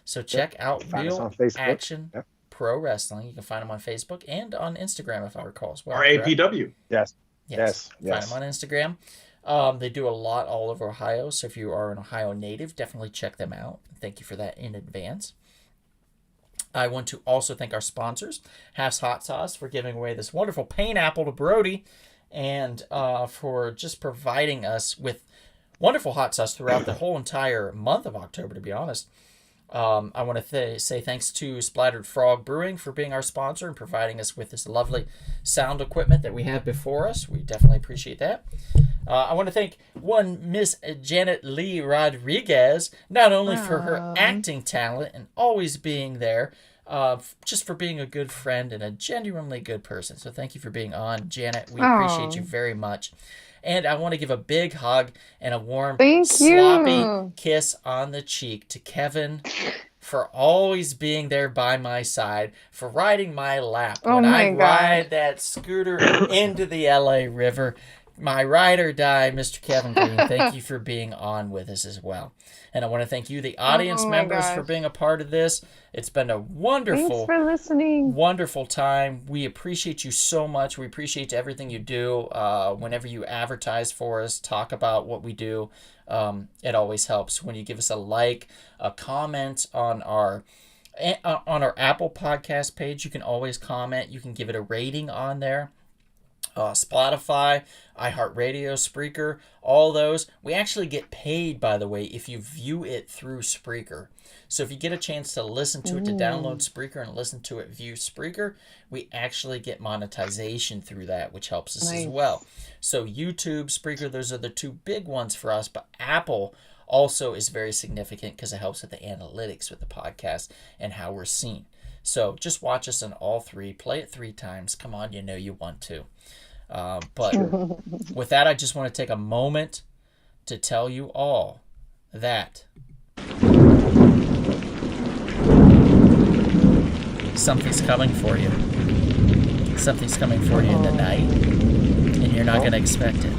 So check out Find us Real on Facebook. Action Yep. Pro Wrestling. You can find them on Facebook and on Instagram, if I recall as well. RAPW. Yes. Yes. Yes. Find them on Instagram. They do a lot all over Ohio, so if you are an Ohio native, definitely check them out. Thank you for that in advance. I want to also thank our sponsors, Half's Hot Sauce, for giving away this wonderful painapple to Brody, and for just providing us with wonderful hot sauce throughout the whole entire month of October, to be honest. I want to say thanks to Splattered Frog Brewing for being our sponsor and providing us with this lovely sound equipment that we have before us. We definitely appreciate that. I want to thank one Miss Janet Lee Rodriguez, not only for her acting talent and always being there, just for being a good friend and a genuinely good person. So thank you for being on, Janet. We appreciate you very much. And I want to give a big hug and a warm, sloppy kiss on the cheek to Kevin for always being there by my side, for riding my lap when I ride that scooter into the LA River. My ride or die, Mr. Kevin Green, thank you for being on with us as well. And I want to thank you, the audience members, for being a part of this. It's been a wonderful, thanks for listening. Wonderful time. We appreciate you so much. We appreciate everything you do. Whenever you advertise for us, talk about what we do, it always helps. When you give us a like, a comment on our Apple Podcast page, you can always comment. You can give it a rating on there. Spotify, iHeartRadio, Spreaker, all those. We actually get paid, by the way, if you view it through Spreaker. So if you get a chance to listen to it, to download Spreaker and listen to it via Spreaker, we actually get monetization through that, which helps us as well. So YouTube, Spreaker, those are the two big ones for us. But Apple also is very significant because it helps with the analytics with the podcast and how we're seen. So just watch us on all three. Play it 3 times. Come on, you know you want to. But with that, I just want to take a moment to tell you all that something's coming for you. Something's coming for you in the night, and you're not going to expect it.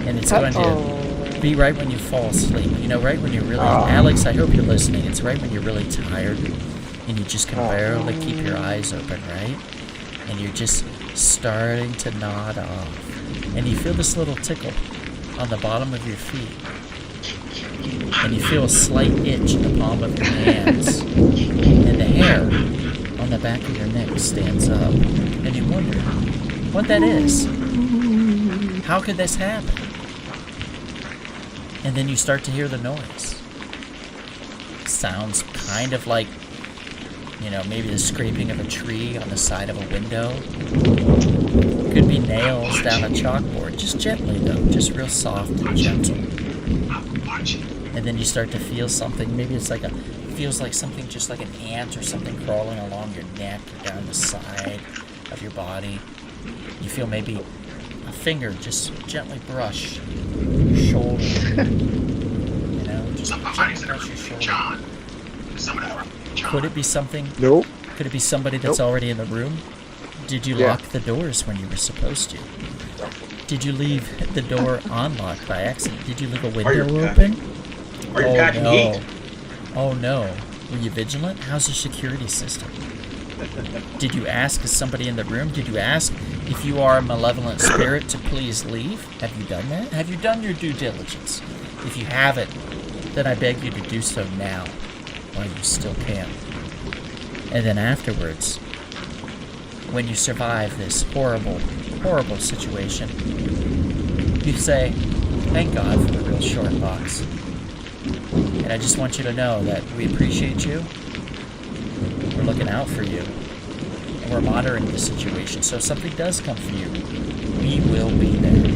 And it's going to be right when you fall asleep. You know, right when you're really... Alex, I hope you're listening. It's right when you're really tired, and you just can barely keep your eyes open, right? And you're just starting to nod off. And you feel this little tickle on the bottom of your feet. And you feel a slight itch in the palm of your hands. And the hair on the back of your neck stands up. And you wonder what that is. How could this happen? And then you start to hear the noise. Sounds kind of like, you know, maybe the scraping of a tree on the side of a window. Could be nails down a chalkboard, just gently though, just real soft and gentle. And then you start to feel something, maybe it's like feels like something just like an ant or something crawling along your neck or down the side of your body. You feel maybe a finger just gently brush your shoulder. You know, just gently brush your shoulder. Could it be something? Nope. Could it be somebody that's already in the room? Did you lock the doors when you were supposed to? Did you leave the door unlocked by accident? Did you leave a window open? Are you packing heat? Oh no. Were you vigilant? How's your security system? Did you ask, is somebody in the room? Did you ask if you are a malevolent spirit to please leave? Have you done that? Have you done your due diligence? If you haven't, then I beg you to do so now, while you still can. And then afterwards, when you survive this horrible, horrible situation, you say, thank God for the real short box. And I just want you to know that we appreciate you, we're looking out for you, and we're monitoring the situation. So if something does come for you, we will be there.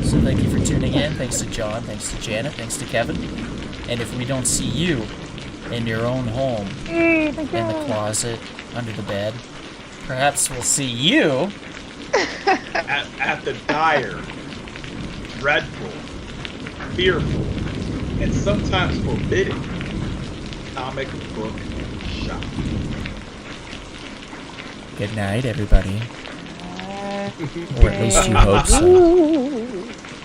So thank you for tuning in. Thanks to John, thanks to Janet, thanks to Kevin. And if we don't see you in your own home, in the closet, under the bed. Perhaps we'll see you at the dire, dreadful, fearful, and sometimes forbidding comic book shop. Good night, everybody. Or at least you hope so.